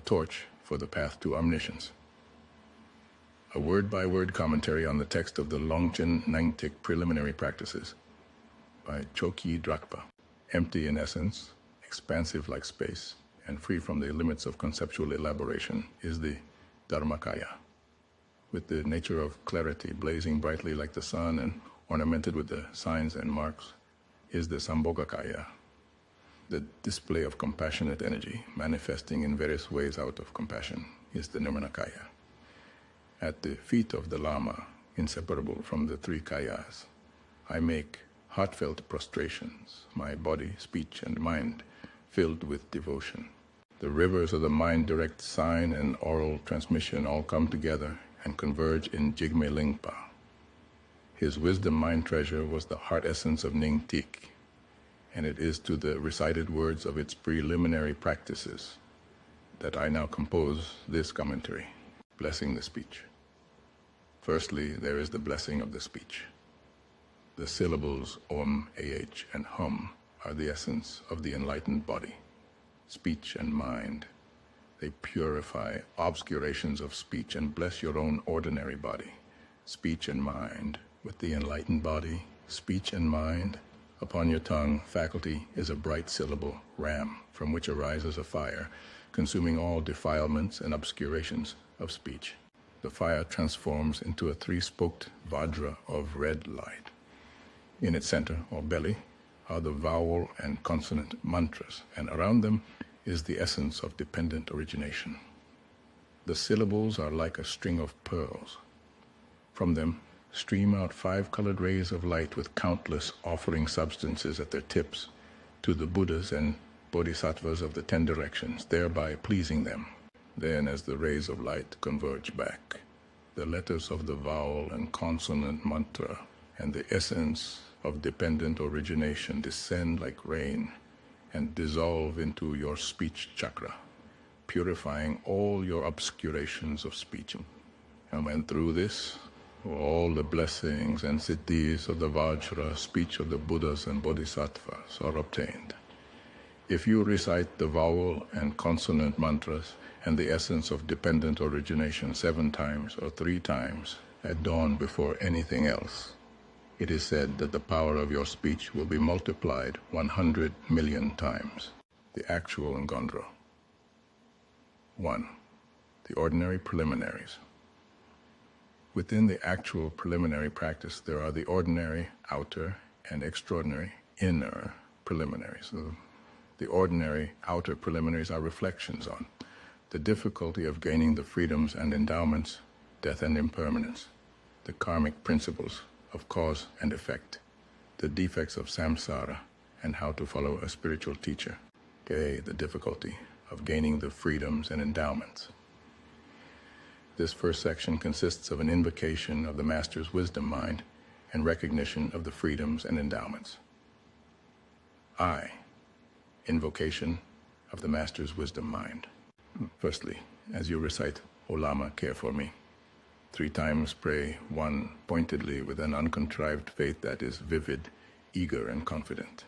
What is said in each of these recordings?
torch for the path to omniscience. A word-by-word commentary on the text of the Longchen Nangtik Preliminary Practices by Chökyi Drakpa. Empty in essence, expansive like space, and free from the limits of conceptual elaboration is the Dharmakaya, with the nature of clarity blazing brightly like the sun and ornamented with the signs and marks, is the Sambhogakaya, the display of compassionate energy manifesting in various ways out of compassion, is the Nirmanakaya. At the feet of the Lama, inseparable from the three kayas, I make heartfelt prostrations, my body, speech, and mind filled with devotion. The rivers of the mind direct sign and oral transmission all come together and converge in Jigme Lingpa. His wisdom mind treasure was the heart essence of Ningtik, and it is to the recited words of its preliminary practices that I now compose this commentary, blessing the speech. Firstly, there is the blessing of the speech. The syllables Om, Ah, and Hum are the essence of the enlightened body, speech and mind. They purify obscurations of speech and bless your own ordinary body, speech and mind. With the enlightened body, speech and mind, upon your tongue, faculty is a bright syllable, Ram, from which arises a fire, consuming all defilements and obscurations of speech. The fire transforms into a three-spoked Vajra of red light. In its center, or belly, are the vowel and consonant mantras, and around them is the essence of dependent origination. The syllables are like a string of pearls. From them stream out 5 colored rays of light with countless offering substances at their tips to the Buddhas and Bodhisattvas of the 10 directions, thereby pleasing them. Then, as the rays of light converge back, the letters of the vowel and consonant mantra and the essence of dependent origination descend like rain and dissolve into your speech chakra, purifying all your obscurations of speech. And when through this, all the blessings and siddhis of the Vajra, speech of the Buddhas and Bodhisattvas, are obtained. If you recite the vowel and consonant mantras and the essence of dependent origination 7 times or 3 times at dawn before anything else, it is said that the power of your speech will be multiplied 100 million times. The actual ngöndro. 1. The ordinary preliminaries. Within the actual preliminary practice, there are the ordinary, outer, and extraordinary, inner preliminaries. So the ordinary, outer preliminaries are reflections on the difficulty of gaining the freedoms and endowments, death and impermanence, the karmic principles of cause and effect, the defects of samsara, and how to follow a spiritual teacher. The difficulty of gaining the freedoms and endowments. This first section consists of an invocation of the Master's wisdom mind and recognition of the freedoms and endowments. Invocation of the Master's wisdom mind. Firstly, as you recite, O Lama, care for me, 3 times pray 1 pointedly with an uncontrived faith that is vivid, eager, and confident.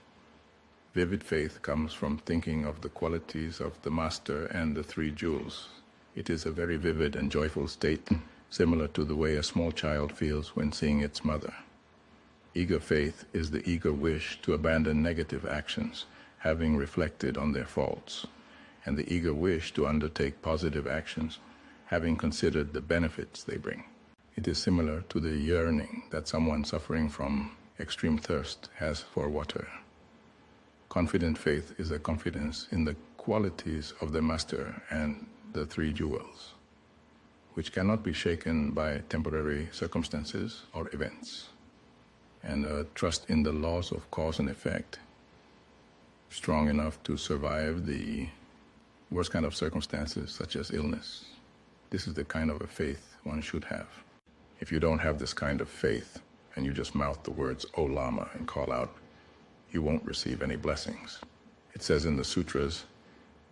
Vivid faith comes from thinking of the qualities of the Master and the 3 jewels. It is a very vivid and joyful state, similar to the way a small child feels when seeing its mother. Eager faith is the eager wish to abandon negative actions, having reflected on their faults, and the eager wish to undertake positive actions, having considered the benefits they bring. It is similar to the yearning that someone suffering from extreme thirst has for water. Confident faith is a confidence in the qualities of the Master and the 3 jewels, which cannot be shaken by temporary circumstances or events, and a trust in the laws of cause and effect, strong enough to survive the worst kind of circumstances, such as illness. This is the kind of a faith one should have. If you don't have this kind of faith, and you just mouth the words, O Lama, and call out, you won't receive any blessings. It says in the sutras,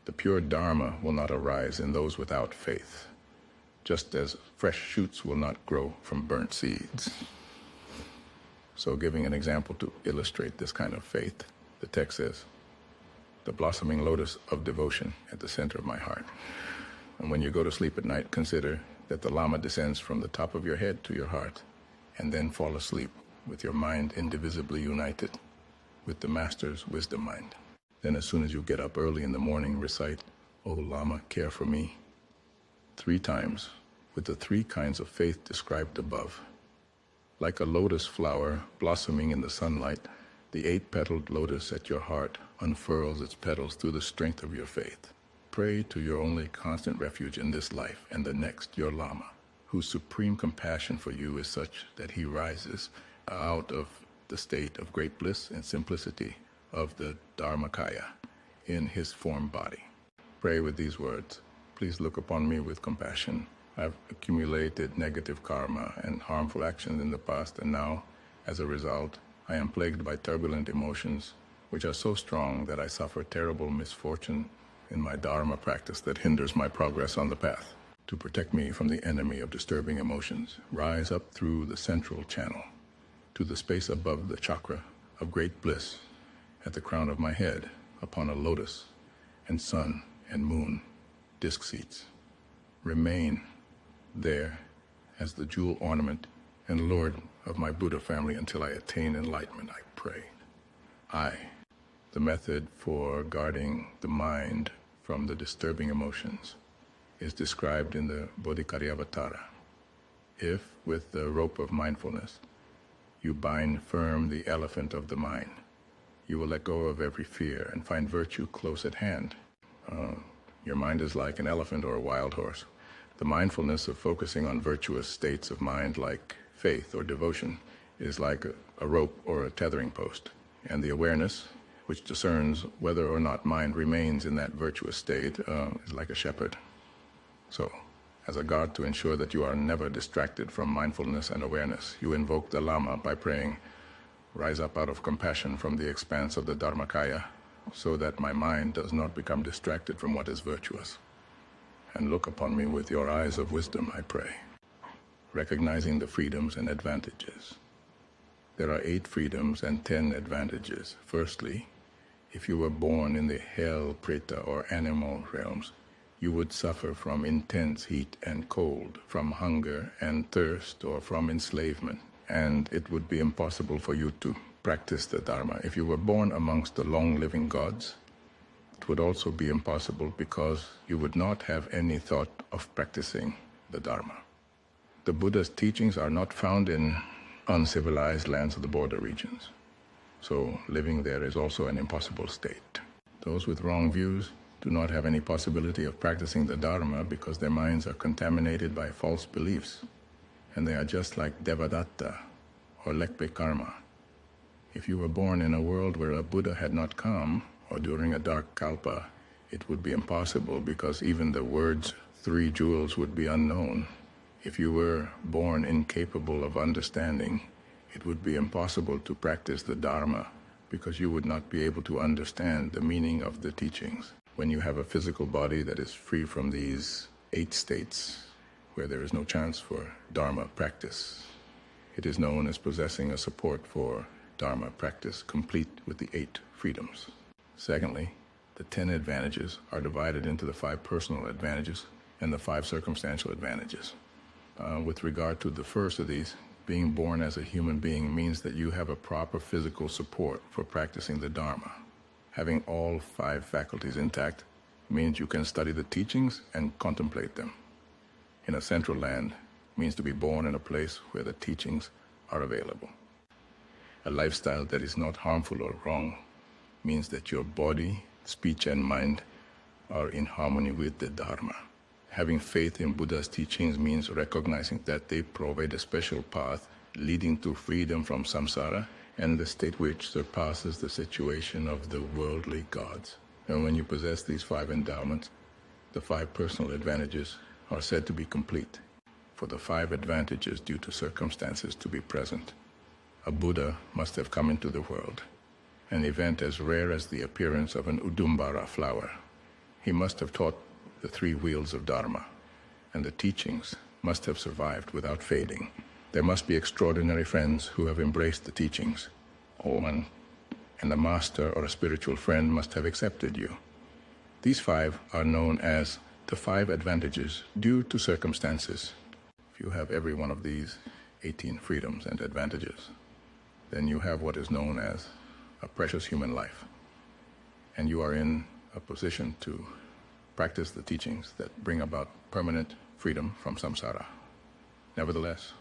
the pure Dharma will not arise in those without faith, just as fresh shoots will not grow from burnt seeds. So giving an example to illustrate this kind of faith, the text says, the blossoming lotus of devotion at the center of my heart. And when you go to sleep at night, consider that the Lama descends from the top of your head to your heart, and then fall asleep with your mind indivisibly united with the Master's wisdom mind. Then as soon as you get up early in the morning, recite, "O Lama, care for me," 3 times, with the 3 kinds of faith described above. Like a lotus flower blossoming in the sunlight, the 8-petaled lotus at your heart unfurls its petals through the strength of your faith. Pray to your only constant refuge in this life and the next, your Lama, whose supreme compassion for you is such that he rises out of the state of great bliss and simplicity of the Dharmakaya in his form body. Pray with these words: "Please look upon me with compassion. I've accumulated negative karma and harmful actions in the past, and now, as a result, I am plagued by turbulent emotions, which are so strong that I suffer terrible misfortune in my Dharma practice that hinders my progress on the path. To protect me from the enemy of disturbing emotions, rise up through the central channel to the space above the chakra of great bliss at the crown of my head, upon a lotus and sun and moon disc seats. Remain there as the jewel ornament and lord of my Buddha family until I attain enlightenment, I pray." The method for guarding the mind from the disturbing emotions is described in the Bodhicariyavatara. If, with the rope of mindfulness, you bind firm the elephant of the mind, you will let go of every fear and find virtue close at hand. Your mind is like an elephant or a wild horse. The mindfulness of focusing on virtuous states of mind like faith or devotion is like a rope or a tethering post, and the awareness, which discerns whether or not mind remains in that virtuous state, is like a shepherd. So, as a guard to ensure that you are never distracted from mindfulness and awareness, you invoke the Lama by praying, "Rise up out of compassion from the expanse of the Dharmakaya, so that my mind does not become distracted from what is virtuous. And look upon me with your eyes of wisdom, I pray," recognizing the freedoms and advantages. There are 8 freedoms and 10 advantages. Firstly, if you were born in the hell, preta, or animal realms, you would suffer from intense heat and cold, from hunger and thirst, or from enslavement, and it would be impossible for you to practice the Dharma. If you were born amongst the long-living gods, it would also be impossible because you would not have any thought of practicing the Dharma. The Buddha's teachings are not found in uncivilized lands of the border regions, so living there is also an impossible state. Those with wrong views do not have any possibility of practicing the Dharma because their minds are contaminated by false beliefs, and they are just like Devadatta or Lekpe Karma. If you were born in a world where a Buddha had not come, or during a dark kalpa, it would be impossible because even the words 3 jewels would be unknown. If you were born incapable of understanding, it would be impossible to practice the Dharma because you would not be able to understand the meaning of the teachings. When you have a physical body that is free from these 8 states, where there is no chance for Dharma practice, it is known as possessing a support for Dharma practice, complete with the 8 freedoms. Secondly, the 10 advantages are divided into the 5 personal advantages and the 5 circumstantial advantages. With regard to the first of these, being born as a human being means that you have a proper physical support for practicing the Dharma. Having all 5 faculties intact means you can study the teachings and contemplate them. In a central land means to be born in a place where the teachings are available. A lifestyle that is not harmful or wrong means that your body, speech, and mind are in harmony with the Dharma. Having faith in Buddha's teachings means recognizing that they provide a special path leading to freedom from samsara and the state which surpasses the situation of the worldly gods. And when you possess these 5 endowments, the 5 personal advantages are said to be complete. For the 5 advantages due to circumstances to be present, a Buddha must have come into the world, an event as rare as the appearance of an Udumbara flower. He must have taught the 3 wheels of Dharma, and the teachings must have survived without fading. There must be extraordinary friends who have embraced the teachings. And a master or a spiritual friend must have accepted you. These 5 are known as the 5 advantages due to circumstances. If you have every one of these 18 freedoms and advantages, then you have what is known as a precious human life. And you are in a position to practice the teachings that bring about permanent freedom from samsara. Nevertheless,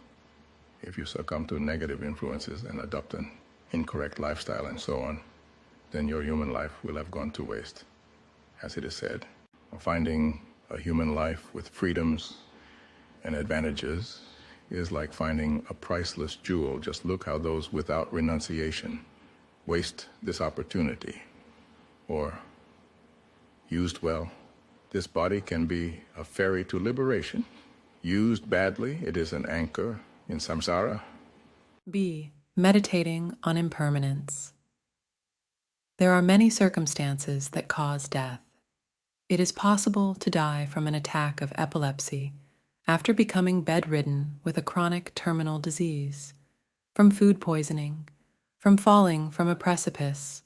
if you succumb to negative influences and adopt an incorrect lifestyle and so on, then your human life will have gone to waste. As it is said, finding a human life with freedoms and advantages is like finding a priceless jewel. Just look how those without renunciation waste this opportunity. Or, used well, this body can be a ferry to liberation. Used badly, it is an anchor in samsara. B. Meditating on impermanence. There are many circumstances that cause death. It is possible to die from an attack of epilepsy after becoming bedridden with a chronic terminal disease, from food poisoning, from falling from a precipice,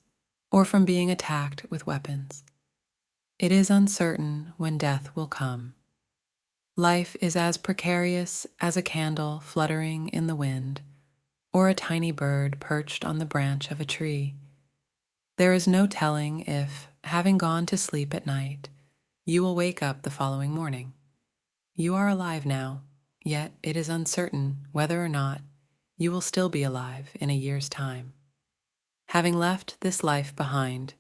or from being attacked with weapons. It is uncertain when death will come. Life is as precarious as a candle fluttering in the wind, or a tiny bird perched on the branch of a tree. There is no telling if, having gone to sleep at night, you will wake up the following morning. You are alive now, yet it is uncertain whether or not you will still be alive in a year's time. Having left this life behind,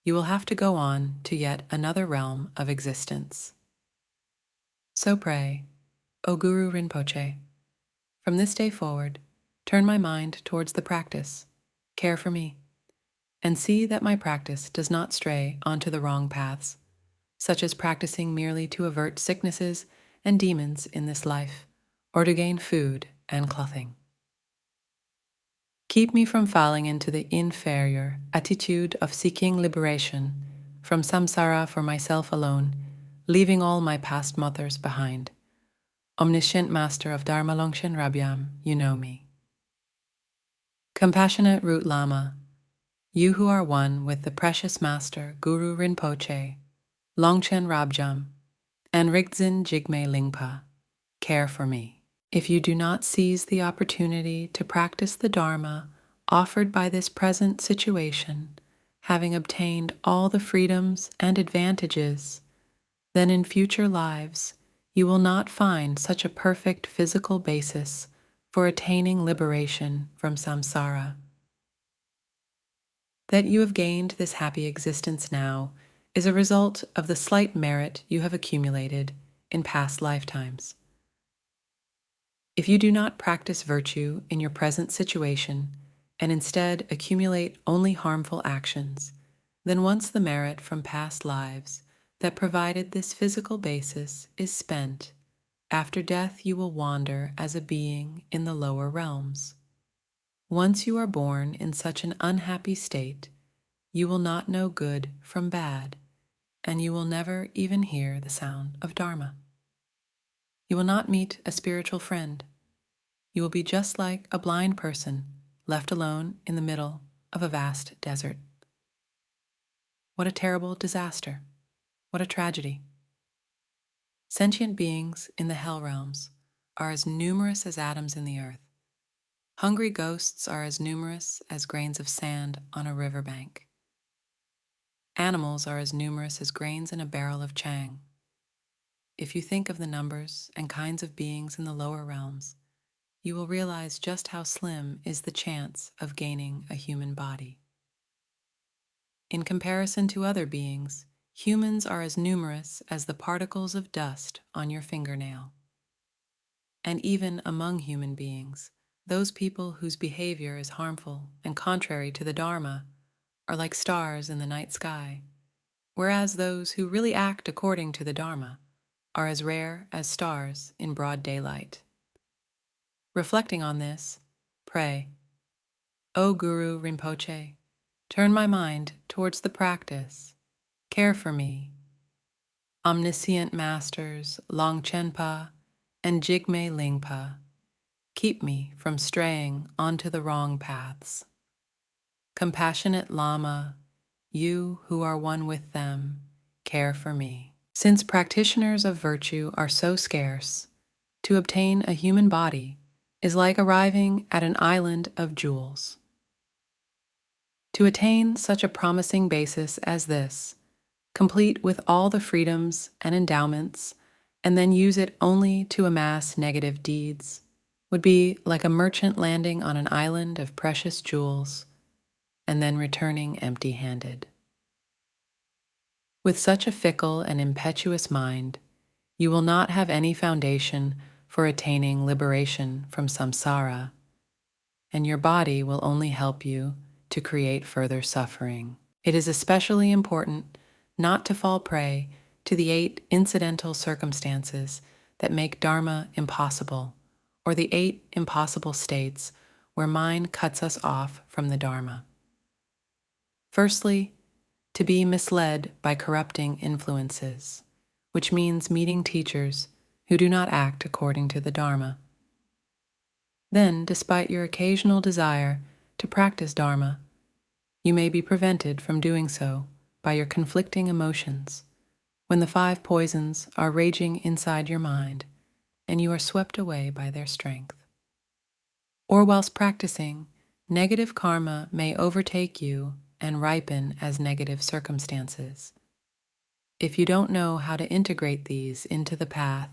you will have to go on to yet another realm of existence. So pray, O Guru Rinpoche, from this day forward, turn my mind towards the practice, care for me, and see that my practice does not stray onto the wrong paths, such as practicing merely to avert sicknesses and demons in this life, or to gain food and clothing. Keep me from falling into the inferior attitude of seeking liberation from samsara for myself alone, leaving all my past mothers behind. Omniscient Master of Dharma Longchen Rabyam, you know me. Compassionate Root Lama, you who are one with the precious Master Guru Rinpoche, Longchen Rabjam, and Rigdzin Jigme Lingpa, care for me. If you do not seize the opportunity to practice the Dharma offered by this present situation, having obtained all the freedoms and advantages, then in future lives you will not find such a perfect physical basis for attaining liberation from samsara. That you have gained this happy existence now is a result of the slight merit you have accumulated in past lifetimes. If you do not practice virtue in your present situation and instead accumulate only harmful actions, then once the merit from past lives that provided this physical basis is spent, after death you will wander as a being in the lower realms. Once you are born in such an unhappy state, you will not know good from bad, and you will never even hear the sound of Dharma. You will not meet a spiritual friend. You will be just like a blind person left alone in the middle of a vast desert. What a terrible disaster. What a tragedy. Sentient beings in the hell realms are as numerous as atoms in the earth. Hungry ghosts are as numerous as grains of sand on a riverbank. Animals are as numerous as grains in a barrel of chang. If you think of the numbers and kinds of beings in the lower realms, you will realize just how slim is the chance of gaining a human body. In comparison to other beings, humans are as numerous as the particles of dust on your fingernail. And even among human beings, those people whose behavior is harmful and contrary to the Dharma are like stars in the night sky, whereas those who really act according to the Dharma are as rare as stars in broad daylight. Reflecting on this, pray, O Guru Rinpoche, turn my mind towards the practice, care for me. Omniscient Masters Longchenpa and Jigme Lingpa, keep me from straying onto the wrong paths. Compassionate Lama, you who are one with them, care for me. Since practitioners of virtue are so scarce, to obtain a human body is like arriving at an island of jewels. To attain such a promising basis as this, complete with all the freedoms and endowments, and then use it only to amass negative deeds, would be like a merchant landing on an island of precious jewels and then returning empty-handed. With such a fickle and impetuous mind, you will not have any foundation for attaining liberation from samsara, and your body will only help you to create further suffering. It is especially important not to fall prey to the 8 incidental circumstances that make Dharma impossible, or the 8 impossible states where mind cuts us off from the Dharma. Firstly, to be misled by corrupting influences, which means meeting teachers who do not act according to the Dharma. Then, despite your occasional desire to practice Dharma, you may be prevented from doing so by your conflicting emotions when the 5 poisons are raging inside your mind and you are swept away by their strength. Or whilst practicing, negative karma may overtake you and ripen as negative circumstances. If you don't know how to integrate these into the path,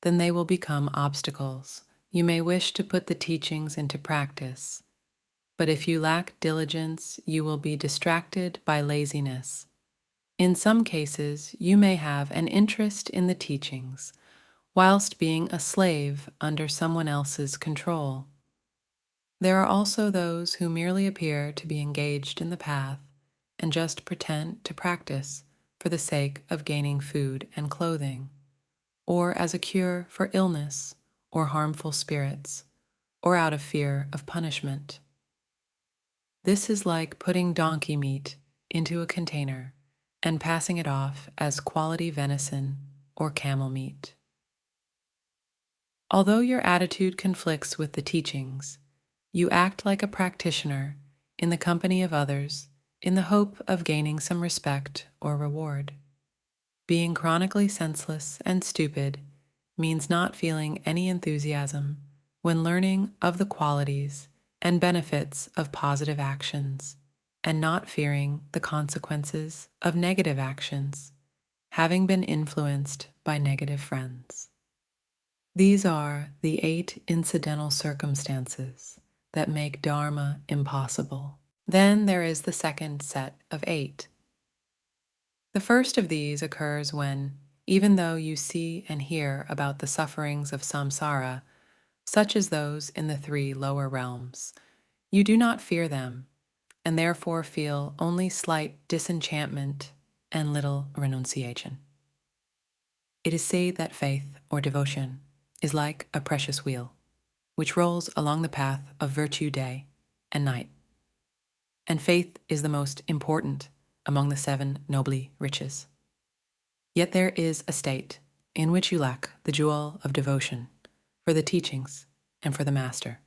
then they will become obstacles. You may wish to put the teachings into practice, but if you lack diligence, you will be distracted by laziness. In some cases, you may have an interest in the teachings, whilst being a slave under someone else's control. There are also those who merely appear to be engaged in the path and just pretend to practice for the sake of gaining food and clothing, or as a cure for illness or harmful spirits, or out of fear of punishment. This is like putting donkey meat into a container and passing it off as quality venison or camel meat. Although your attitude conflicts with the teachings, you act like a practitioner in the company of others in the hope of gaining some respect or reward. Being chronically senseless and stupid means not feeling any enthusiasm when learning of the qualities and benefits of positive actions, and not fearing the consequences of negative actions, having been influenced by negative friends. These are the 8 incidental circumstances that make Dharma impossible. Then there is the second set of 8. The first of these occurs when, even though you see and hear about the sufferings of samsara, such as those in the 3 lower realms, you do not fear them, and therefore feel only slight disenchantment and little renunciation. It is said that faith or devotion is like a precious wheel, which rolls along the path of virtue day and night. And faith is the most important among the 7 nobly riches. Yet there is a state in which you lack the jewel of devotion for the teachings and for the master.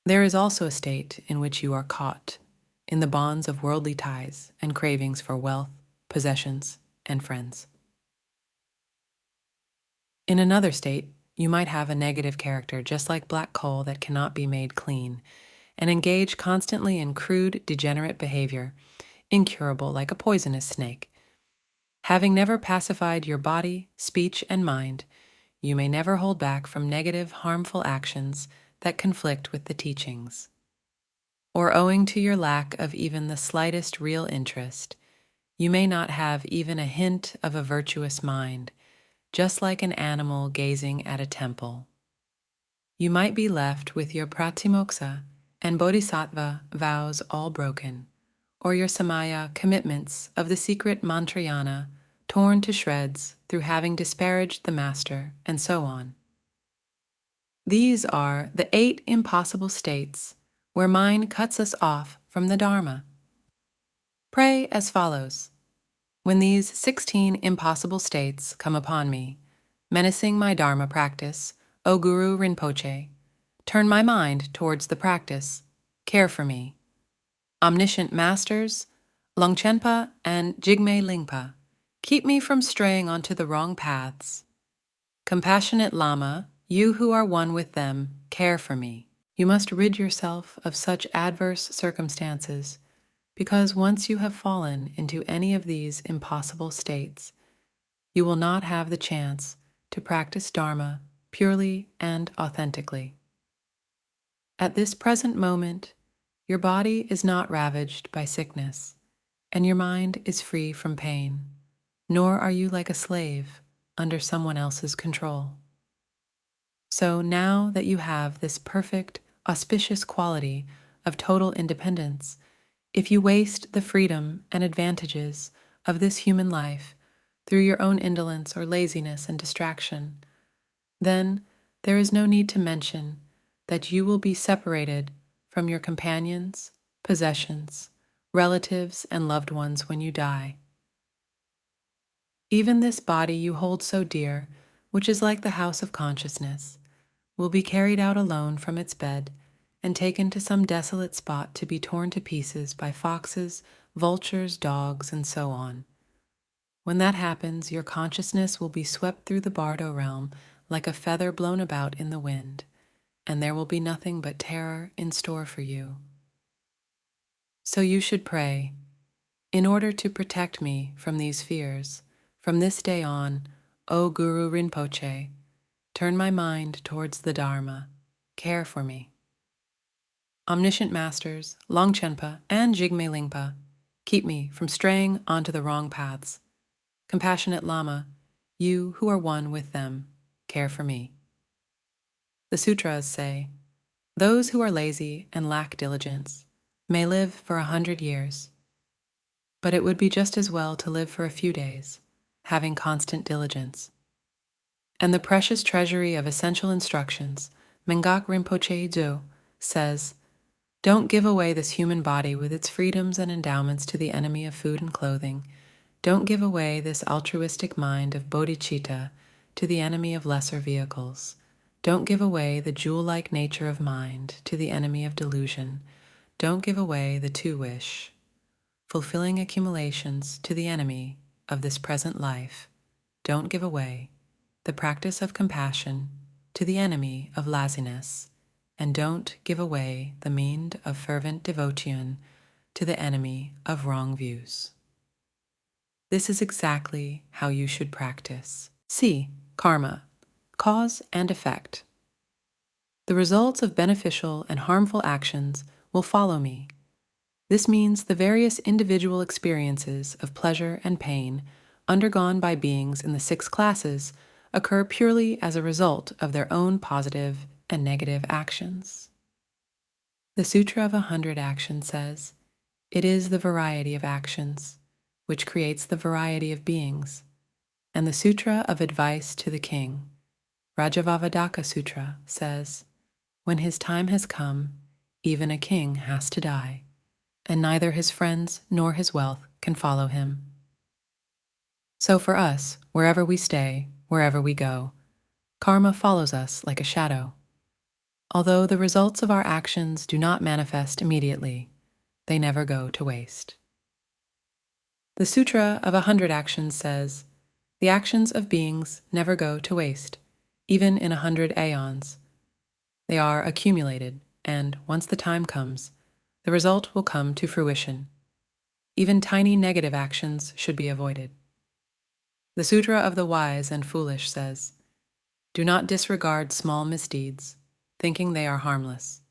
There is also a state in which you are caught in the bonds of worldly ties and cravings for wealth, possessions, and friends. In another state, you might have a negative character just like black coal that cannot be made clean, and engage constantly in crude, degenerate behavior, incurable like a poisonous snake. Having never pacified your body, speech, and mind, you may never hold back from negative, harmful actions that conflict with the teachings. Or owing to your lack of even the slightest real interest, you may not have even a hint of a virtuous mind, just like an animal gazing at a temple. You might be left with your pratimoksha and bodhisattva vows all broken, or your samaya commitments of the secret mantrayana torn to shreds through having disparaged the master, and so on. These are the 8 impossible states where mind cuts us off from the Dharma. Pray as follows. When these 16 impossible states come upon me, menacing my Dharma practice, O Guru Rinpoche, turn my mind towards the practice, care for me. Omniscient masters, Longchenpa and Jigme Lingpa, Keep me from straying onto the wrong paths. Compassionate Lama, you who are one with them, care for me. You must rid yourself of such adverse circumstances, because once you have fallen into any of these impossible states, you will not have the chance to practice Dharma purely and authentically. At this present moment, your body is not ravaged by sickness, and your mind is free from pain, nor are you like a slave under someone else's control. So now that you have this perfect, auspicious quality of total independence, if you waste the freedom and advantages of this human life through your own indolence or laziness and distraction, then there is no need to mention that you will be separated from your companions, possessions, relatives, and loved ones when you die. Even this body you hold so dear, which is like the house of consciousness, will be carried out alone from its bed and taken to some desolate spot to be torn to pieces by foxes, vultures, dogs, and so on. When that happens, your consciousness will be swept through the bardo realm like a feather blown about in the wind, and there will be nothing but terror in store for you. So you should pray, in order to protect me from these fears, from this day on, O Guru Rinpoche, turn my mind towards the Dharma, care for me. Omniscient Masters, Longchenpa, and Jigme Lingpa, keep me from straying onto the wrong paths. Compassionate Lama, you who are one with them, care for me. The sutras say, those who are lazy and lack diligence may live for 100 years, but it would be just as well to live for a few days, having constant diligence. And the precious treasury of essential instructions, Mengak Rinpoche Dzo, says, don't give away this human body with its freedoms and endowments to the enemy of food and clothing. Don't give away this altruistic mind of bodhicitta to the enemy of lesser vehicles. Don't give away the jewel-like nature of mind to the enemy of delusion. Don't give away the two-wish, fulfilling accumulations to the enemy of this present life. Don't give away the practice of compassion to the enemy of laziness. And don't give away the mean of fervent devotion to the enemy of wrong views. This is exactly how you should practice. See, karma, cause and effect. The results of beneficial and harmful actions will follow me. This means the various individual experiences of pleasure and pain undergone by beings in the 6 classes occur purely as a result of their own positive and negative actions. The Sutra of 100 Actions says, it is the variety of actions which creates the variety of beings, and the Sutra of Advice to the King, Rajavavadaka Sutra, says, when his time has come, even a king has to die, and neither his friends nor his wealth can follow him. So for us, wherever we stay, wherever we go, karma follows us like a shadow. Although the results of our actions do not manifest immediately, they never go to waste. The Sutra of 100 Actions says, the actions of beings never go to waste, even in 100 aeons. They are accumulated, and once the time comes, the result will come to fruition. Even tiny negative actions should be avoided. The Sutra of the Wise and Foolish says, do not disregard small misdeeds, thinking they are harmless,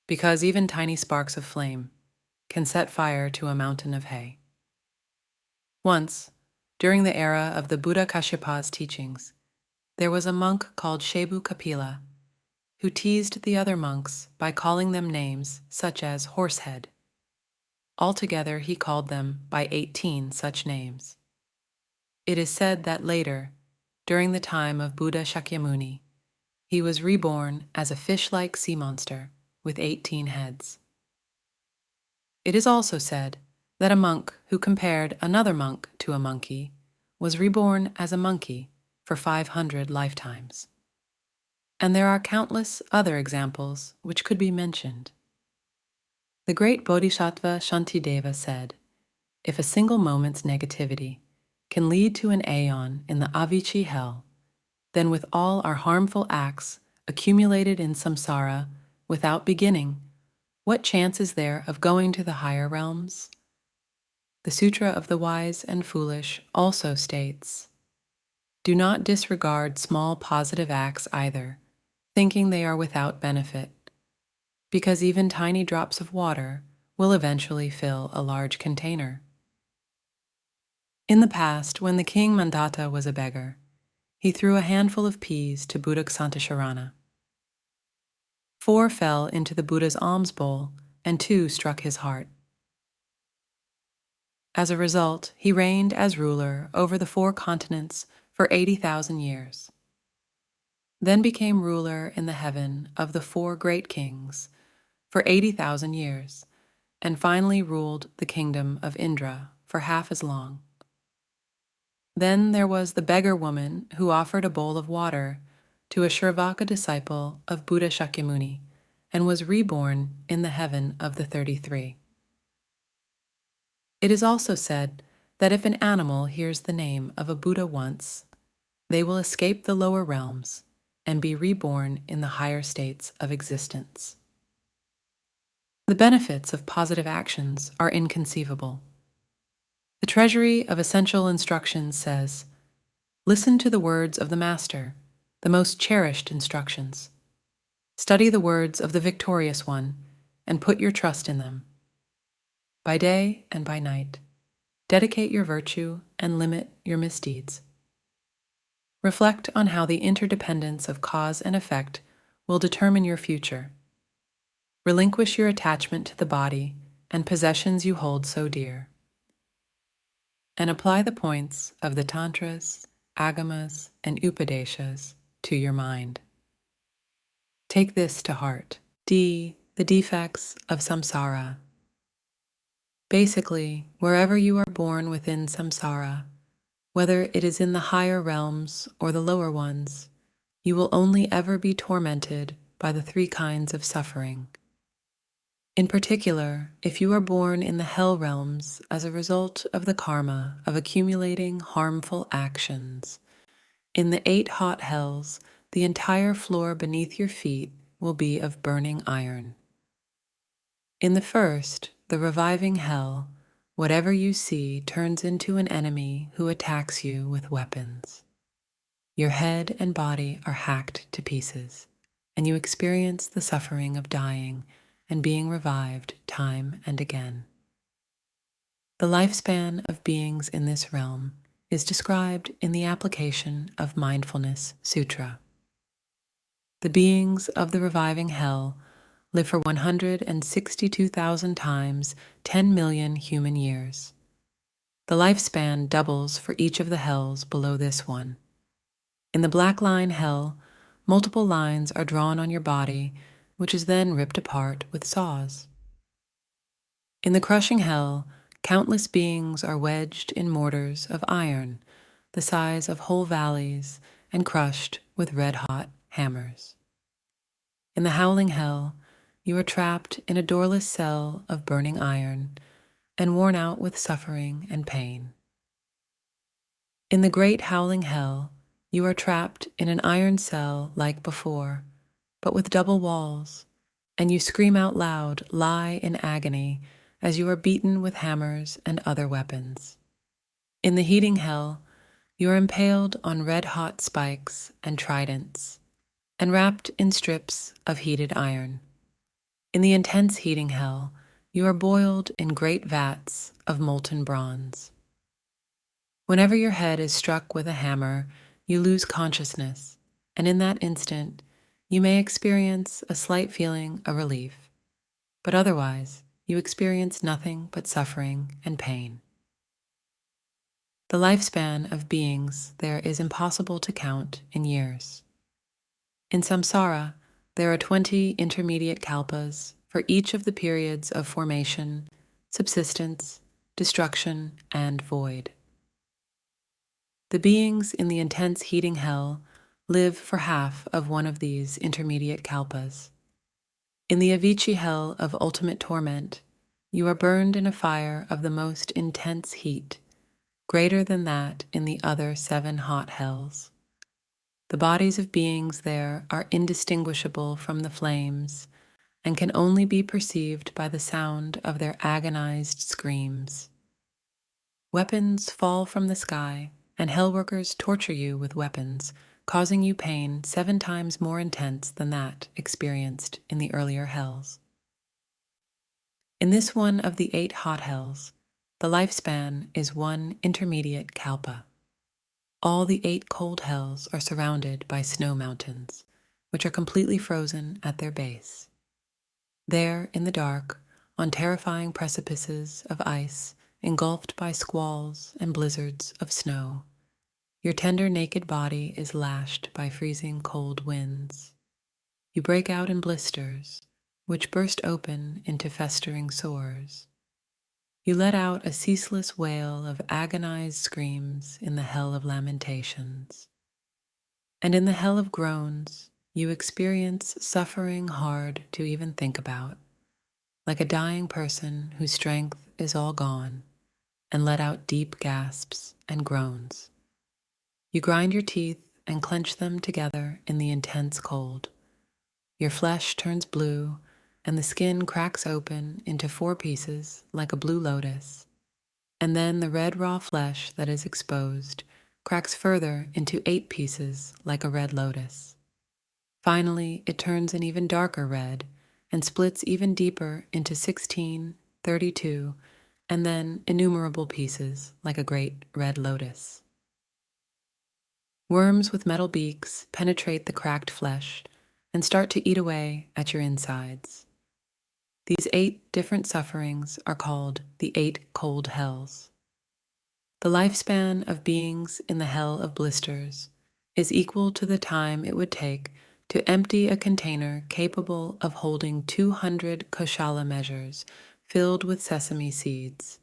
because even tiny sparks of flame can set fire to a mountain of hay. Once, during the era of the Buddha Kashyapa's teachings, there was a monk called Shebu Kapila who teased the other monks by calling them names such as Horsehead. Altogether, he called them by 18 such names. It is said that later, during the time of Buddha Shakyamuni, he was reborn as a fish-like sea monster with 18 heads. It is also said that a monk who compared another monk to a monkey was reborn as a monkey for 500 lifetimes. And there are countless other examples which could be mentioned. The great Bodhisattva Shantideva said, if a single moment's negativity can lead to an aeon in the Avicii hell, then with all our harmful acts accumulated in samsara without beginning, what chance is there of going to the higher realms? The Sutra of the Wise and Foolish also states, "Do not disregard small positive acts either, thinking they are without benefit, because even tiny drops of water will eventually fill a large container." In the past, when the king Mandata was a beggar, he threw a handful of peas to Buddhaksantashārana. 4 fell into the Buddha's alms bowl, and 2 struck his heart. As a result, he reigned as ruler over the 4 continents for 80,000 years, then became ruler in the heaven of the 4 great kings for 80,000 years, and finally ruled the kingdom of Indra for half as long. Then there was the beggar woman who offered a bowl of water to a Shravaka disciple of Buddha Shakyamuni and was reborn in the heaven of the 33. It is also said that if an animal hears the name of a Buddha once, they will escape the lower realms and be reborn in the higher states of existence. The benefits of positive actions are inconceivable. The Treasury of Essential Instructions says, "Listen to the words of the Master, the most cherished instructions. Study the words of the Victorious One, and put your trust in them. By day and by night, dedicate your virtue and limit your misdeeds. Reflect on how the interdependence of cause and effect will determine your future. Relinquish your attachment to the body and possessions you hold so dear, and apply the points of the Tantras, Agamas, and Upadeshas to your mind. Take this to heart." D. The defects of samsara. Basically, wherever you are born within samsara, whether it is in the higher realms or the lower ones, you will only ever be tormented by the 3 kinds of suffering. In particular, if you are born in the hell realms as a result of the karma of accumulating harmful actions, in the 8 hot hells, the entire floor beneath your feet will be of burning iron. In the first, the reviving hell, whatever you see turns into an enemy who attacks you with weapons. Your head and body are hacked to pieces, and you experience the suffering of dying and being revived time and again. The lifespan of beings in this realm is described in the application of Mindfulness Sutra. The beings of the reviving hell live for 162,000 times 10 million human years. The lifespan doubles for each of the hells below this one. In the black line hell, multiple lines are drawn on your body, which is then ripped apart with saws. In the crushing hell, countless beings are wedged in mortars of iron, the size of whole valleys, and crushed with red-hot hammers. In the howling hell, you are trapped in a doorless cell of burning iron and worn out with suffering and pain. In the great howling hell, you are trapped in an iron cell like before, but with double walls, and you scream out loud, lie in agony, as you are beaten with hammers and other weapons. In the heating hell, you are impaled on red-hot spikes and tridents, and wrapped in strips of heated iron. In the intense heating hell, you are boiled in great vats of molten bronze. Whenever your head is struck with a hammer, you lose consciousness, and in that instant, you may experience a slight feeling of relief, but otherwise, you experience nothing but suffering and pain. The lifespan of beings there is impossible to count in years. In samsara, there are 20 intermediate kalpas for each of the periods of formation, subsistence, destruction, and void. The beings in the intense heating hell live for half of one of these intermediate kalpas. In the Avicii hell of ultimate torment, you are burned in a fire of the most intense heat, greater than that in the other 7 hot hells. The bodies of beings there are indistinguishable from the flames and can only be perceived by the sound of their agonized screams. Weapons fall from the sky, and hellworkers torture you with weapons, causing you pain 7 times more intense than that experienced in the earlier hells. In this one of the 8 hot hells, the lifespan is 1 intermediate kalpa. All the 8 cold hells are surrounded by snow mountains, which are completely frozen at their base. There, in the dark, on terrifying precipices of ice, engulfed by squalls and blizzards of snow, your tender naked body is lashed by freezing cold winds. You break out in blisters, which burst open into festering sores. You let out a ceaseless wail of agonized screams in the hell of lamentations. And in the hell of groans, you experience suffering hard to even think about, like a dying person whose strength is all gone, and let out deep gasps and groans. You grind your teeth and clench them together in the intense cold. Your flesh turns blue, and the skin cracks open into 4 pieces like a blue lotus, and then the red raw flesh that is exposed cracks further into 8 pieces like a red lotus. Finally, it turns an even darker red and splits even deeper into 16, 32, and then innumerable pieces like a great red lotus. Worms with metal beaks penetrate the cracked flesh and start to eat away at your insides. These 8 different sufferings are called the 8 cold hells. The lifespan of beings in the hell of blisters is equal to the time it would take to empty a container capable of holding 200 koshala measures filled with sesame seeds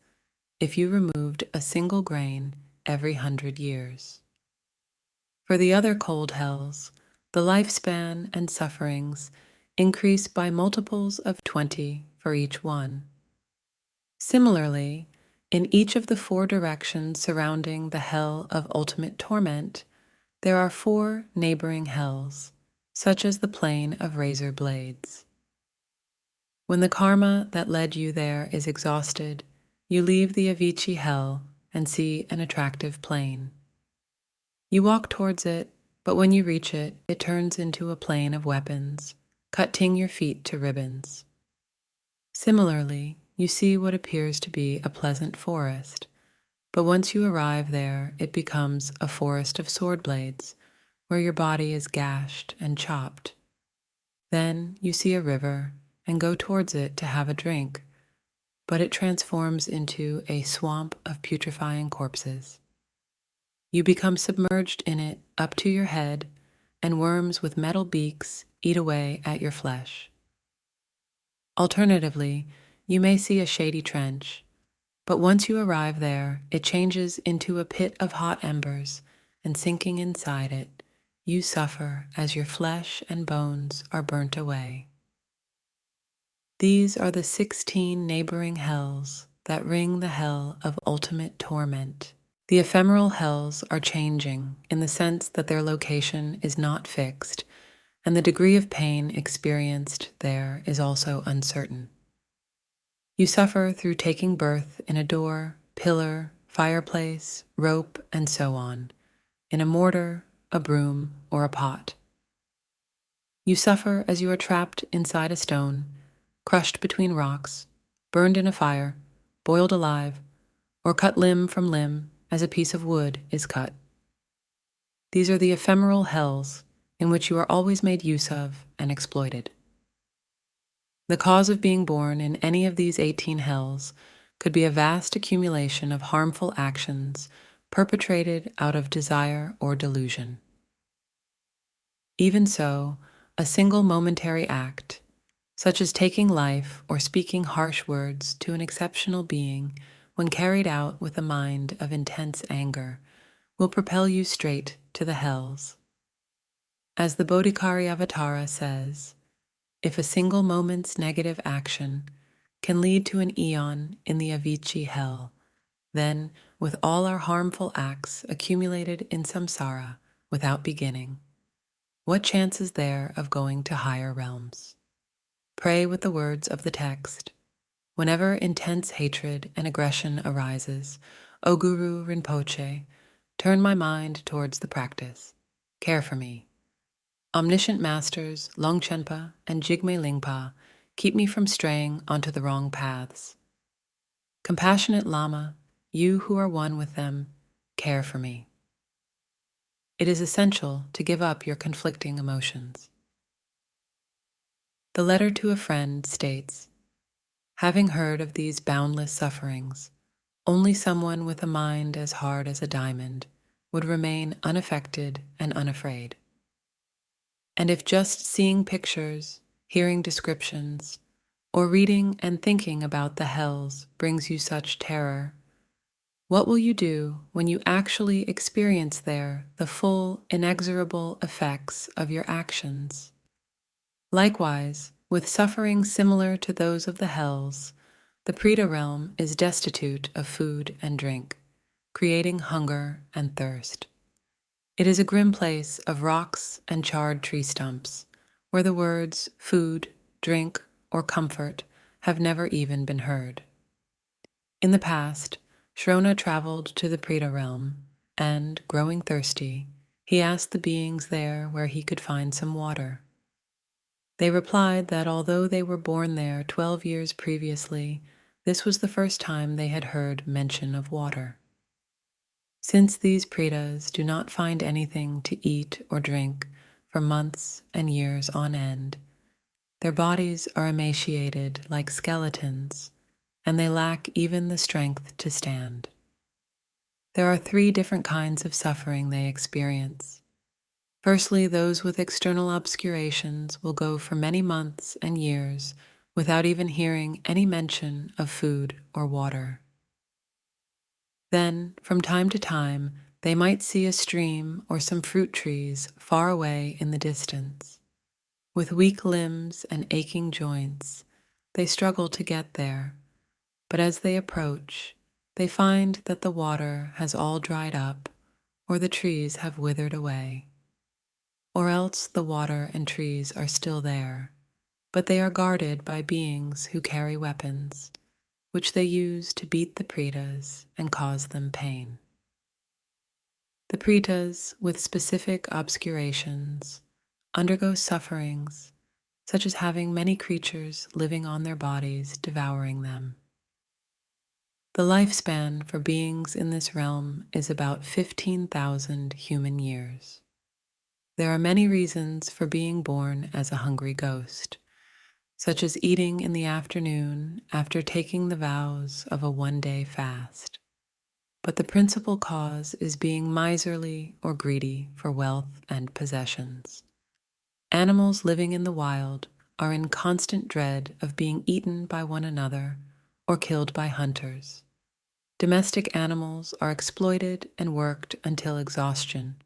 if you removed a single grain every 100 years. For the other cold hells, the lifespan and sufferings increase by multiples of 20 for each one. Similarly, in each of the 4 directions surrounding the hell of ultimate torment, there are 4 neighboring hells, such as the plane of razor blades. When the karma that led you there is exhausted, you leave the Avicii hell and see an attractive plane. You walk towards it, but when you reach it, it turns into a plane of weapons, cutting your feet to ribbons. Similarly, you see what appears to be a pleasant forest, but once you arrive there, it becomes a forest of sword blades, where your body is gashed and chopped. Then you see a river and go towards it to have a drink, but it transforms into a swamp of putrefying corpses. You become submerged in it up to your head, and worms with metal beaks eat away at your flesh. Alternatively, you may see a shady trench, but once you arrive there, it changes into a pit of hot embers, and sinking inside it, you suffer as your flesh and bones are burnt away. These are the 16 neighboring hells that ring the hell of ultimate torment. The ephemeral hells are changing in the sense that their location is not fixed, and the degree of pain experienced there is also uncertain. You suffer through taking birth in a door, pillar, fireplace, rope, and so on, in a mortar, a broom, or a pot. You suffer as you are trapped inside a stone, crushed between rocks, burned in a fire, boiled alive, or cut limb from limb as a piece of wood is cut. These are the ephemeral hells in which you are always made use of and exploited. The cause of being born in any of these 18 hells could be a vast accumulation of harmful actions perpetrated out of desire or delusion. Even so, a single momentary act, such as taking life or speaking harsh words to an exceptional being when carried out with a mind of intense anger, will propel you straight to the hells. As the Bodhicharyavatara says, if a single moment's negative action can lead to an eon in the Avicii hell, then with all our harmful acts accumulated in samsara without beginning, what chance is there of going to higher realms? Pray with the words of the text. Whenever intense hatred and aggression arises, O Guru Rinpoche, turn my mind towards the practice. Care for me. Omniscient masters Longchenpa and Jigme Lingpa keep me from straying onto the wrong paths. Compassionate Lama, you who are one with them, care for me. It is essential to give up your conflicting emotions. The letter to a friend states, having heard of these boundless sufferings, only someone with a mind as hard as a diamond would remain unaffected and unafraid. And if just seeing pictures, hearing descriptions, or reading and thinking about the hells brings you such terror, what will you do when you actually experience there the full, inexorable effects of your actions? Likewise, with suffering similar to those of the hells, the Preta realm is destitute of food and drink, creating hunger and thirst. It is a grim place of rocks and charred tree stumps, where the words food, drink, or comfort have never even been heard. In the past, Shrona traveled to the Preta realm, and, growing thirsty, he asked the beings there where he could find some water. They replied that although they were born there 12 years previously, this was the first time they had heard mention of water. Since these Pretas do not find anything to eat or drink for months and years on end, their bodies are emaciated like skeletons, and they lack even the strength to stand. There are 3 different kinds of suffering they experience. Firstly, those with external obscurations will go for many months and years without even hearing any mention of food or water. Then, from time to time, they might see a stream or some fruit trees far away in the distance. With weak limbs and aching joints, they struggle to get there, but as they approach, they find that the water has all dried up, or the trees have withered away. Or else the water and trees are still there, but they are guarded by beings who carry weapons, which they use to beat the Pretas and cause them pain. The Pretas, with specific obscurations, undergo sufferings, such as having many creatures living on their bodies devouring them. The lifespan for beings in this realm is about 15,000 human years. There are many reasons for being born as a hungry ghost, such as eating in the afternoon after taking the vows of a one-day fast. But the principal cause is being miserly or greedy for wealth and possessions. Animals living in the wild are in constant dread of being eaten by one another or killed by hunters. Domestic animals are exploited and worked until exhaustion,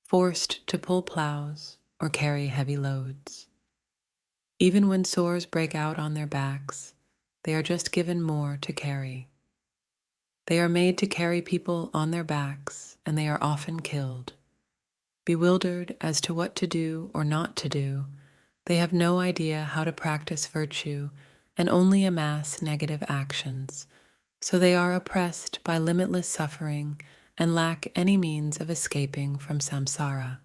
forced to pull plows or carry heavy loads. Even when sores break out on their backs, they are just given more to carry. They are made to carry people on their backs, and they are often killed. Bewildered as to what to do or not to do, they have no idea how to practice virtue and only amass negative actions, so they are oppressed by limitless suffering and lack any means of escaping from samsara.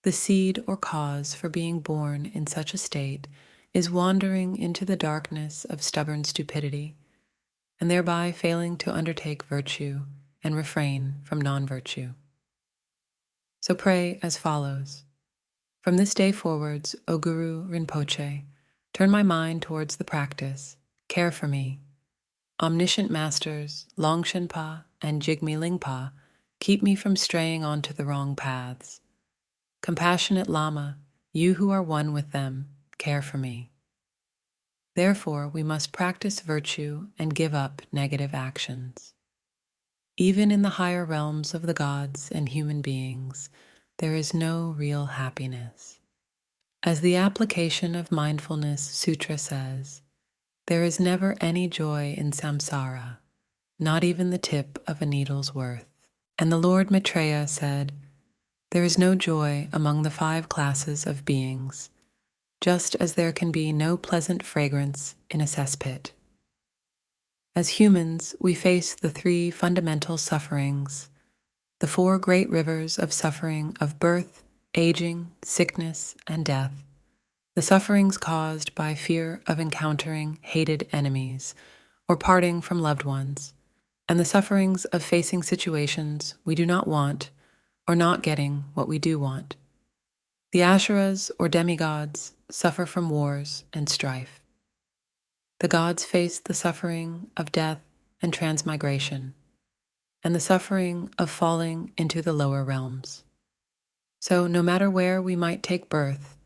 The seed or cause for being born in such a state is wandering into the darkness of stubborn stupidity, and thereby failing to undertake virtue and refrain from non-virtue. So pray as follows. From this day forwards, O Guru Rinpoche, turn my mind towards the practice, care for me. Omniscient masters, Longshenpa and Jigme Lingpa, keep me from straying onto the wrong paths. Compassionate Lama, you who are one with them, care for me. Therefore, we must practice virtue and give up negative actions. Even in the higher realms of the gods and human beings, there is no real happiness. As the application of mindfulness sutra says, there is never any joy in samsara. not even the tip of a needle's worth. And the Lord Maitreya said, "There is no joy among the 5 classes of beings, just as there can be no pleasant fragrance in a cesspit." As humans, we face the 3 fundamental sufferings, the 4 great rivers of suffering of birth, aging, sickness, and death, the sufferings caused by fear of encountering hated enemies or parting from loved ones, and the sufferings of facing situations we do not want or not getting what we do want. The Asheras, or demigods, suffer from wars and strife. The gods face the suffering of death and transmigration, and the suffering of falling into the lower realms. So, no matter where we might take birth,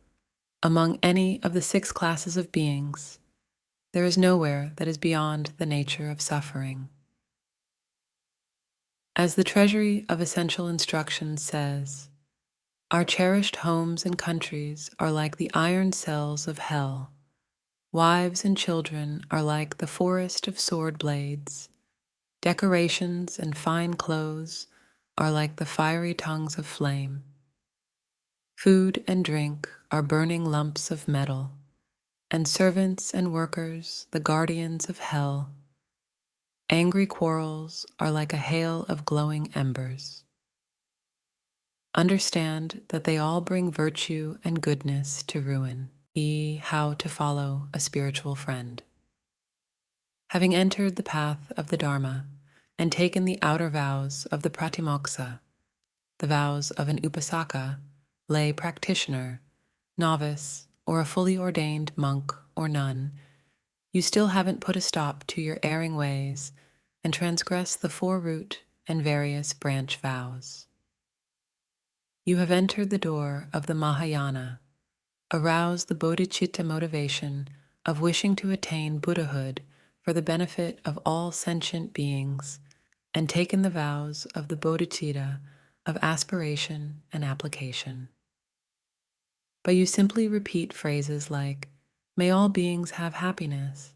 among any of the 6 classes of beings, there is nowhere that is beyond the nature of suffering. As the Treasury of Essential Instruction says, our cherished homes and countries are like the iron cells of hell. Wives and children are like the forest of sword blades. Decorations and fine clothes are like the fiery tongues of flame. Food and drink are burning lumps of metal, and servants and workers the guardians of hell. Angry quarrels are like a hail of glowing embers. Understand that they all bring virtue and goodness to ruin. How to follow a spiritual friend. Having entered the path of the Dharma and taken the outer vows of the Pratimoksa, the vows of an Upasaka, lay practitioner, novice, or a fully ordained monk or nun, you still haven't put a stop to your erring ways and transgressed the 4 root and various branch vows. You have entered the door of the Mahayana, aroused the bodhicitta motivation of wishing to attain Buddhahood for the benefit of all sentient beings, and taken the vows of the bodhicitta of aspiration and application. But you simply repeat phrases like, "May all beings have happiness,"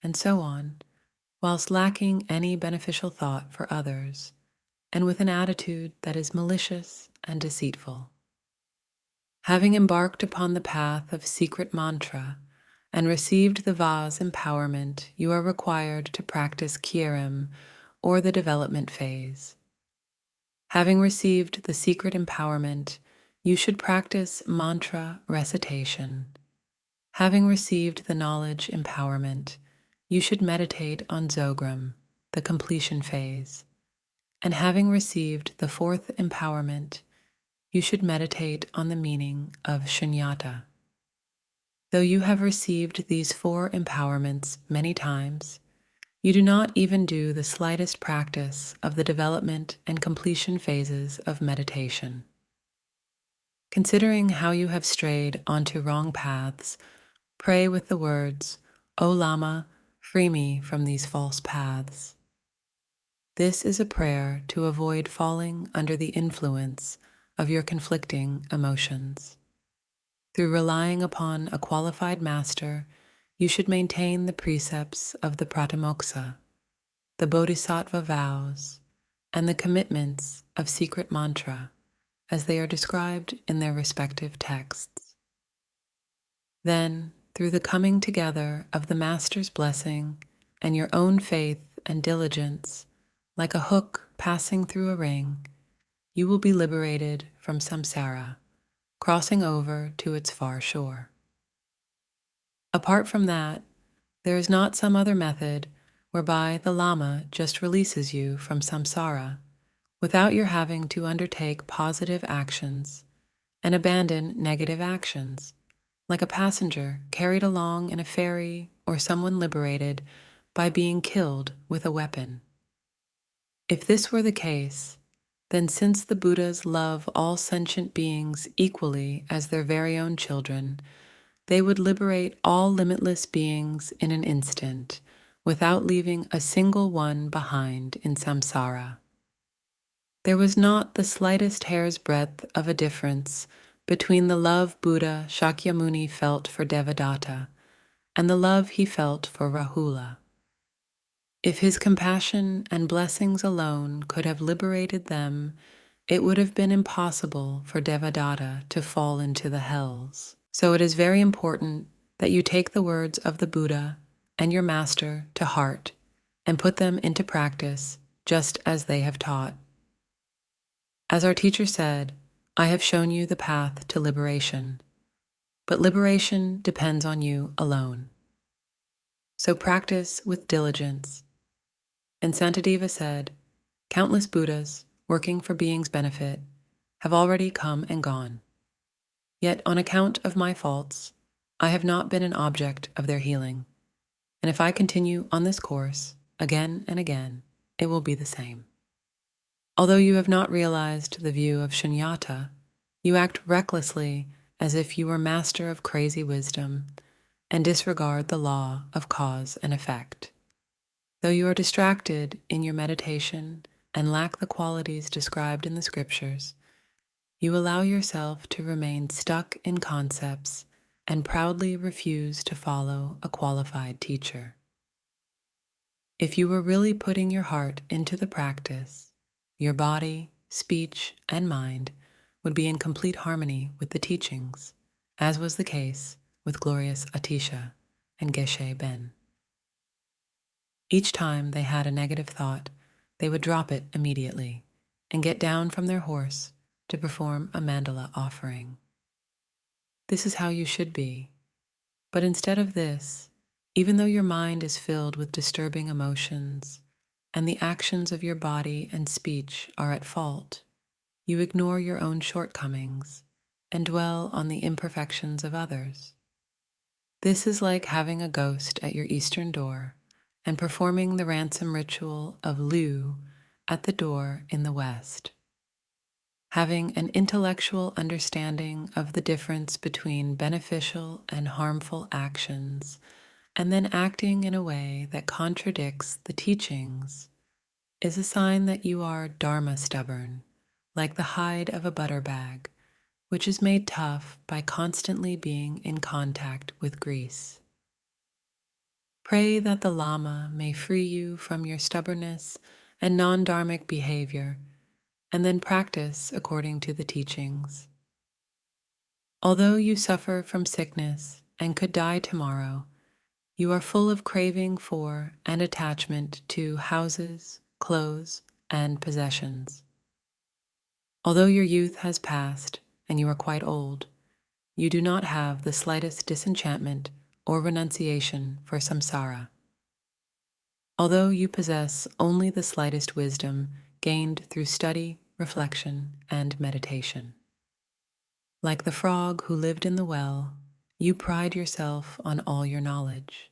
and so on, whilst lacking any beneficial thought for others, and with an attitude that is malicious and deceitful. Having embarked upon the path of secret mantra and received the Va's empowerment, you are required to practice Kyerim, or the development phase. Having received the secret empowerment, you should practice mantra recitation. Having received the knowledge empowerment, you should meditate on Zogram, the completion phase. And having received the 4th empowerment, you should meditate on the meaning of shunyata. Though you have received these 4 empowerments many times, you do not even do the slightest practice of the development and completion phases of meditation. Considering how you have strayed onto wrong paths, pray with the words, "O Lama, free me from these false paths." This is a prayer to avoid falling under the influence of your conflicting emotions. Through relying upon a qualified master, you should maintain the precepts of the Pratimoksa, the Bodhisattva vows, and the commitments of secret mantra as they are described in their respective texts. Then, through the coming together of the Master's blessing and your own faith and diligence, like a hook passing through a ring, you will be liberated from samsara, crossing over to its far shore. Apart from that, there is not some other method whereby the Lama just releases you from samsara without your having to undertake positive actions and abandon negative actions, like a passenger carried along in a ferry or someone liberated by being killed with a weapon. If this were the case, then since the Buddhas love all sentient beings equally as their very own children, they would liberate all limitless beings in an instant, without leaving a single one behind in samsara. There was not the slightest hair's breadth of a difference between the love Buddha Shakyamuni felt for Devadatta and the love he felt for Rahula. If his compassion and blessings alone could have liberated them, it would have been impossible for Devadatta to fall into the hells. So it is very important that you take the words of the Buddha and your master to heart and put them into practice just as they have taught. As our teacher said, I have shown you the path to liberation, but liberation depends on you alone. So practice with diligence. And Santideva said, countless Buddhas, working for beings' benefit, have already come and gone. Yet on account of my faults, I have not been an object of their healing. And if I continue on this course, again and again, it will be the same. Although you have not realized the view of shunyata, you act recklessly as if you were master of crazy wisdom and disregard the law of cause and effect. Though you are distracted in your meditation and lack the qualities described in the scriptures, you allow yourself to remain stuck in concepts and proudly refuse to follow a qualified teacher. If you were really putting your heart into the practice, your body, speech, and mind would be in complete harmony with the teachings, as was the case with glorious Atisha and Geshe Ben. Each time they had a negative thought, they would drop it immediately and get down from their horse to perform a mandala offering. This is how you should be. But instead of this, even though your mind is filled with disturbing emotions and the actions of your body and speech are at fault, you ignore your own shortcomings and dwell on the imperfections of others. This is like having a ghost at your eastern door and performing the ransom ritual of Lu at the door in the west. Having an intellectual understanding of the difference between beneficial and harmful actions, and then acting in a way that contradicts the teachings, is a sign that you are dharma stubborn, like the hide of a butter bag, which is made tough by constantly being in contact with grease. Pray that the Lama may free you from your stubbornness and non-dharmic behavior, and then practice according to the teachings. Although you suffer from sickness and could die tomorrow, you are full of craving for and attachment to houses, clothes, and possessions. Although your youth has passed and you are quite old, you do not have the slightest disenchantment or renunciation for samsara. Although you possess only the slightest wisdom gained through study, reflection, and meditation. Like the frog who lived in the well, you pride yourself on all your knowledge.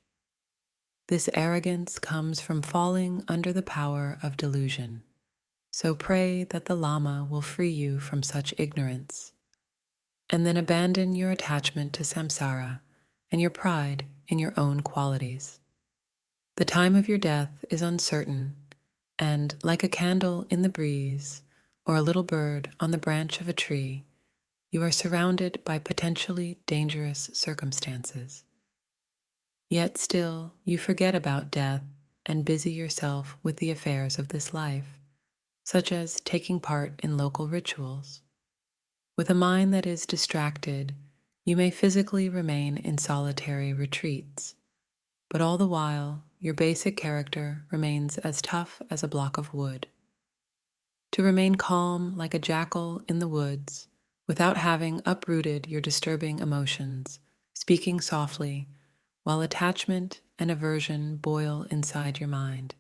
This arrogance comes from falling under the power of delusion. So pray that the Lama will free you from such ignorance, and then abandon your attachment to samsara and your pride in your own qualities. The time of your death is uncertain, and like a candle in the breeze or a little bird on the branch of a tree, you are surrounded by potentially dangerous circumstances. Yet still, you forget about death and busy yourself with the affairs of this life, such as taking part in local rituals. With a mind that is distracted, you may physically remain in solitary retreats, but all the while, your basic character remains as tough as a block of wood. To remain calm like a jackal in the woods, without having uprooted your disturbing emotions, speaking softly, while attachment and aversion boil inside your mind,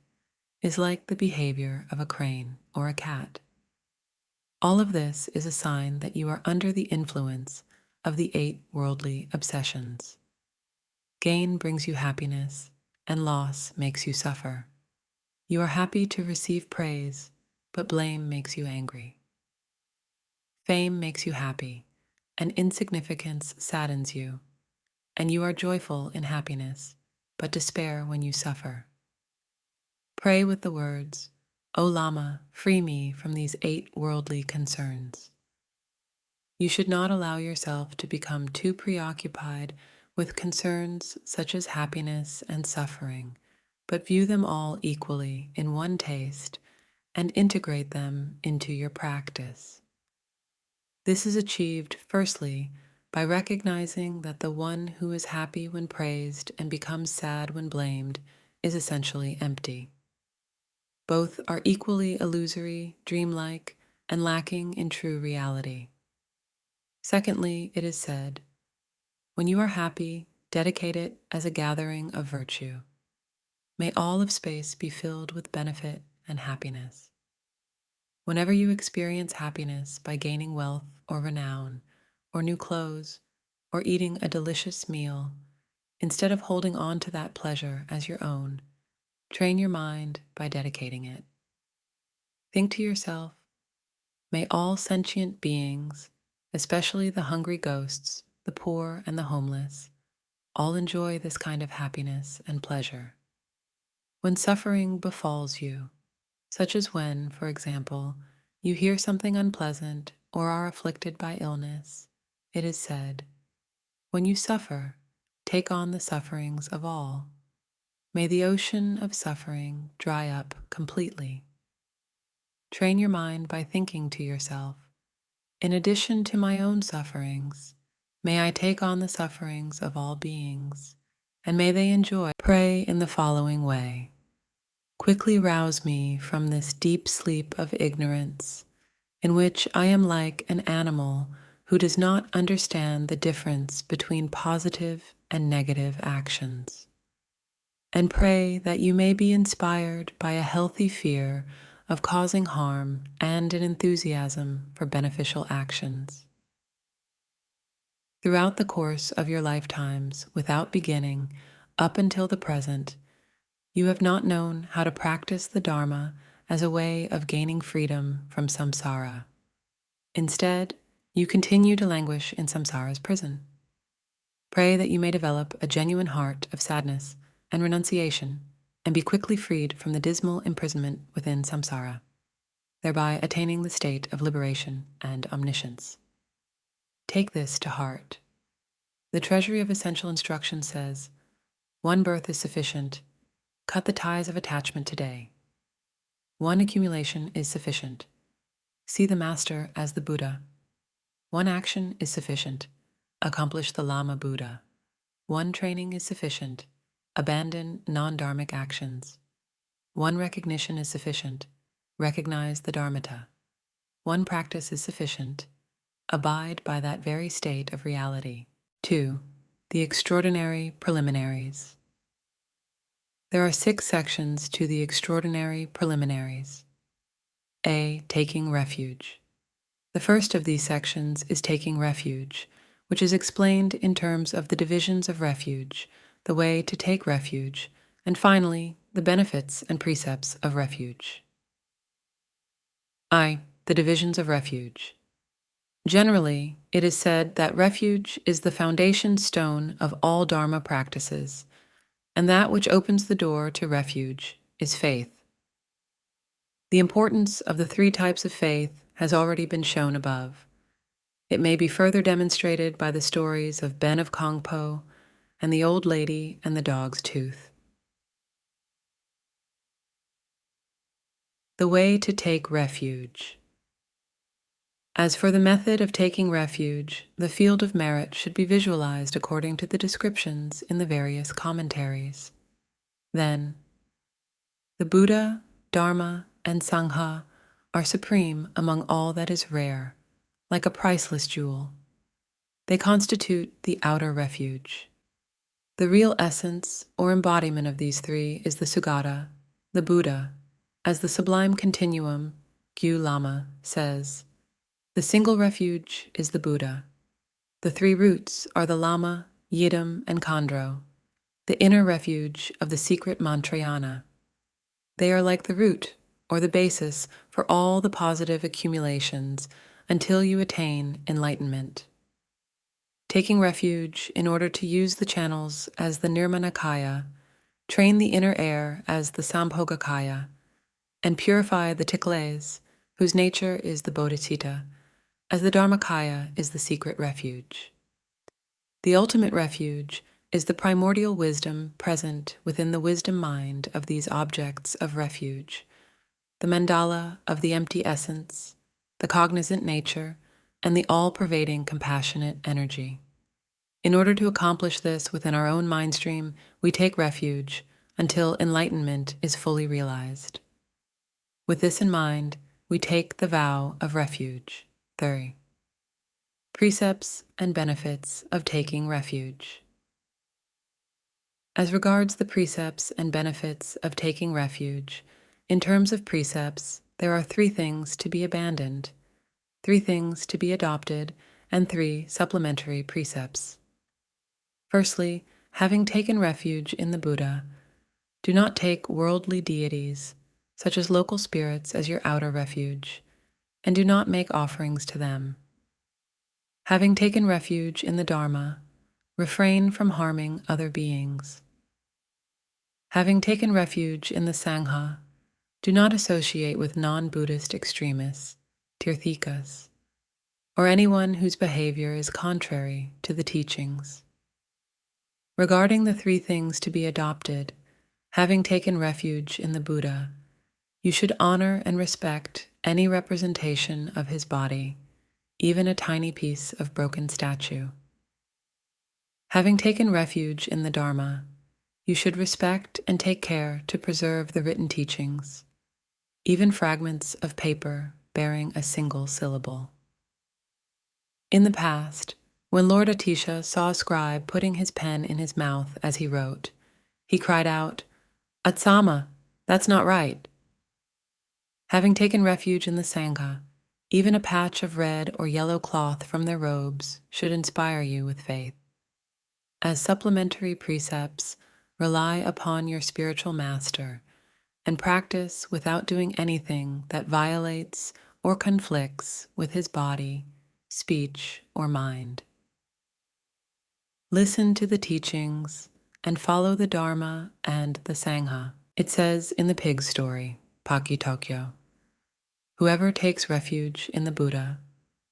is like the behavior of a crane or a cat. All of this is a sign that you are under the influence of the 8 worldly obsessions. Gain brings you happiness, and loss makes you suffer. You are happy to receive praise, but blame makes you angry. Fame makes you happy, and insignificance saddens you, and you are joyful in happiness, but despair when you suffer. Pray with the words, O Lama, free me from these 8 worldly concerns. You should not allow yourself to become too preoccupied with concerns such as happiness and suffering, but view them all equally in one taste and integrate them into your practice. This is achieved, firstly, by recognizing that the one who is happy when praised and becomes sad when blamed is essentially empty. Both are equally illusory, dreamlike, and lacking in true reality. Secondly, it is said, when you are happy, dedicate it as a gathering of virtue. May all of space be filled with benefit and happiness. Whenever you experience happiness by gaining wealth or renown, or new clothes, or eating a delicious meal, instead of holding on to that pleasure as your own, train your mind by dedicating it. Think to yourself, may all sentient beings, especially the hungry ghosts, the poor and the homeless, all enjoy this kind of happiness and pleasure. When suffering befalls you, such as when, for example, you hear something unpleasant or are afflicted by illness, it is said, when you suffer, take on the sufferings of all. May the ocean of suffering dry up completely. Train your mind by thinking to yourself, in addition to my own sufferings, may I take on the sufferings of all beings, and may they enjoy. Pray in the following way. Quickly rouse me from this deep sleep of ignorance, in which I am like an animal who does not understand the difference between positive and negative actions. And pray that you may be inspired by a healthy fear of causing harm and an enthusiasm for beneficial actions. Throughout the course of your lifetimes, without beginning, up until the present, you have not known how to practice the Dharma as a way of gaining freedom from samsara. Instead, you continue to languish in samsara's prison. Pray that you may develop a genuine heart of sadness and renunciation and be quickly freed from the dismal imprisonment within samsara, thereby attaining the state of liberation and omniscience. Take this to heart. The Treasury of Essential Instruction says, one birth is sufficient. Cut the ties of attachment today. One accumulation is sufficient. See the Master as the Buddha. One action is sufficient. Accomplish the Lama Buddha. One training is sufficient. Abandon non-dharmic actions. One recognition is sufficient. Recognize the Dharmata. One practice is sufficient. Abide by that very state of reality. 2. The Extraordinary Preliminaries. There are 6 sections to the Extraordinary Preliminaries. A. Taking Refuge. The first of these sections is Taking Refuge, which is explained in terms of the divisions of refuge, the way to take refuge, and finally, the benefits and precepts of refuge. I. The divisions of refuge. Generally, it is said that refuge is the foundation stone of all Dharma practices, and that which opens the door to refuge is faith. The importance of the 3 types of faith has already been shown above. It may be further demonstrated by the stories of Ben of Kongpo and the old lady and the dog's tooth. The way to take refuge. As for the method of taking refuge, the field of merit should be visualized according to the descriptions in the various commentaries. Then, the Buddha, Dharma, and Sangha are supreme among all that is rare, like a priceless jewel. They constitute the outer refuge. The real essence or embodiment of these 3 is the Sugata, the Buddha, as the sublime continuum, Gyu Lama, says. The single refuge is the Buddha. The 3 roots are the Lama, Yidam, and Ngöndro, the inner refuge of the secret Mantrayana. They are like the root, or the basis for all the positive accumulations until you attain enlightenment. Taking refuge in order to use the channels as the Nirmanakaya, train the inner air as the Sambhogakaya, and purify the Tikles, whose nature is the Bodhicitta, as the Dharmakaya is the secret refuge. The ultimate refuge is the primordial wisdom present within the wisdom mind of these objects of refuge, the mandala of the empty essence, the cognizant nature, and the all-pervading compassionate energy. In order to accomplish this within our own mind stream, we take refuge until enlightenment is fully realized. With this in mind, we take the vow of refuge. 3. Precepts and benefits of taking refuge. As regards the precepts and benefits of taking refuge, in terms of precepts, there are 3 things to be abandoned, 3 things to be adopted, and 3 supplementary precepts. Firstly, having taken refuge in the Buddha, do not take worldly deities, such as local spirits, as your outer refuge, and do not make offerings to them. Having taken refuge in the Dharma, refrain from harming other beings. Having taken refuge in the Sangha, do not associate with non-Buddhist extremists, tirthikas, or anyone whose behavior is contrary to the teachings. Regarding the 3 things to be adopted, having taken refuge in the Buddha, you should honor and respect any representation of his body, even a tiny piece of broken statue. Having taken refuge in the Dharma, you should respect and take care to preserve the written teachings, even fragments of paper bearing a single syllable. In the past, when Lord Atisha saw a scribe putting his pen in his mouth as he wrote, he cried out, "Atsama, that's not right." Having taken refuge in the Sangha, even a patch of red or yellow cloth from their robes should inspire you with faith. As supplementary precepts, rely upon your spiritual master and practice without doing anything that violates or conflicts with his body, speech, or mind. Listen to the teachings and follow the Dharma and the Sangha. It says in the pig story, Paki Tokyo, whoever takes refuge in the Buddha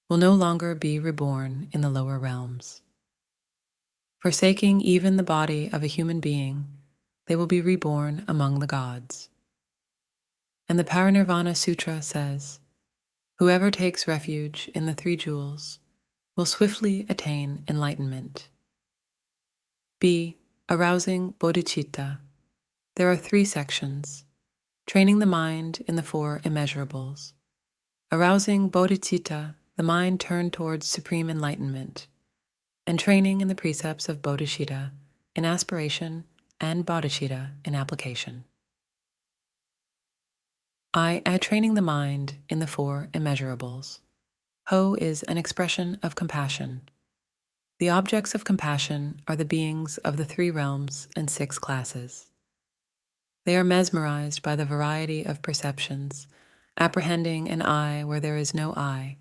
will no longer be reborn in the lower realms. Forsaking even the body of a human being, they will be reborn among the gods. And the Parinirvana Sutra says, whoever takes refuge in the 3 jewels will swiftly attain enlightenment. B. Arousing bodhicitta. There are 3 sections. Training the mind in the 4 immeasurables. Arousing bodhicitta, the mind turned towards supreme enlightenment, and training in the precepts of bodhicitta in aspiration and bodhicitta in application. I training the mind in the 4 immeasurables. Ho is an expression of compassion. The objects of compassion are the beings of the 3 realms and 6 classes. They are mesmerized by the variety of perceptions, apprehending an I where there is no I,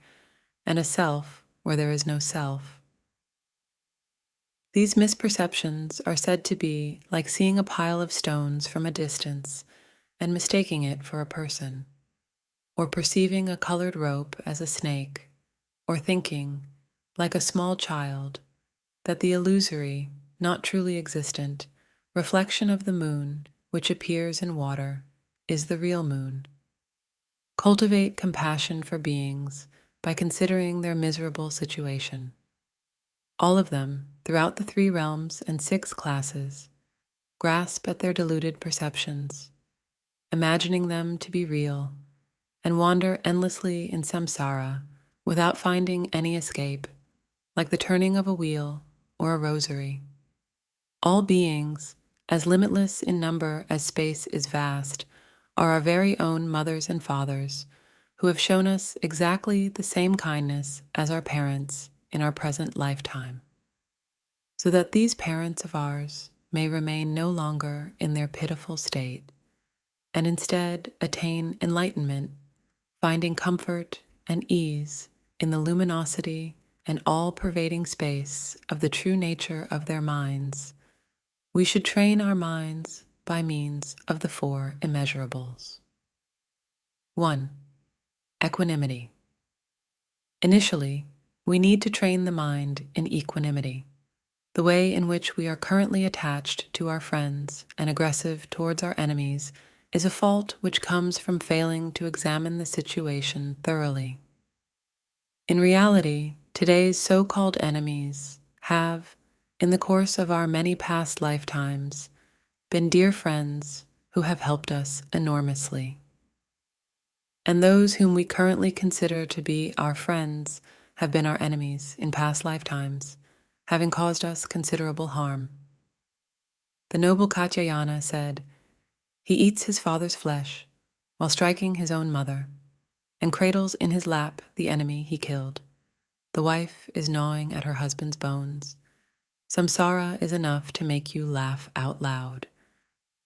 and a self where there is no self. These misperceptions are said to be like seeing a pile of stones from a distance and mistaking it for a person, or perceiving a colored rope as a snake, or thinking, like a small child, that the illusory, not truly existent, reflection of the moon, which appears in water, is the real moon. Cultivate compassion for beings by considering their miserable situation. All of them, throughout the 3 realms and 6 classes, grasp at their deluded perceptions, imagining them to be real, and wander endlessly in samsara without finding any escape, like the turning of a wheel or a rosary. All beings, as limitless in number as space is vast, are our very own mothers and fathers, who have shown us exactly the same kindness as our parents in our present lifetime, so that these parents of ours may remain no longer in their pitiful state, and instead attain enlightenment, finding comfort and ease in the luminosity and all-pervading space of the true nature of their minds. We should train our minds by means of the 4 immeasurables. 1. Equanimity. Initially, we need to train the mind in equanimity. The way in which we are currently attached to our friends and aggressive towards our enemies is a fault which comes from failing to examine the situation thoroughly. In reality, today's so-called enemies have, in the course of our many past lifetimes, been dear friends who have helped us enormously. And those whom we currently consider to be our friends have been our enemies in past lifetimes, having caused us considerable harm. The noble Katyayana said, "He eats his father's flesh while striking his own mother, and cradles in his lap the enemy he killed. The wife is gnawing at her husband's bones. Samsara is enough to make you laugh out loud.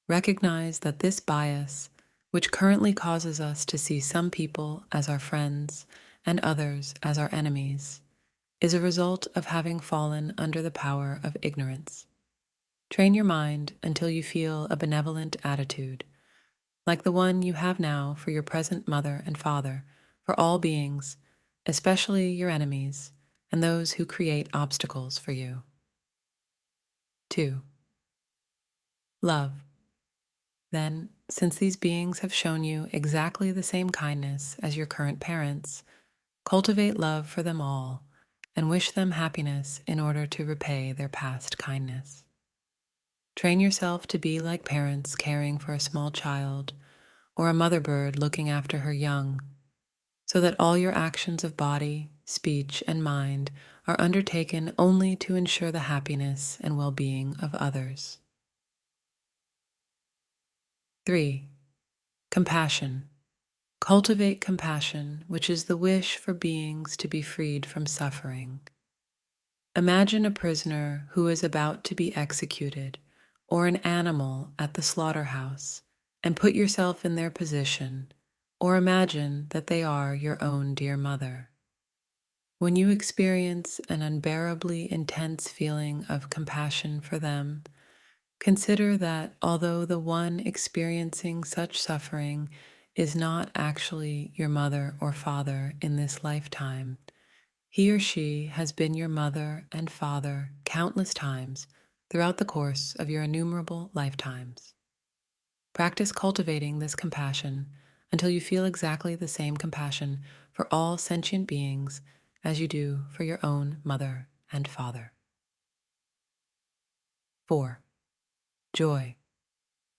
Recognize that this bias, which currently causes us to see some people as our friends and others as our enemies, is a result of having fallen under the power of ignorance. Train your mind until you feel a benevolent attitude, like the one you have now for your present mother and father, for all beings, especially your enemies and those who create obstacles for you." 2. Love. Then, since these beings have shown you exactly the same kindness as your current parents, cultivate love for them all and wish them happiness in order to repay their past kindness. Train yourself to be like parents caring for a small child or a mother bird looking after her young, so that all your actions of body, speech, and mind are undertaken only to ensure the happiness and well-being of others. 3. Compassion. Cultivate compassion, which is the wish for beings to be freed from suffering. Imagine a prisoner who is about to be executed, or an animal at the slaughterhouse, and put yourself in their position, or imagine that they are your own dear mother. When you experience an unbearably intense feeling of compassion for them, consider that although the one experiencing such suffering is not actually your mother or father in this lifetime, he or she has been your mother and father countless times throughout the course of your innumerable lifetimes. Practice cultivating this compassion until you feel exactly the same compassion for all sentient beings as you do for your own mother and father. 4. Joy.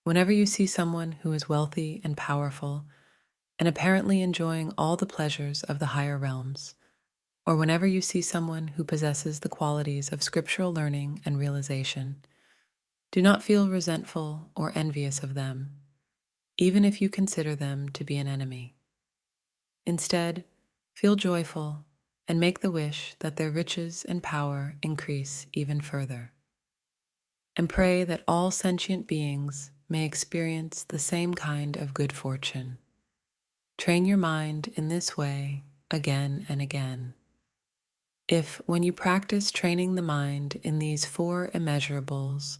Whenever you see someone who is wealthy and powerful and apparently enjoying all the pleasures of the higher realms, or whenever you see someone who possesses the qualities of scriptural learning and realization, do not feel resentful or envious of them, even if you consider them to be an enemy. Instead, feel joyful and make the wish that their riches and power increase even further. And pray that all sentient beings may experience the same kind of good fortune. Train your mind in this way again and again. If, when you practice training the mind in these 4 immeasurables,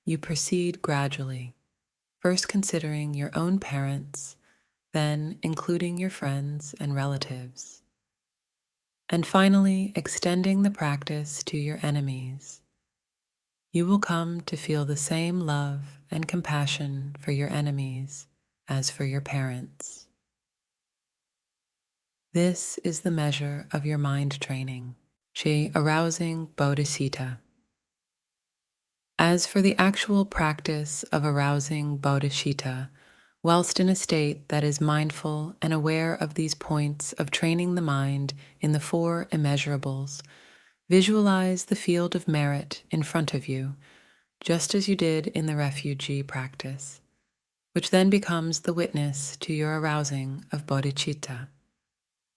you proceed gradually, first considering your own parents, then including your friends and relatives, and finally extending the practice to your enemies, you will come to feel the same love and compassion for your enemies as for your parents. This is the measure of your mind training, arousing bodhicitta. As for the actual practice of arousing bodhicitta, whilst in a state that is mindful and aware of these points of training the mind in the 4 immeasurables, visualize the field of merit in front of you, just as you did in the refugee practice, which then becomes the witness to your arousing of bodhicitta.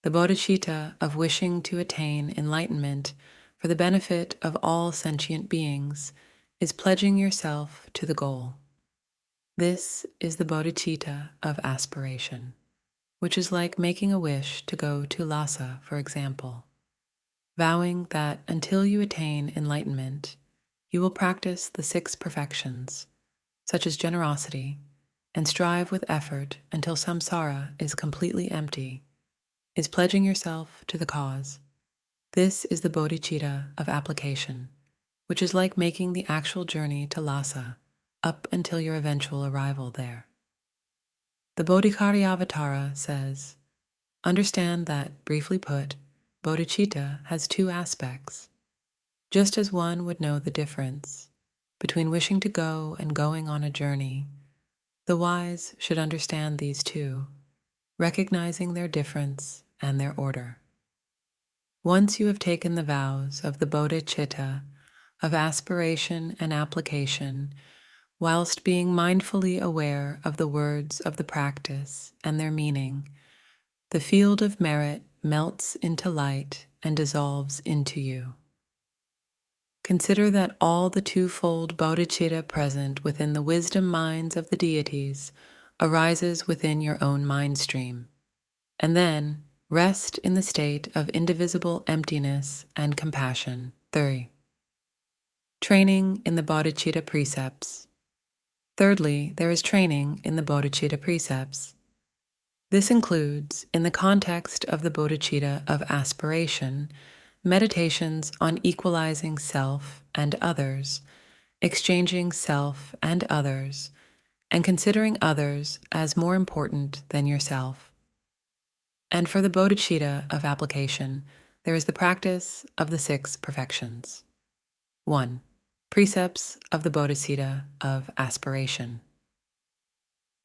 The bodhicitta of wishing to attain enlightenment for the benefit of all sentient beings is pledging yourself to the goal. This is the bodhicitta of aspiration, which is like making a wish to go to Lhasa, for example, vowing that until you attain enlightenment, you will practice the 6 perfections, such as generosity, and strive with effort until samsara is completely empty, is pledging yourself to the cause. This is the bodhicitta of application, which is like making the actual journey to Lhasa, up until your eventual arrival there. The Bodhicharyavatara says, understand that, briefly put, bodhicitta has two aspects. Just as one would know the difference between wishing to go and going on a journey, the wise should understand these two, recognizing their difference and their order. Once you have taken the vows of the bodhicitta, of aspiration and application, whilst being mindfully aware of the words of the practice and their meaning, the field of merit melts into light and dissolves into you. Consider that all the twofold bodhicitta present within the wisdom minds of the deities arises within your own mind stream, and then rest in the state of indivisible emptiness and compassion. 3. Training in the bodhicitta precepts. Thirdly, there is training in the bodhicitta precepts. This includes, in the context of the bodhicitta of aspiration, meditations on equalizing self and others, exchanging self and others, and considering others as more important than yourself. And for the bodhicitta of application, there is the practice of the 6 perfections. 1. Precepts of the bodhicitta of aspiration.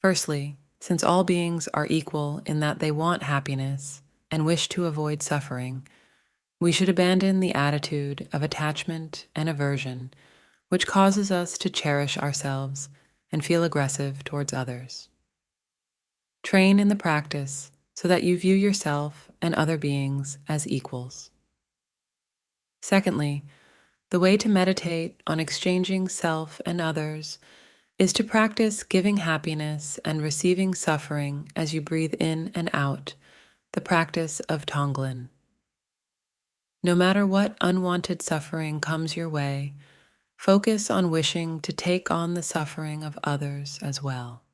Firstly, since all beings are equal in that they want happiness and wish to avoid suffering, we should abandon the attitude of attachment and aversion, which causes us to cherish ourselves and feel aggressive towards others. Train in the practice so that you view yourself and other beings as equals. Secondly, the way to meditate on exchanging self and others is to practice giving happiness and receiving suffering as you breathe in and out, the practice of Tonglen. No matter what unwanted suffering comes your way, focus on wishing to take on the suffering of others as well.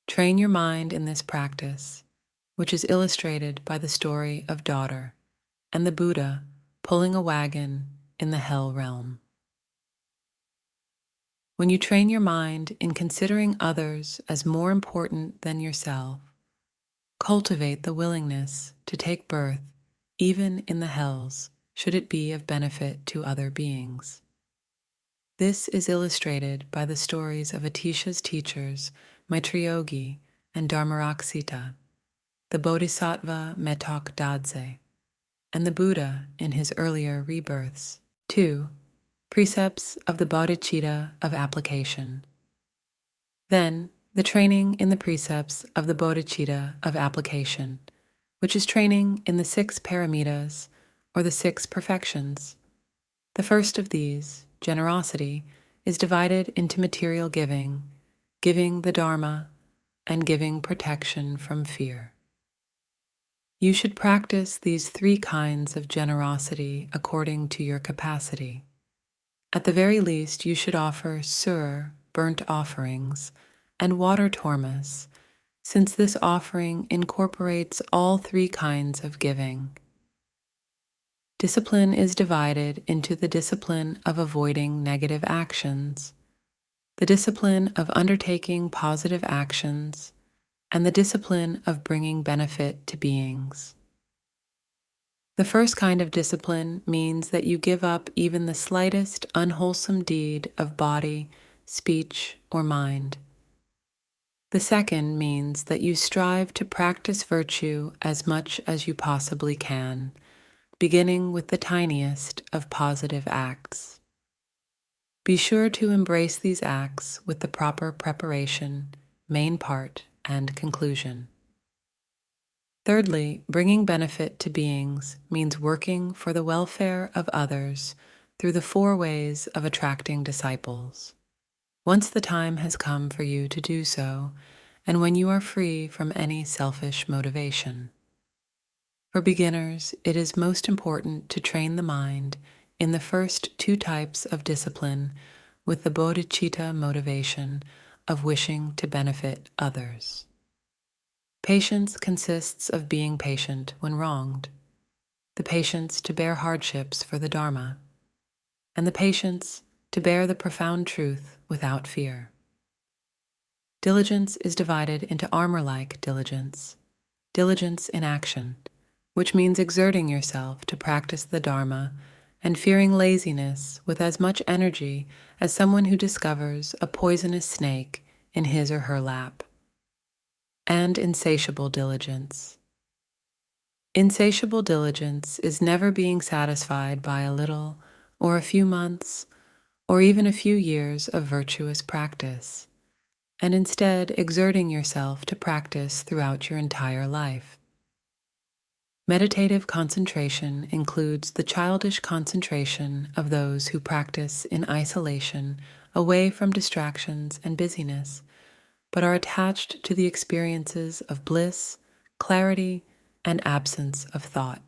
Train your mind in this practice, which is illustrated by the story of Daughter and the Buddha pulling a wagon in the hell realm. When you train your mind in considering others as more important than yourself, cultivate the willingness to take birth even in the hells, should it be of benefit to other beings. This is illustrated by the stories of Atisha's teachers, Maitriyogi and Dharmaraksita, the Bodhisattva Metok Dadze, and the Buddha in his earlier rebirths. 2. Precepts of the bodhicitta of application. Then, the training in the precepts of the bodhicitta of application, which is training in the 6 paramitas, or the 6 perfections. The first of these, generosity, is divided into material giving, giving the Dharma, and giving protection from fear. You should practice these 3 kinds of generosity according to your capacity. At the very least, you should offer sur, burnt offerings, and water tormas, since this offering incorporates all 3 kinds of giving. Discipline is divided into the discipline of avoiding negative actions, the discipline of undertaking positive actions, and the discipline of bringing benefit to beings. The first kind of discipline means that you give up even the slightest unwholesome deed of body, speech, or mind. The second means that you strive to practice virtue as much as you possibly can, beginning with the tiniest of positive acts. Be sure to embrace these acts with the proper preparation, main part, and conclusion. Thirdly, bringing benefit to beings means working for the welfare of others through the 4 ways of attracting disciples. Once the time has come for you to do so, and when you are free from any selfish motivation. For beginners, it is most important to train the mind in the first 2 types of discipline with the bodhicitta motivation of wishing to benefit others. Patience consists of being patient when wronged, the patience to bear hardships for the Dharma, and the patience to bear the profound truth without fear. Diligence is divided into armor-like diligence, diligence in action, which means exerting yourself to practice the Dharma and fearing laziness with as much energy as someone who discovers a poisonous snake in his or her lap. And insatiable diligence. Insatiable diligence is never being satisfied by a little or a few months or even a few years of virtuous practice, and instead exerting yourself to practice throughout your entire life. Meditative concentration includes the childish concentration of those who practice in isolation, away from distractions and busyness, but are attached to the experiences of bliss, clarity, and absence of thought.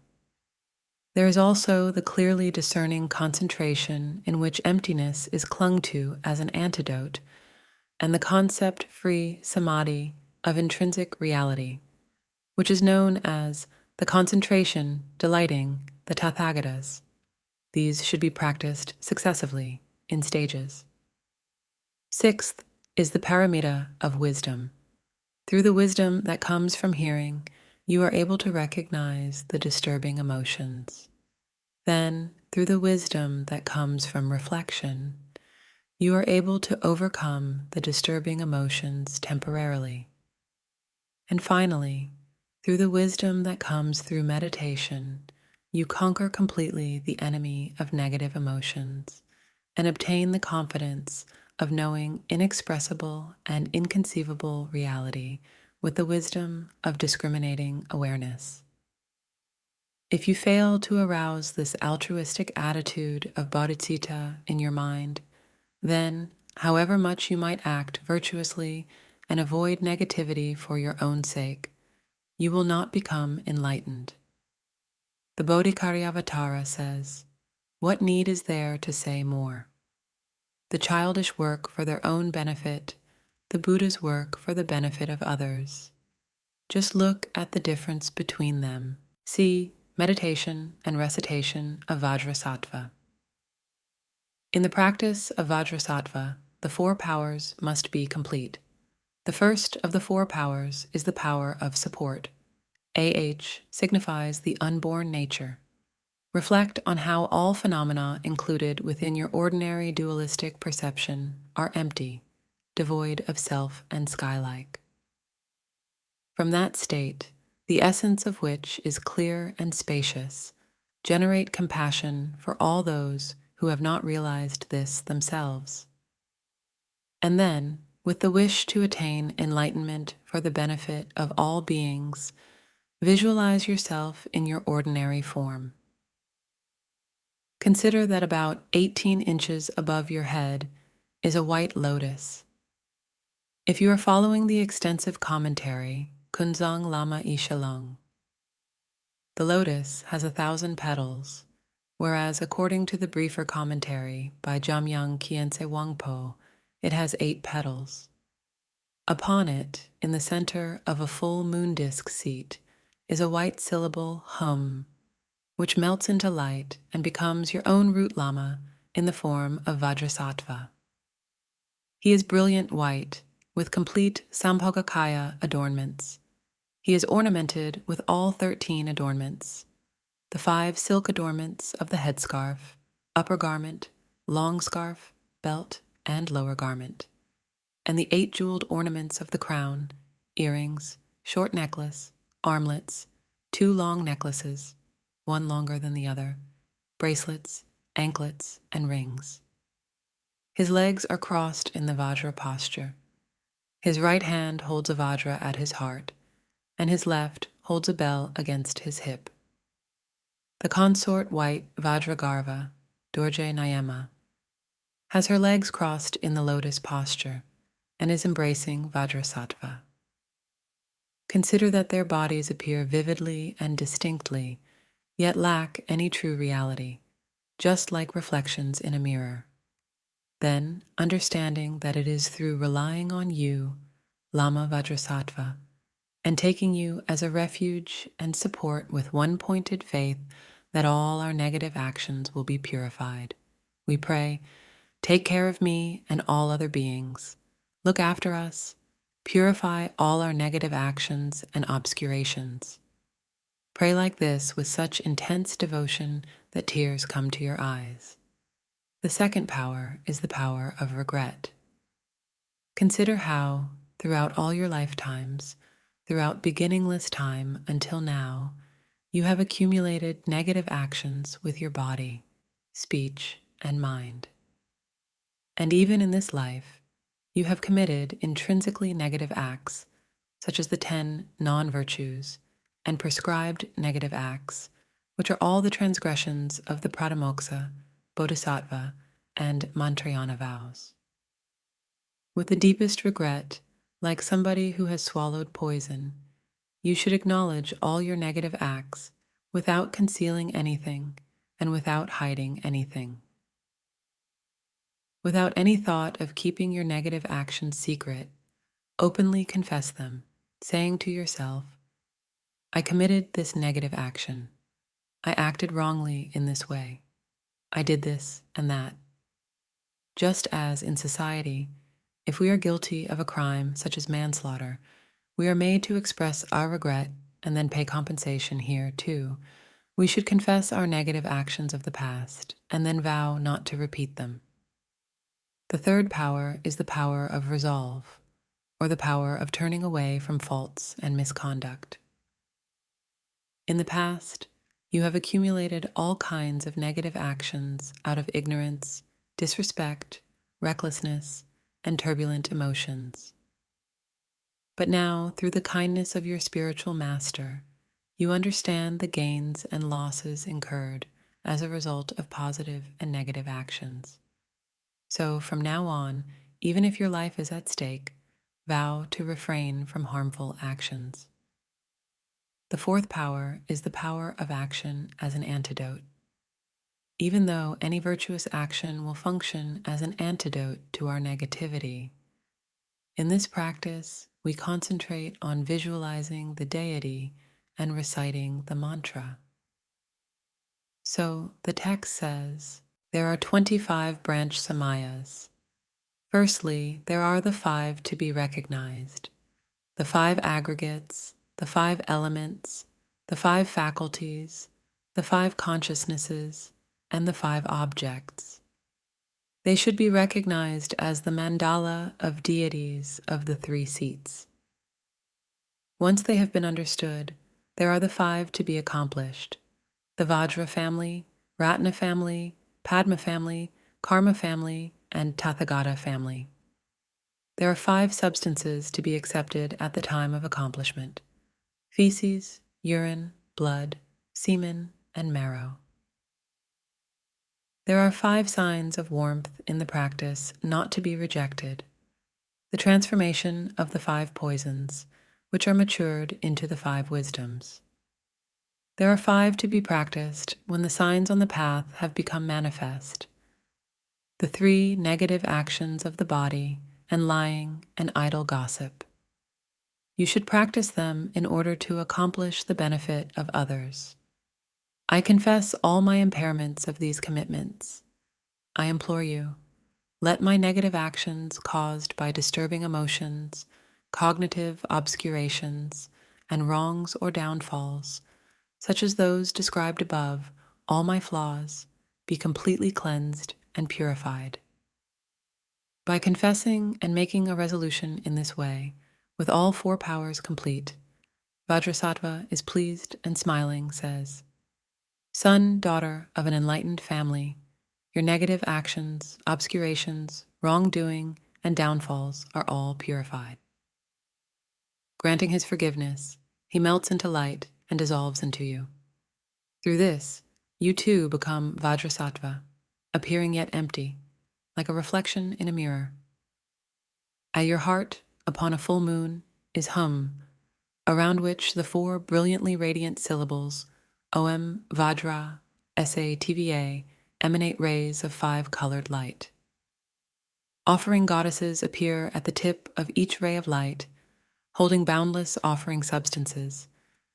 There is also the clearly discerning concentration in which emptiness is clung to as an antidote, and the concept-free samadhi of intrinsic reality, which is known as the concentration delighting the Tathagatas. These should be practiced successively in stages. Sixth is the paramita of wisdom. Through the wisdom that comes from hearing, you are able to recognize the disturbing emotions. Then, through the wisdom that comes from reflection, you are able to overcome the disturbing emotions temporarily. And finally, through the wisdom that comes through meditation, you conquer completely the enemy of negative emotions and obtain the confidence of knowing inexpressible and inconceivable reality with the wisdom of discriminating awareness. If you fail to arouse this altruistic attitude of bodhicitta in your mind, then, however much you might act virtuously and avoid negativity for your own sake, you will not become enlightened. The Bodhicariavatara says, "What need is there to say more? The childish work for their own benefit, the Buddha's work for the benefit of others. Just look at the difference between them. See meditation and recitation of Vajrasattva." In the practice of Vajrasattva, the 4 powers must be complete. The first of the 4 powers is the power of support. AH signifies the unborn nature. Reflect on how all phenomena included within your ordinary dualistic perception are empty, devoid of self and sky-like. From that state, the essence of which is clear and spacious, generate compassion for all those who have not realized this themselves. And then, with the wish to attain enlightenment for the benefit of all beings, visualize yourself in your ordinary form. Consider that about 18 inches above your head is a white lotus. If you are following the extensive commentary, Kunzang Lama Ishalong, the lotus has 1,000 petals, whereas according to the briefer commentary by Jamyang Khyentse Wangpo, it has 8 petals. Upon it, in the center of a full moon disk seat, is a white syllable hum, which melts into light and becomes your own root lama in the form of Vajrasattva. He is brilliant white, with complete Sambhogakaya adornments. He is ornamented with all 13 adornments, the 5 silk adornments of the headscarf, upper garment, long scarf, belt, and lower garment, and the 8 jeweled ornaments of the crown, earrings, short necklace, armlets, 2 long necklaces, one longer than the other, bracelets, anklets, and rings. His legs are crossed in the Vajra posture. His right hand holds a Vajra at his heart, and his left holds a bell against his hip. The consort white Vajragarva, Durje Nayama, has her legs crossed in the lotus posture and is embracing Vajrasattva. Consider that their bodies appear vividly and distinctly, yet lack any true reality, just like reflections in a mirror. Then, understanding that it is through relying on you, Lama Vajrasattva, and taking you as a refuge and support with one-pointed faith that all our negative actions will be purified. we pray, take care of me and all other beings. Look after us. Purify all our negative actions and obscurations. Pray like this with such intense devotion that tears come to your eyes. The second power is the power of regret. Consider how, throughout all your lifetimes, throughout beginningless time until now, you have accumulated negative actions with your body, speech, and mind. And even in this life, you have committed intrinsically negative acts, such as the 10 non-virtues, and prescribed negative acts, which are all the transgressions of the Pradimoksha, Bodhisattva, and Mantrayana vows. With the deepest regret, like somebody who has swallowed poison, you should acknowledge all your negative acts without concealing anything and without hiding anything. Without any thought of keeping your negative actions secret, openly confess them, saying to yourself, I committed this negative action. I acted wrongly in this way. I did this and that. Just as in society, if we are guilty of a crime such as manslaughter, we are made to express our regret and then pay compensation here too, we should confess our negative actions of the past and then vow not to repeat them. The third power is the power of resolve, or the power of turning away from faults and misconduct. In the past, you have accumulated all kinds of negative actions out of ignorance, disrespect, recklessness, and turbulent emotions. But now, through the kindness of your spiritual master, you understand the gains and losses incurred as a result of positive and negative actions. So from now on, even if your life is at stake, vow to refrain from harmful actions. The fourth power is the power of action as an antidote. Even though any virtuous action will function as an antidote to our negativity, in this practice, we concentrate on visualizing the deity and reciting the mantra. So the text says, there are 25 branch samayas. Firstly, there are the 5 to be recognized, the 5 aggregates, the 5 elements, the 5 faculties, the 5 consciousnesses, and the 5 objects. They should be recognized as the mandala of deities of the 3 seats. Once they have been understood, there are the 5 to be accomplished, the Vajra family, Ratna family, Padma family, Karma family, and Tathagata family. There are 5 substances to be accepted at the time of accomplishment: feces, urine, blood, semen, and marrow. There are 5 signs of warmth in the practice not to be rejected: the transformation of the 5 poisons, which are matured into the 5 wisdoms. There are 5 to be practiced when the signs on the path have become manifest: the 3 negative actions of the body, and lying and idle gossip. You should practice them in order to accomplish the benefit of others. I confess all my impairments of these commitments. I implore you, let my negative actions caused by disturbing emotions, cognitive obscurations, and wrongs or downfalls, such as those described above, all my flaws, be completely cleansed and purified. By confessing and making a resolution in this way, with all 4 powers complete, Vajrasattva is pleased and smiling, says, Son, daughter of an enlightened family, your negative actions, obscurations, wrongdoing, and downfalls are all purified. Granting his forgiveness, he melts into light and dissolves into you. Through this, you too become Vajrasattva, appearing yet empty, like a reflection in a mirror. At your heart, upon a full moon, is hum, around which the 4 brilliantly radiant syllables, Om Vajra Satva, emanate rays of 5 colored light. Offering goddesses appear at the tip of each ray of light, holding boundless offering substances,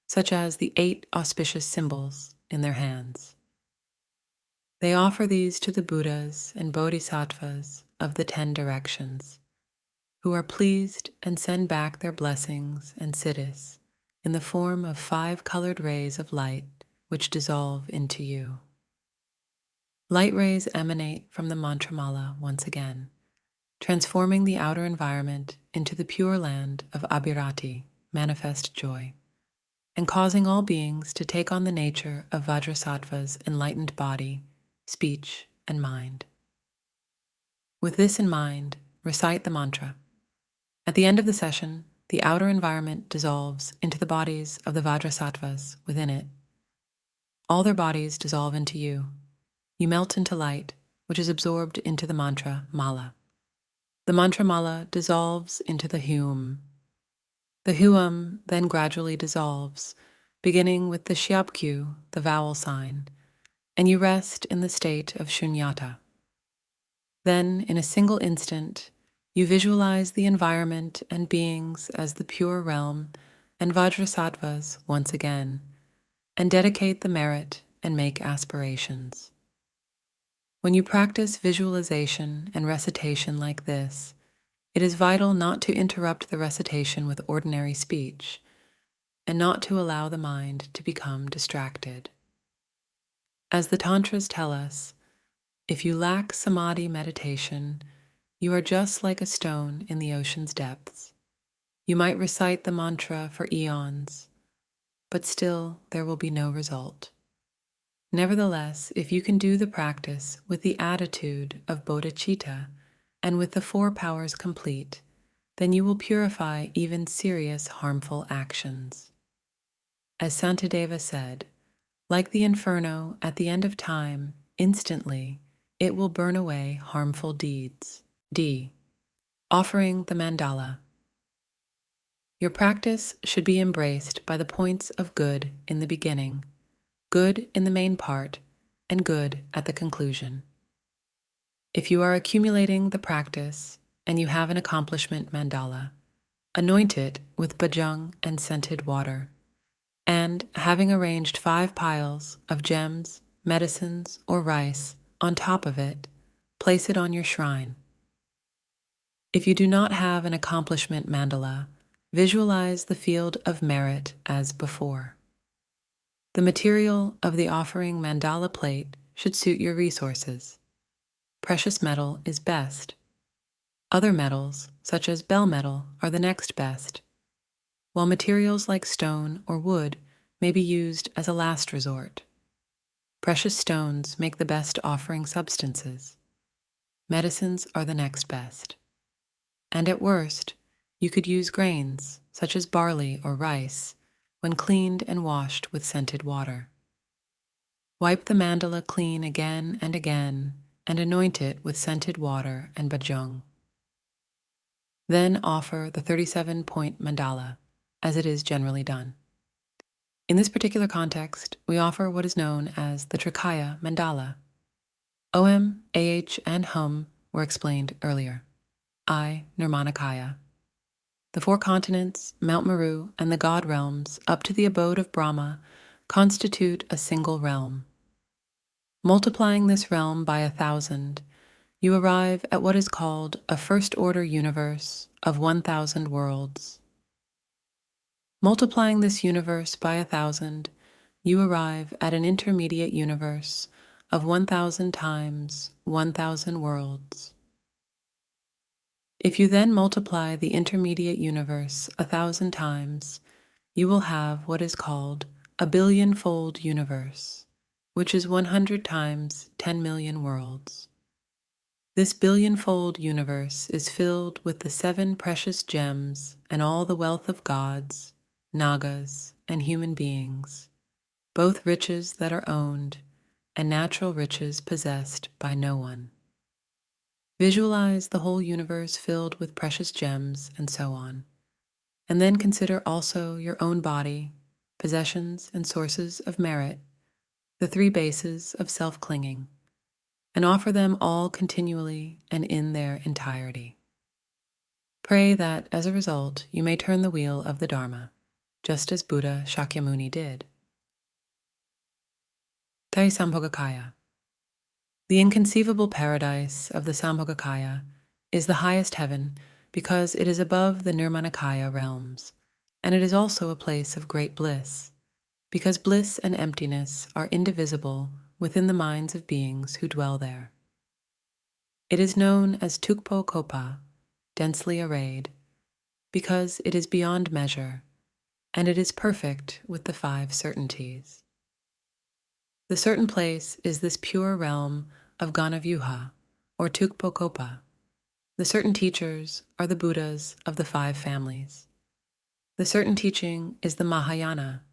such as the 8 auspicious symbols, in their hands. They offer these to the Buddhas and Bodhisattvas of the 10 directions, who are pleased and send back their blessings and siddhis in the form of 5 colored rays of light which dissolve into you. Light rays emanate from the mantramala once again, transforming the outer environment into the pure land of abhirati, manifest joy, and causing all beings to take on the nature of Vajrasattva's enlightened body, speech, and mind. With this in mind, recite the mantra. At the end of the session, the outer environment dissolves into the bodies of the Vajrasattvas within it. All their bodies dissolve into you. You melt into light, which is absorbed into the mantra mala. The mantra mala dissolves into the hum. The hum then gradually dissolves, beginning with the shyabkyu, the vowel sign, and you rest in the state of shunyata. Then, in a single instant, you visualize the environment and beings as the pure realm and Vajrasattvas once again, and dedicate the merit and make aspirations. When you practice visualization and recitation like this, it is vital not to interrupt the recitation with ordinary speech, and not to allow the mind to become distracted. As the Tantras tell us, if you lack samadhi meditation, you are just like a stone in the ocean's depths. You might recite the mantra for eons, but still there will be no result. Nevertheless, if you can do the practice with the attitude of bodhicitta and with the 4 powers complete, then you will purify even serious harmful actions. As Santideva said, like the inferno at the end of time, instantly it will burn away harmful deeds. D. Offering the mandala. Your practice should be embraced by the points of good in the beginning, good in the main part, and good at the conclusion. If you are accumulating the practice and you have an accomplishment mandala, anoint it with bajang and scented water, and, having arranged 5 piles of gems, medicines, or rice on top of it, place it on your shrine. If you do not have an accomplishment mandala, visualize the field of merit as before. The material of the offering mandala plate should suit your resources. Precious metal is best. Other metals, such as bell metal, are the next best, while materials like stone or wood may be used as a last resort. Precious stones make the best offering substances. Medicines are the next best. And at worst, you could use grains, such as barley or rice, when cleaned and washed with scented water. Wipe the mandala clean again and again, and anoint it with scented water and bajang. Then offer the 37-point mandala, as it is generally done. In this particular context, we offer what is known as the Trikaya mandala. Om, Ah, and Hum were explained earlier. I, Nirmanakaya. The 4 continents, Mount Meru, and the god realms up to the abode of Brahma constitute a single realm. Multiplying this realm by 1,000, you arrive at what is called a first-order universe of 1,000 worlds. Multiplying this universe by 1,000, you arrive at an intermediate universe of 1,000 times 1,000 worlds. If you then multiply the intermediate universe 1,000 times, you will have what is called a billion-fold universe, which is 100 times 10 million worlds. This billion-fold universe is filled with the 7 precious gems and all the wealth of gods, nagas, and human beings, both riches that are owned and natural riches possessed by no one. Visualize the whole universe filled with precious gems and so on, and then consider also your own body, possessions and sources of merit, the 3 bases of self-clinging, and offer them all continually and in their entirety. Pray that, as a result, you may turn the wheel of the Dharma, just as Buddha Shakyamuni did. Taisambhogakaya. The inconceivable paradise of the Sambhogakaya is the highest heaven because it is above the Nirmanakaya realms, and it is also a place of great bliss, because bliss and emptiness are indivisible within the minds of beings who dwell there. It is known as Tukpo Kopa, densely arrayed, because it is beyond measure, and it is perfect with the 5 certainties. The certain place is this pure realm of Ganavyuha, or Tukpo Kopa. The certain teachers are the Buddhas of the 5 families. The certain teaching is the Mahayana,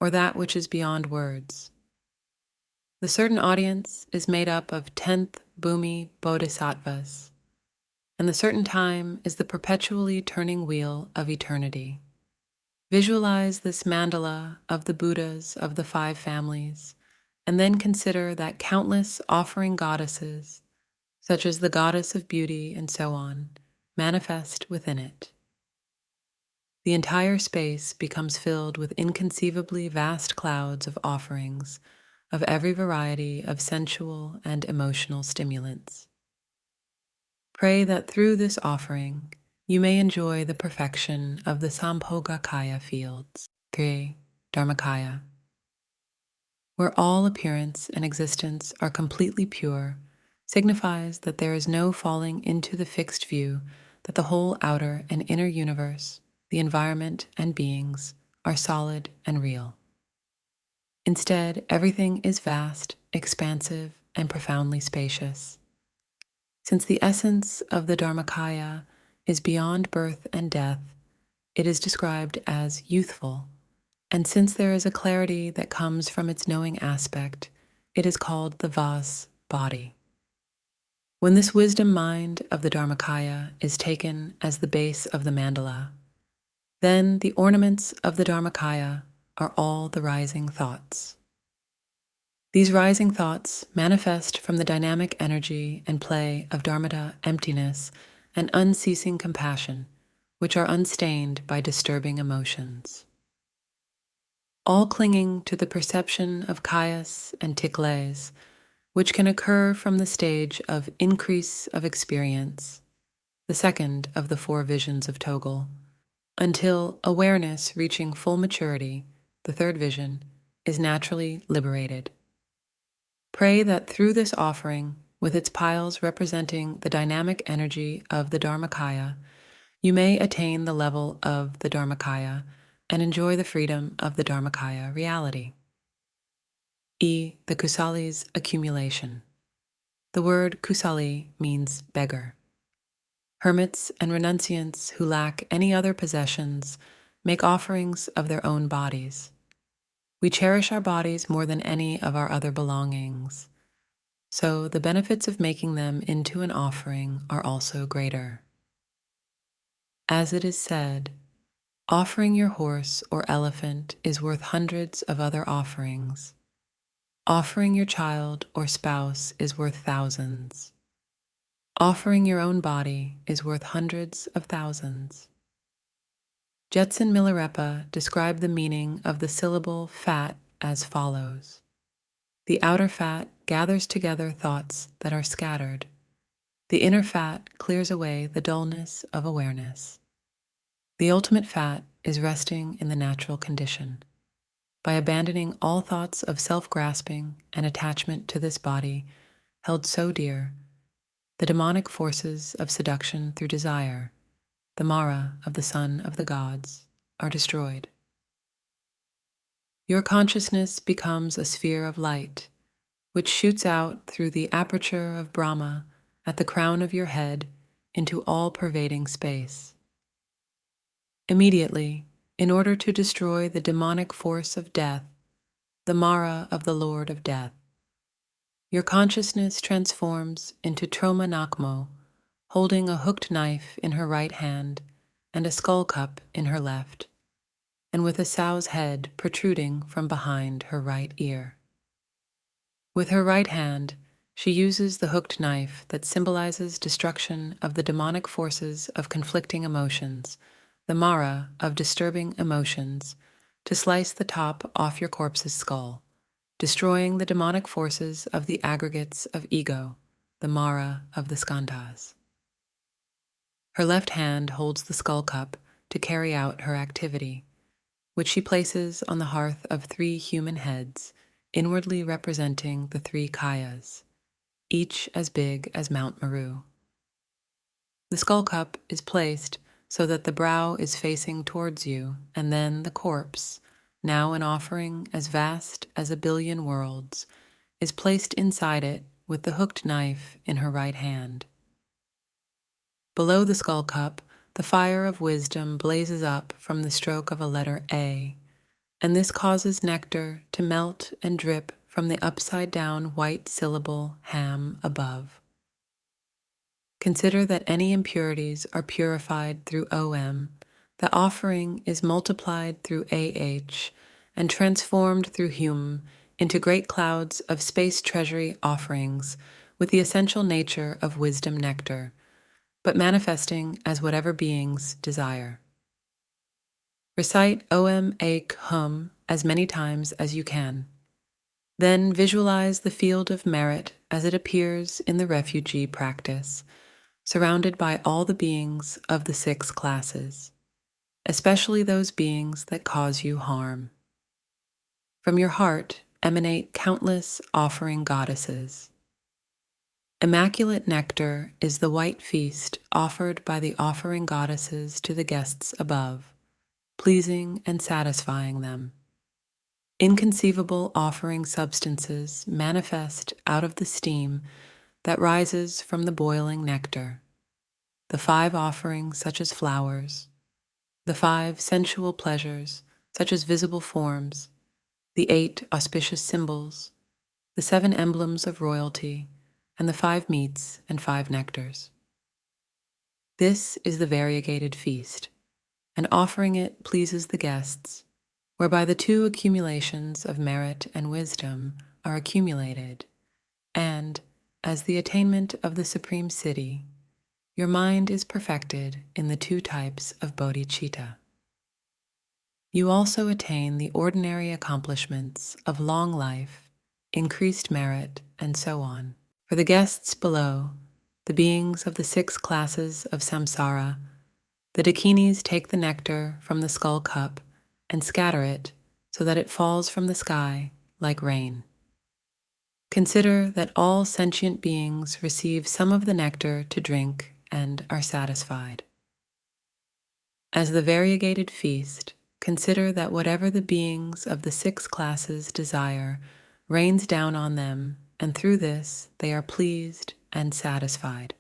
or that which is beyond words. The certain audience is made up of 10th Bhumi Bodhisattvas, and the certain time is the perpetually turning wheel of eternity. Visualize this mandala of the Buddhas of the 5 families, and then consider that countless offering goddesses, such as the goddess of beauty and so on, manifest within it. The entire space becomes filled with inconceivably vast clouds of offerings of every variety of sensual and emotional stimulants. Pray that through this offering, you may enjoy the perfection of the Sambhogakaya fields, 3. Dharmakaya, where all appearance and existence are completely pure, signifies that there is no falling into the fixed view that the whole outer and inner universe, the environment and beings, are solid and real. Instead, everything is vast, expansive, and profoundly spacious. Since the essence of the Dharmakaya is beyond birth and death, it is described as youthful, and since there is a clarity that comes from its knowing aspect, it is called the Vas body. When this wisdom mind of the Dharmakaya is taken as the base of the mandala, then the ornaments of the Dharmakaya are all the rising thoughts. These rising thoughts manifest from the dynamic energy and play of Dharmata emptiness and unceasing compassion, which are unstained by disturbing emotions. All clinging to the perception of kayas and tikles, which can occur from the stage of increase of experience, the second of the 4 visions of Togol, until awareness reaching full maturity, the 3rd vision, is naturally liberated. Pray that through this offering, with its piles representing the dynamic energy of the Dharmakaya, you may attain the level of the Dharmakaya and enjoy the freedom of the Dharmakaya reality. E. The Kusali's accumulation. The word Kusali means beggar. Hermits and renunciants who lack any other possessions make offerings of their own bodies. We cherish our bodies more than any of our other belongings, so the benefits of making them into an offering are also greater. As it is said, offering your horse or elephant is worth hundreds of other offerings. Offering your child or spouse is worth thousands. Offering your own body is worth hundreds of thousands. Jetson Milarepa described the meaning of the syllable fat as follows. The outer fat gathers together thoughts that are scattered. The inner fat clears away the dullness of awareness. The ultimate fat is resting in the natural condition. By abandoning all thoughts of self-grasping and attachment to this body held so dear, the demonic forces of seduction through desire, the Mara of the son of the gods, are destroyed. Your consciousness becomes a sphere of light, which shoots out through the aperture of Brahma at the crown of your head into all-pervading space. Immediately, in order to destroy the demonic force of death, the Mara of the Lord of Death, your consciousness transforms into Troma Nakmo, holding a hooked knife in her right hand and a skull cup in her left, and with a sow's head protruding from behind her right ear. With her right hand, she uses the hooked knife that symbolizes destruction of the demonic forces of conflicting emotions, the Mara of disturbing emotions, to slice the top off your corpse's skull, destroying the demonic forces of the aggregates of ego, the Mara of the skandhas. Her left hand holds the skull cup to carry out her activity, which she places on the hearth of 3 human heads, inwardly representing the 3 kayas, each as big as Mount Meru. The skull cup is placed so that the brow is facing towards you, and then the corpse, now an offering as vast as 1,000,000,000 worlds, is placed inside it with the hooked knife in her right hand. Below the skull cup, the fire of wisdom blazes up from the stroke of a letter A, and this causes nectar to melt and drip from the upside-down white syllable ham above. Consider that any impurities are purified through OM, the offering is multiplied through AH, and transformed through Hum into great clouds of space treasury offerings with the essential nature of wisdom nectar, but manifesting as whatever beings desire. Recite Om Ek Hum as many times as you can. Then visualize the field of merit as it appears in the refugee practice, surrounded by all the beings of the 6 classes, especially those beings that cause you harm. From your heart emanate countless offering goddesses. Immaculate nectar is the white feast offered by the offering goddesses to the guests above, pleasing and satisfying them. Inconceivable offering substances manifest out of the steam that rises from the boiling nectar. The 5 offerings such as flowers, the 5 sensual pleasures such as visible forms, the 8 auspicious symbols, the 7 emblems of royalty, and the 5 meats and 5 nectars. This is the variegated feast, and offering it pleases the guests, whereby the 2 accumulations of merit and wisdom are accumulated, and, as the attainment of the Supreme City, your mind is perfected in the 2 types of bodhicitta. You also attain the ordinary accomplishments of long life, increased merit, and so on. For the guests below, the beings of the 6 classes of samsara, the dakinis take the nectar from the skull cup and scatter it so that it falls from the sky like rain. Consider that all sentient beings receive some of the nectar to drink and are satisfied. As the variegated feast, consider that whatever the beings of the 6 classes desire rains down on them, and through this they are pleased and satisfied.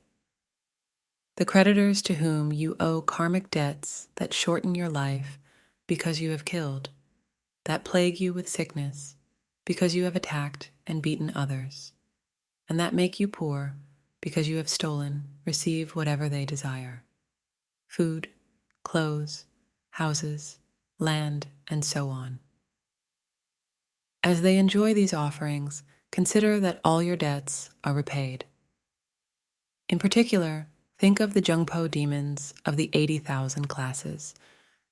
The creditors to whom you owe karmic debts that shorten your life because you have killed, that plague you with sickness because you have attacked and beaten others, and that make you poor because you have stolen, receive whatever they desire: food, clothes, houses, land, and so on. As they enjoy these offerings, consider that all your debts are repaid. In particular, think of the Jungpo demons of the 80,000 classes,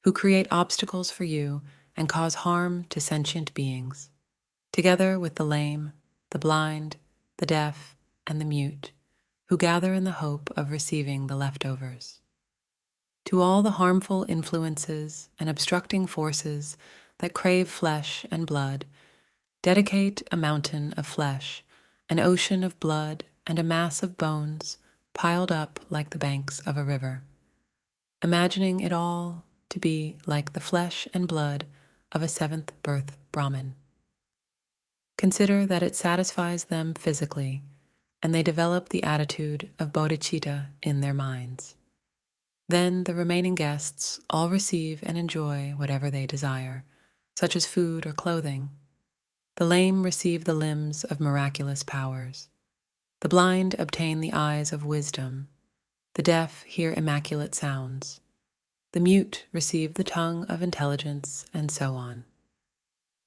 who create obstacles for you and cause harm to sentient beings, together with the lame, the blind, the deaf, and the mute, who gather in the hope of receiving the leftovers. To all the harmful influences and obstructing forces that crave flesh and blood, dedicate a mountain of flesh, an ocean of blood, and a mass of bones piled up like the banks of a river, imagining it all to be like the flesh and blood of a 7th birth Brahmin. Consider that it satisfies them physically, and they develop the attitude of bodhicitta in their minds. Then the remaining guests all receive and enjoy whatever they desire, such as food or clothing. The lame receive the limbs of miraculous powers. The blind obtain the eyes of wisdom. The deaf hear immaculate sounds. The mute receive the tongue of intelligence, and so on.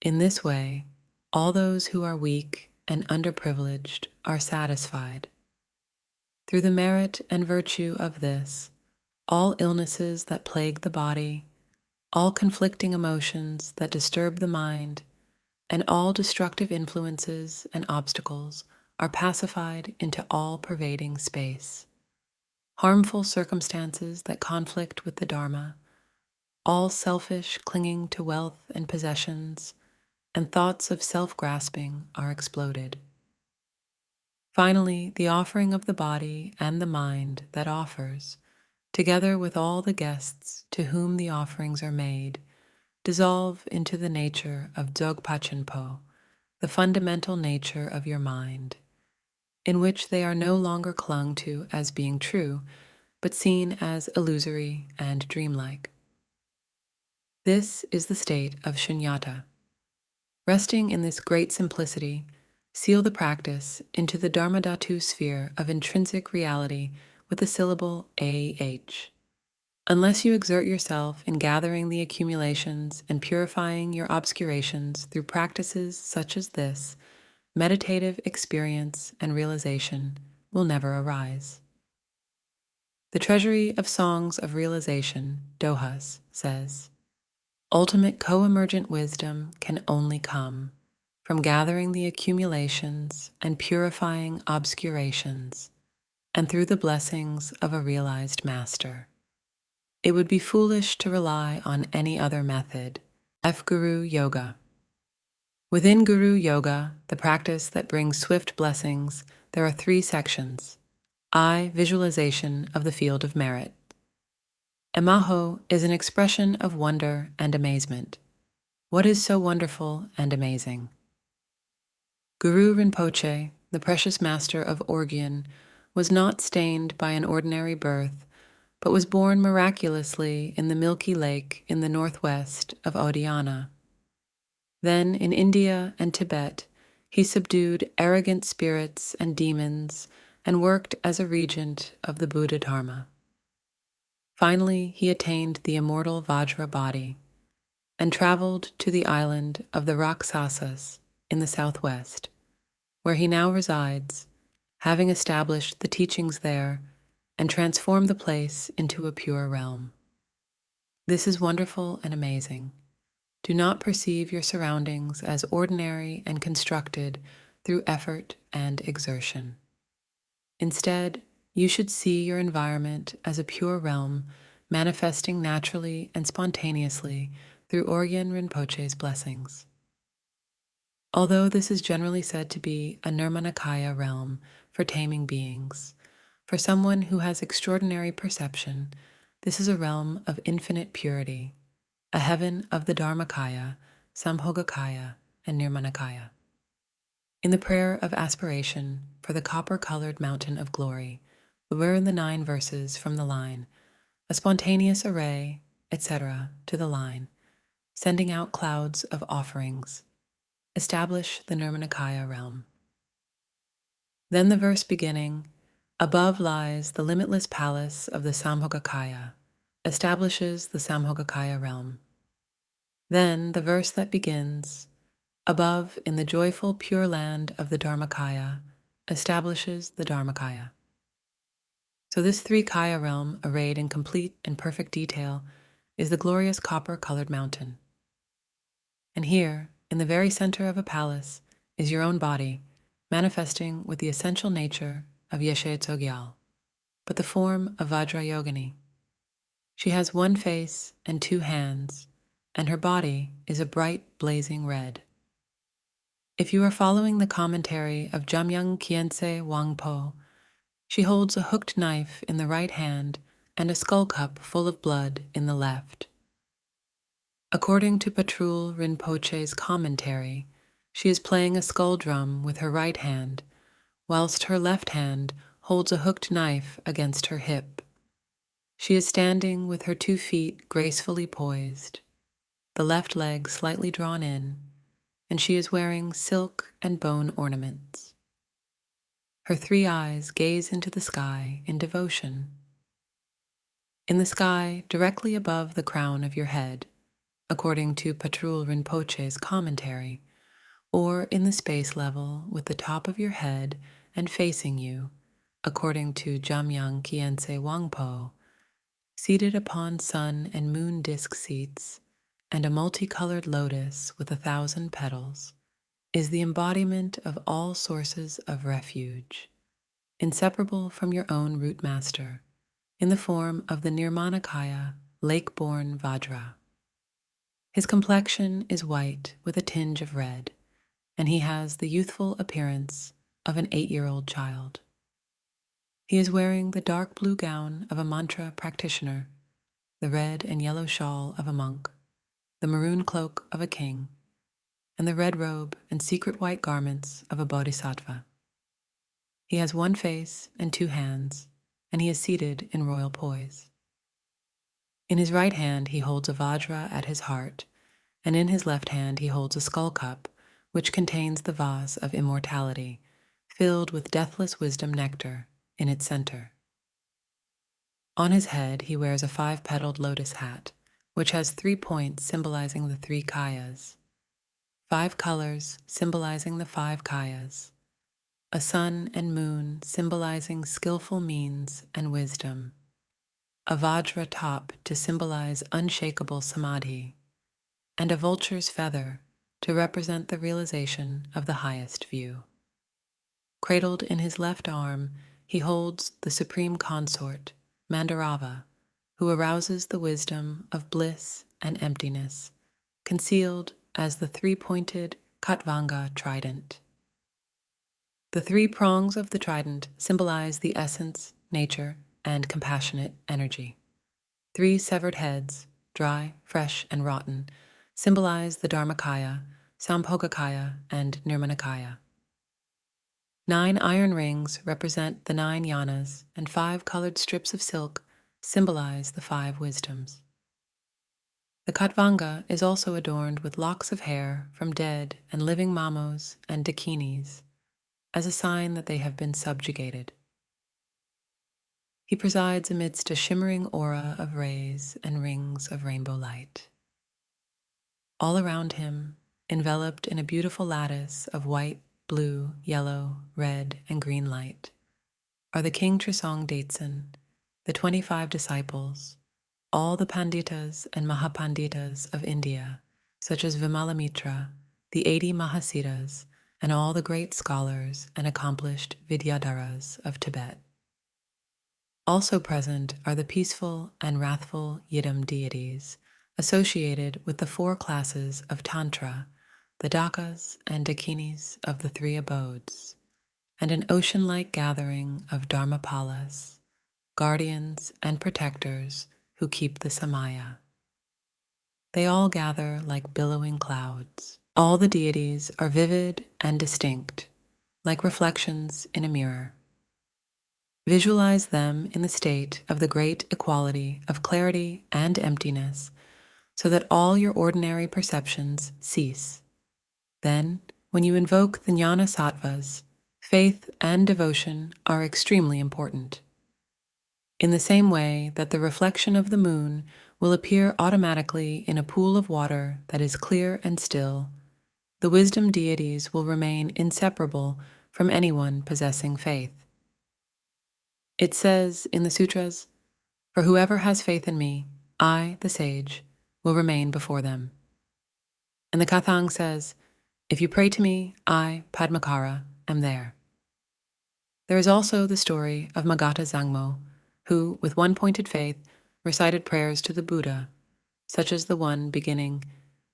In this way, all those who are weak and underprivileged are satisfied. Through the merit and virtue of this, all illnesses that plague the body, all conflicting emotions that disturb the mind, and all destructive influences and obstacles are pacified into all-pervading space. Harmful circumstances that conflict with the Dharma, all selfish clinging to wealth and possessions, and thoughts of self-grasping are exploded. Finally, the offering of the body and the mind that offers, together with all the guests to whom the offerings are made, dissolve into the nature of Dzogpa, the fundamental nature of your mind, in which they are no longer clung to as being true, but seen as illusory and dreamlike. This is the state of shunyata. Resting in this great simplicity, seal the practice into the Dharmadhatu sphere of intrinsic reality with the syllable AH. Unless you exert yourself in gathering the accumulations and purifying your obscurations through practices such as this, meditative experience and realization will never arise. The Treasury of Songs of Realization, Dohas, says, ultimate co-emergent wisdom can only come from gathering the accumulations and purifying obscurations, and through the blessings of a realized master. It would be foolish to rely on any other method. F. Guru Yoga. Within Guru Yoga, the practice that brings swift blessings, there are 3 sections. I. Visualization of the field of merit. Emaho is an expression of wonder and amazement. What is so wonderful and amazing? Guru Rinpoche, the precious master of Orgyen, was not stained by an ordinary birth, but was born miraculously in the Milky Lake in the northwest of Odiyana. Then, in India and Tibet, he subdued arrogant spirits and demons and worked as a regent of the Buddha Dharma. Finally, he attained the immortal Vajra body and traveled to the island of the Rakshasas in the southwest, where he now resides, having established the teachings there and transformed the place into a pure realm. This is wonderful and amazing. Do not perceive your surroundings as ordinary and constructed through effort and exertion. Instead, you should see your environment as a pure realm manifesting naturally and spontaneously through Orgyen Rinpoche's blessings. Although this is generally said to be a Nirmanakaya realm for taming beings, for someone who has extraordinary perception, this is a realm of infinite purity, a heaven of the Dharmakaya, Sambhogakaya, and Nirmanakaya. In the prayer of aspiration for the copper-colored mountain of glory, we learn the 9 verses from the line, a spontaneous array, etc., to the line, sending out clouds of offerings, establish the Nirmanakaya realm. Then the verse beginning, above lies the limitless palace of the Sambhogakaya, establishes the Sambhogakaya realm. Then the verse that begins, above in the joyful pure land of the Dharmakaya, establishes the Dharmakaya. So this 3-kaya realm, arrayed in complete and perfect detail, is the glorious copper-colored mountain. And here, in the very center of a palace, is your own body, manifesting with the essential nature of Yeshe Tsogyal, but the form of Vajrayogini. She has 1 face and 2 hands, and her body is a bright, blazing red. If you are following the commentary of Jamyang Khyentse Wangpo, she holds a hooked knife in the right hand and a skull cup full of blood in the left. According to Patrul Rinpoche's commentary, she is playing a skull drum with her right hand, whilst her left hand holds a hooked knife against her hip. She is standing with her 2 feet gracefully poised, the left leg slightly drawn in, and she is wearing silk and bone ornaments. Her 3 eyes gaze into the sky in devotion. In the sky, directly above the crown of your head, according to Patrul Rinpoche's commentary, or in the space level with the top of your head and facing you, according to Jamyang Khyentse Wangpo, seated upon sun and moon disk seats, and a multicolored lotus with 1,000 petals, is the embodiment of all sources of refuge, inseparable from your own root master, in the form of the Nirmanakaya, lake-born Vajra. His complexion is white with a tinge of red, and he has the youthful appearance of an 8-year-old child. He is wearing the dark blue gown of a mantra practitioner, the red and yellow shawl of a monk, the maroon cloak of a king, and the red robe and secret white garments of a bodhisattva. He has one face and 2 hands, and he is seated in royal poise. In his right hand he holds a vajra at his heart, and in his left hand he holds a skull cup, which contains the vase of immortality, filled with deathless wisdom nectar in its center. On his head he wears a 5-petaled lotus hat, which has 3 points symbolizing the 3 kayas, 5 colors symbolizing the 5 kayas, a sun and moon symbolizing skillful means and wisdom, a vajra top to symbolize unshakable samadhi, and a vulture's feather to represent the realization of the highest view. Cradled in his left arm, he holds the supreme consort, Mandarava, who arouses the wisdom of bliss and emptiness, concealed as the 3-pointed Khatvanga trident. The 3 prongs of the trident symbolize the essence, nature, and compassionate energy. 3 severed heads, dry, fresh, and rotten, symbolize the Dharmakaya, Sambhogakaya, and Nirmanakaya. 9 iron rings represent the 9 yanas, and 5 colored strips of silk symbolize the 5 wisdoms. The Khatvanga is also adorned with locks of hair from dead and living mamos and dakinis, as a sign that they have been subjugated. He presides amidst a shimmering aura of rays and rings of rainbow light. All around him, enveloped in a beautiful lattice of white, blue, yellow, red, and green light, are the King Trisong Detsen, the 25 disciples, all the Panditas and Mahapanditas of India, such as Vimalamitra, the 80 Mahasiddhas, and all the great scholars and accomplished Vidyadharas of Tibet. Also present are the peaceful and wrathful Yidam deities associated with the 4 classes of Tantra, the Dakas and Dakinis of the 3 abodes, and an ocean-like gathering of Dharmapalas, guardians and protectors who keep the Samaya. They all gather like billowing clouds. All the deities are vivid and distinct, like reflections in a mirror. Visualize them in the state of the great equality of clarity and emptiness, so that all your ordinary perceptions cease. Then, when you invoke the jnana sattvas, faith and devotion are extremely important. In the same way that the reflection of the moon will appear automatically in a pool of water that is clear and still, the wisdom deities will remain inseparable from anyone possessing faith. It says in the sutras, "For whoever has faith in me, I, the sage, will remain before them." And the Kathang says, "If you pray to me, I, Padmakara, am there." There is also the story of Magata Zangmo, who, with one pointed faith, recited prayers to the Buddha, such as the one beginning,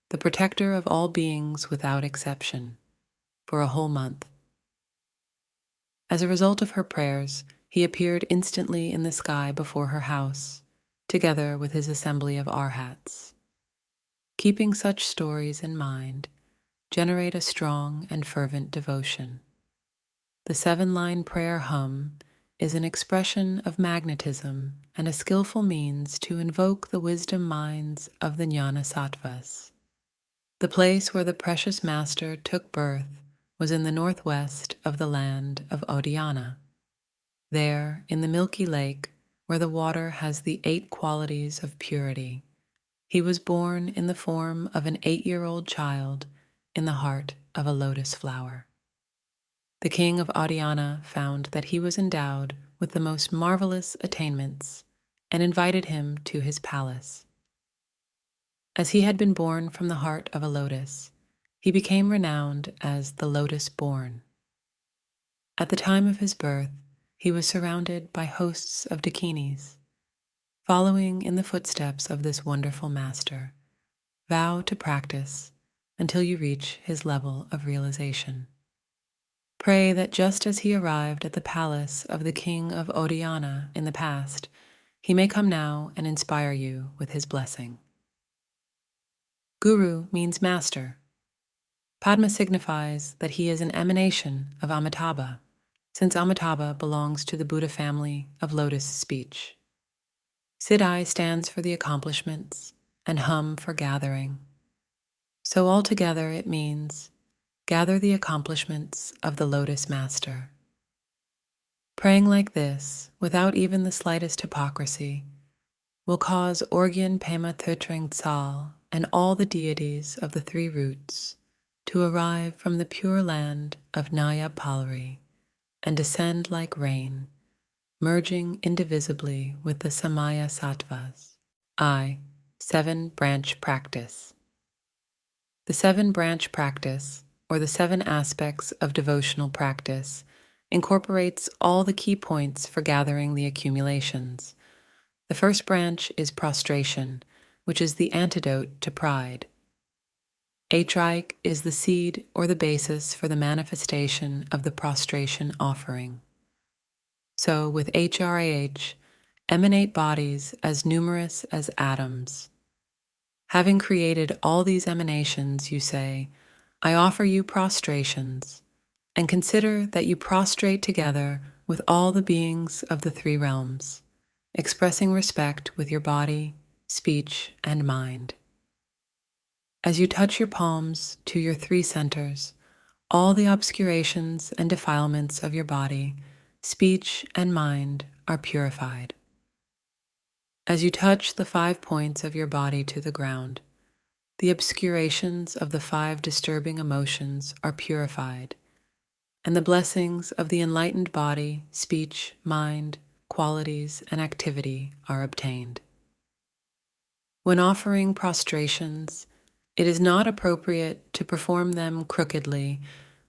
"The protector of all beings without exception," for a whole month. As a result of her prayers, he appeared instantly in the sky before her house, together with his assembly of arhats. Keeping such stories in mind, generate a strong and fervent devotion. The 7-line prayer hum is an expression of magnetism and a skillful means to invoke the wisdom minds of the jnana sattvas. The place where the precious master took birth was in the northwest of the land of Odiyana. There, in the milky lake, where the water has the 8 qualities of purity, he was born in the form of an 8-year-old child in the heart of a lotus flower. The king of Adhyana found that he was endowed with the most marvelous attainments and invited him to his palace. As he had been born from the heart of a lotus, he became renowned as the Lotus Born. At the time of his birth, he was surrounded by hosts of dakinis. Following in the footsteps of this wonderful master, vow to practice until you reach his level of realization. Pray that just as he arrived at the palace of the king of Odiana in the past, he may come now and inspire you with his blessing. Guru means master. Padma signifies that he is an emanation of Amitabha, since Amitabha belongs to the Buddha family of lotus speech. Siddhi stands for the accomplishments, and hum for gathering. So altogether it means, gather the accomplishments of the Lotus Master. Praying like this, without even the slightest hypocrisy, will cause Orgyen Pema Thötreng Tsal and all the deities of the three roots to arrive from the pure land of Naya Palari and descend like rain, merging indivisibly with the Samaya Sattvas. 7-branch practice. The 7-branch practice, or the 7 aspects of devotional practice, incorporates all the key points for gathering the accumulations. The first branch is prostration, which is the antidote to pride. Hrik is the seed or the basis for the manifestation of the prostration offering. So with HRAH, emanate bodies as numerous as atoms. Having created all these emanations, you say, I offer you prostrations, and consider that you prostrate together with all the beings of the 3 realms, expressing respect with your body, speech, and mind. As you touch your palms to your 3 centers, all the obscurations and defilements of your body, speech, and mind are purified. As you touch the 5 points of your body to the ground, the obscurations of the 5 disturbing emotions are purified, and the blessings of the enlightened body, speech, mind, qualities, and activity are obtained. When offering prostrations, it is not appropriate to perform them crookedly,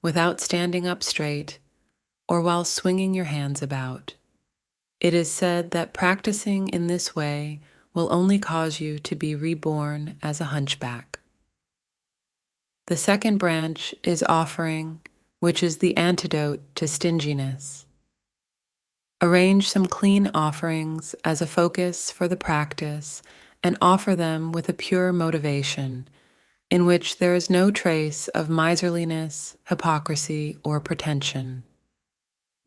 without standing up straight, or while swinging your hands about. It is said that practicing in this way will only cause you to be reborn as a hunchback. The second branch is offering, which is the antidote to stinginess. Arrange some clean offerings as a focus for the practice and offer them with a pure motivation, in which there is no trace of miserliness, hypocrisy, or pretension.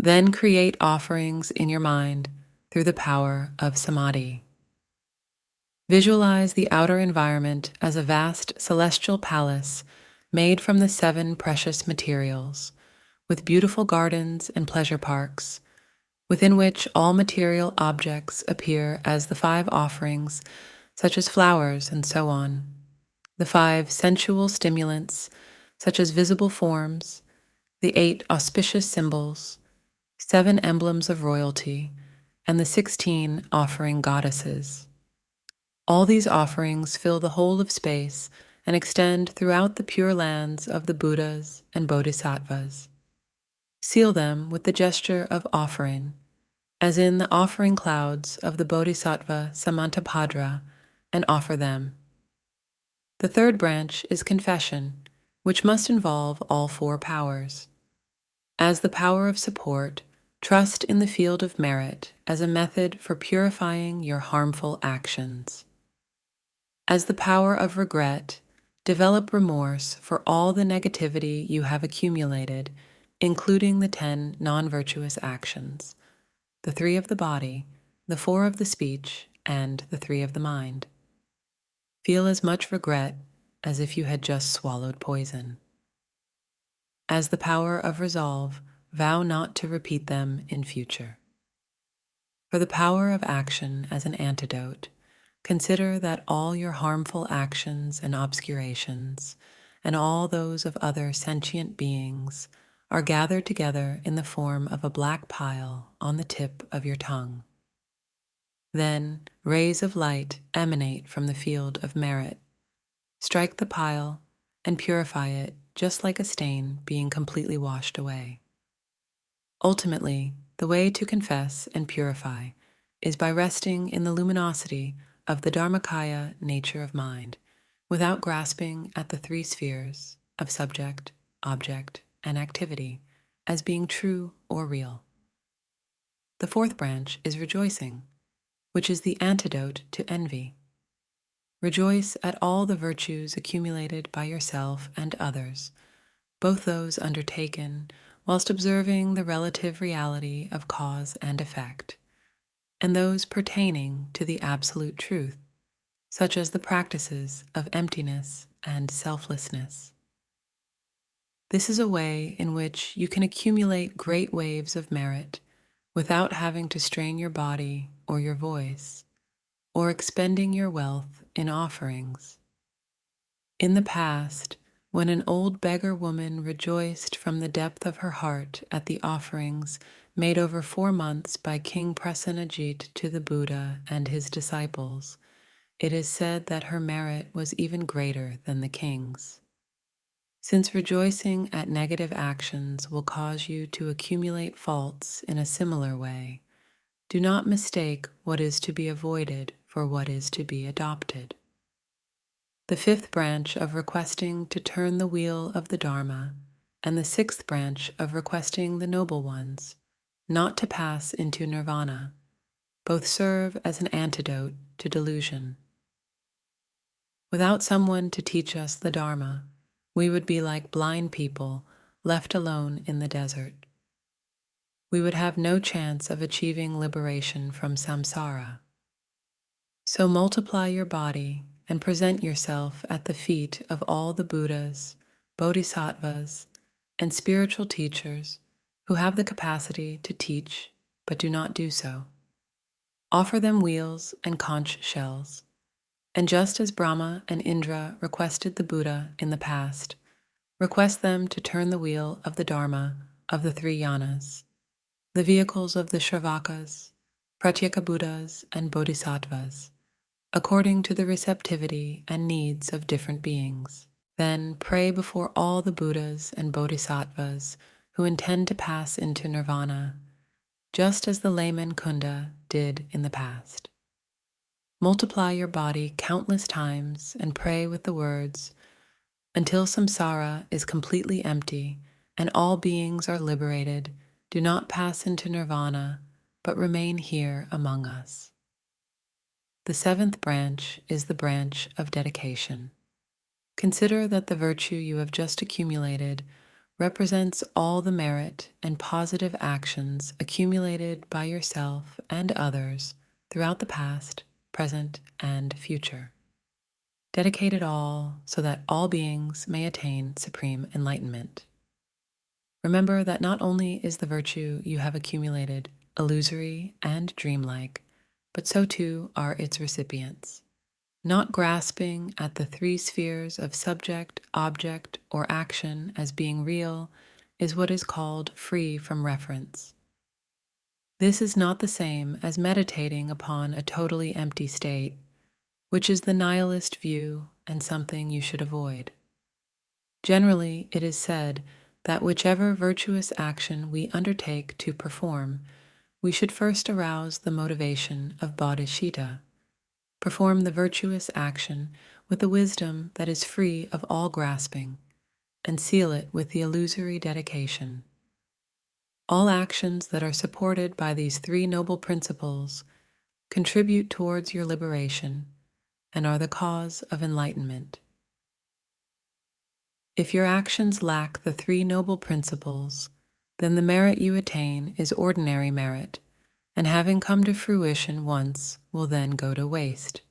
Then create offerings in your mind through the power of samadhi. Visualize the outer environment as a vast celestial palace made from the 7 precious materials, with beautiful gardens and pleasure parks, within which all material objects appear as the 5 offerings, such as flowers and so on, the 5 sensual stimulants, such as visible forms, the 8 auspicious symbols, 7 emblems of royalty, and the 16 offering goddesses. All these offerings fill the whole of space and extend throughout the pure lands of the Buddhas and Bodhisattvas. Seal them with the gesture of offering, as in the offering clouds of the Bodhisattva Samantabhadra, and offer them. The third branch is confession, which must involve all 4 powers. As the power of support, trust in the field of merit as a method for purifying your harmful actions. As the power of regret, develop remorse for all the negativity you have accumulated, including the 10 non-virtuous actions, the 3 of the body, the 4 of the speech, and the 3 of the mind. Feel as much regret as if you had just swallowed poison. As the power of resolve, vow not to repeat them in future. For the power of action as an antidote, consider that all your harmful actions and obscurations, and all those of other sentient beings, are gathered together in the form of a black pile on the tip of your tongue. Then rays of light emanate from the field of merit, strike the pile, and purify it just like a stain being completely washed away. Ultimately, the way to confess and purify is by resting in the luminosity of the Dharmakaya nature of mind, without grasping at the three spheres of subject, object, and activity as being true or real. The fourth branch is rejoicing, which is the antidote to envy. Rejoice at all the virtues accumulated by yourself and others, both those undertaken whilst observing the relative reality of cause and effect, and those pertaining to the absolute truth, such as the practices of emptiness and selflessness. This is a way in which you can accumulate great waves of merit without having to strain your body or your voice, or expending your wealth in offerings. In the past, when an old beggar woman rejoiced from the depth of her heart at the offerings made over 4 months by King Prasenajit to the Buddha and his disciples, it is said that her merit was even greater than the king's. Since rejoicing at negative actions will cause you to accumulate faults in a similar way, do not mistake what is to be avoided for what is to be adopted. The fifth branch of requesting to turn the wheel of the Dharma, and the sixth branch of requesting the noble ones, not to pass into nirvana, both serve as an antidote to delusion. Without someone to teach us the Dharma, we would be like blind people left alone in the desert. We would have no chance of achieving liberation from samsara. So multiply your body and present yourself at the feet of all the Buddhas, Bodhisattvas, and spiritual teachers who have the capacity to teach but do not do so. Offer them wheels and conch shells, and just as Brahma and Indra requested the Buddha in the past, request them to turn the wheel of the Dharma of the three yanas, the vehicles of the Shravakas, Pratyeka Buddhas, and Bodhisattvas, according to the receptivity and needs of different beings. Then pray before all the Buddhas and Bodhisattvas who intend to pass into nirvana, just as the layman Kunda did in the past. Multiply your body countless times and pray with the words, "Until samsara is completely empty and all beings are liberated, do not pass into nirvana, but remain here among us." The seventh branch is the branch of dedication. Consider that the virtue you have just accumulated represents all the merit and positive actions accumulated by yourself and others throughout the past, present, and future. Dedicate it all so that all beings may attain supreme enlightenment. Remember that not only is the virtue you have accumulated illusory and dreamlike, but so too are its recipients. Not grasping at the three spheres of subject, object, or action as being real is what is called free from reference. This is not the same as meditating upon a totally empty state, which is the nihilist view and something you should avoid. Generally, it is said that whichever virtuous action we undertake to perform, we should first arouse the motivation of bodhicitta, perform the virtuous action with the wisdom that is free of all grasping, and seal it with the illusory dedication. All actions that are supported by these three noble principles contribute towards your liberation and are the cause of enlightenment. If your actions lack the three noble principles, then the merit you attain is ordinary merit, and having come to fruition once will then go to waste.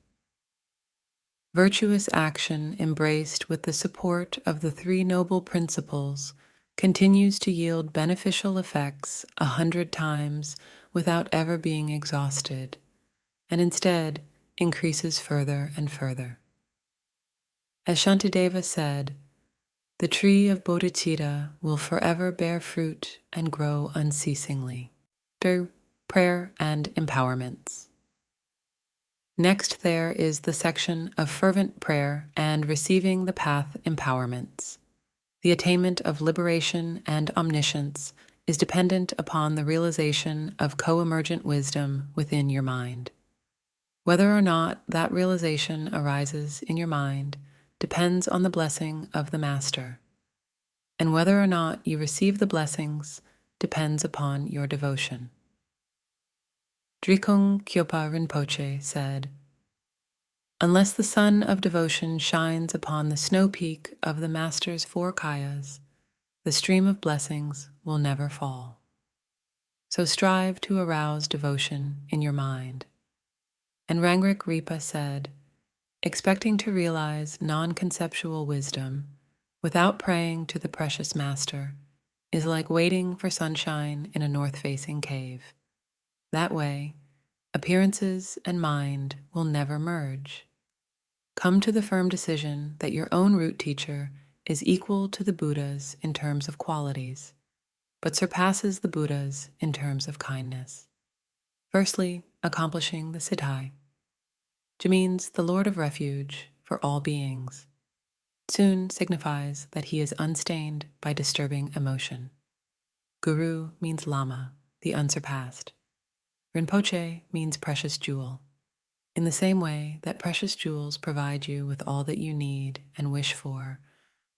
Virtuous action embraced with the support of the three noble principles continues to yield beneficial effects 100 times without ever being exhausted, and instead increases further and further. As Shantideva said, the tree of bodhicitta will forever bear fruit and grow unceasingly. Prayer and empowerments. Next, there is the section of fervent prayer and receiving the path empowerments. The attainment of liberation and omniscience is dependent upon the realization of co-emergent wisdom within your mind. Whether or not that realization arises in your mind depends on the blessing of the Master, and whether or not you receive the blessings depends upon your devotion. Drikung Kyopa Rinpoche said, "Unless the sun of devotion shines upon the snow peak of the Master's four kayas, the stream of blessings will never fall. So strive to arouse devotion in your mind." And Rangrik Ripa said, "Expecting to realize non-conceptual wisdom without praying to the precious Master is like waiting for sunshine in a north-facing cave. That way, appearances and mind will never merge. Come to the firm decision that your own root teacher is equal to the Buddhas in terms of qualities, but surpasses the Buddhas in terms of kindness. Firstly, accomplishing the Siddhai, which means the Lord of Refuge for all beings. Soon signifies that he is unstained by disturbing emotion. Guru means Lama, the unsurpassed. Rinpoche means precious jewel. In the same way that precious jewels provide you with all that you need and wish for,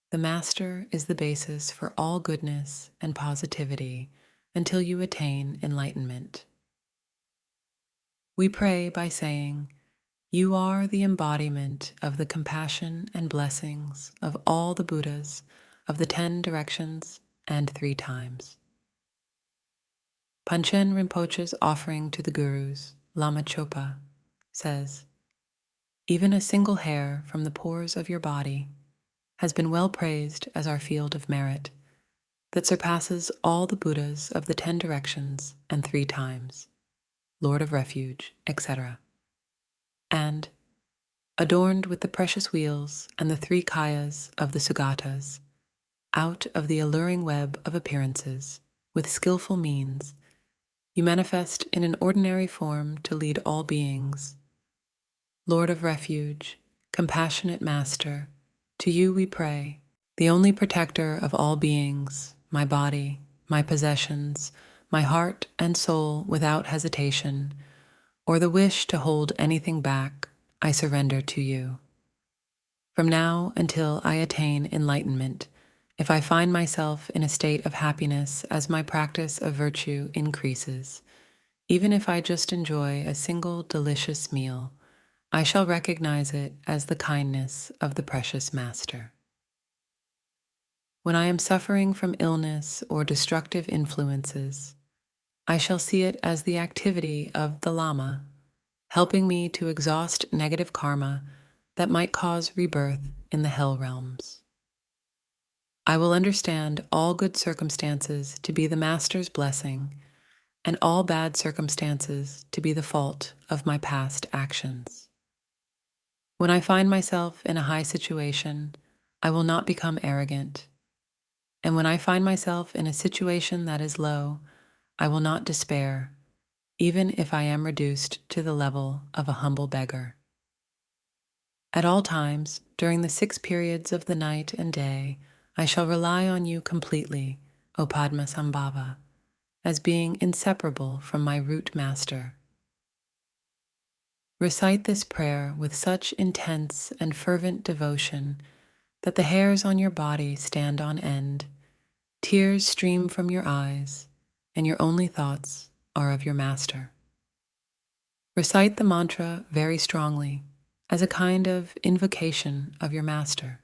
the Master is the basis for all goodness and positivity until you attain enlightenment. We pray by saying, "You are the embodiment of the compassion and blessings of all the Buddhas of the 10 directions and 3 times." Panchen Rinpoche's offering to the Gurus, Lama Chopa, says, "Even a single hair from the pores of your body has been well praised as our field of merit that surpasses all the Buddhas of the 10 directions and 3 times, Lord of Refuge, etc. And, adorned with the precious wheels and the 3 kayas of the Sugatas, out of the alluring web of appearances, with skillful means, you manifest in an ordinary form to lead all beings. Lord of Refuge, compassionate Master, to you we pray, the only protector of all beings, my body, my possessions, my heart and soul without hesitation, or the wish to hold anything back, I surrender to you. From now until I attain enlightenment, if I find myself in a state of happiness as my practice of virtue increases, even if I just enjoy a single delicious meal, I shall recognize it as the kindness of the precious Master. When I am suffering from illness or destructive influences, I shall see it as the activity of the Lama, helping me to exhaust negative karma that might cause rebirth in the hell realms. I will understand all good circumstances to be the Master's blessing, and all bad circumstances to be the fault of my past actions. When I find myself in a high situation, I will not become arrogant. And when I find myself in a situation that is low, I will not despair, even if I am reduced to the level of a humble beggar. At all times, during the 6 periods of the night and day, I shall rely on you completely, O Padmasambhava, as being inseparable from my root master. Recite this prayer with such intense and fervent devotion that the hairs on your body stand on end, tears stream from your eyes, and your only thoughts are of your master. Recite the mantra very strongly, as a kind of invocation of your master.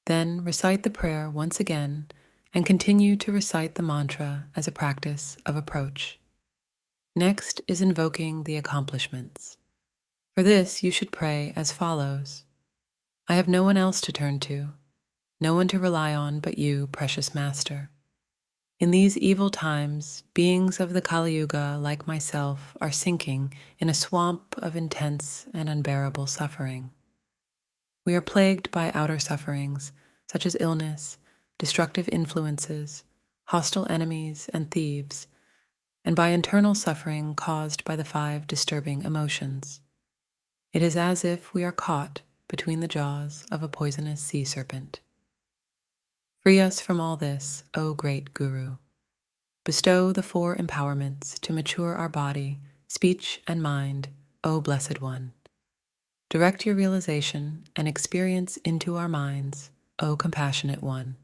Then recite the prayer once again and continue to recite the mantra as a practice of approach. Next is invoking the accomplishments. For this you should pray as follows. I have no one else to turn to, no one to rely on but you, precious Master. In these evil times, beings of the Kali Yuga like myself are sinking in a swamp of intense and unbearable suffering. We are plagued by outer sufferings, such as illness, destructive influences, hostile enemies, and thieves, and by internal suffering caused by the 5 disturbing emotions. It is as if we are caught between the jaws of a poisonous sea serpent. Free us from all this, O great Guru. Bestow the 4 empowerments to mature our body, speech, and mind, O Blessed One. Direct your realization and experience into our minds, O Compassionate One.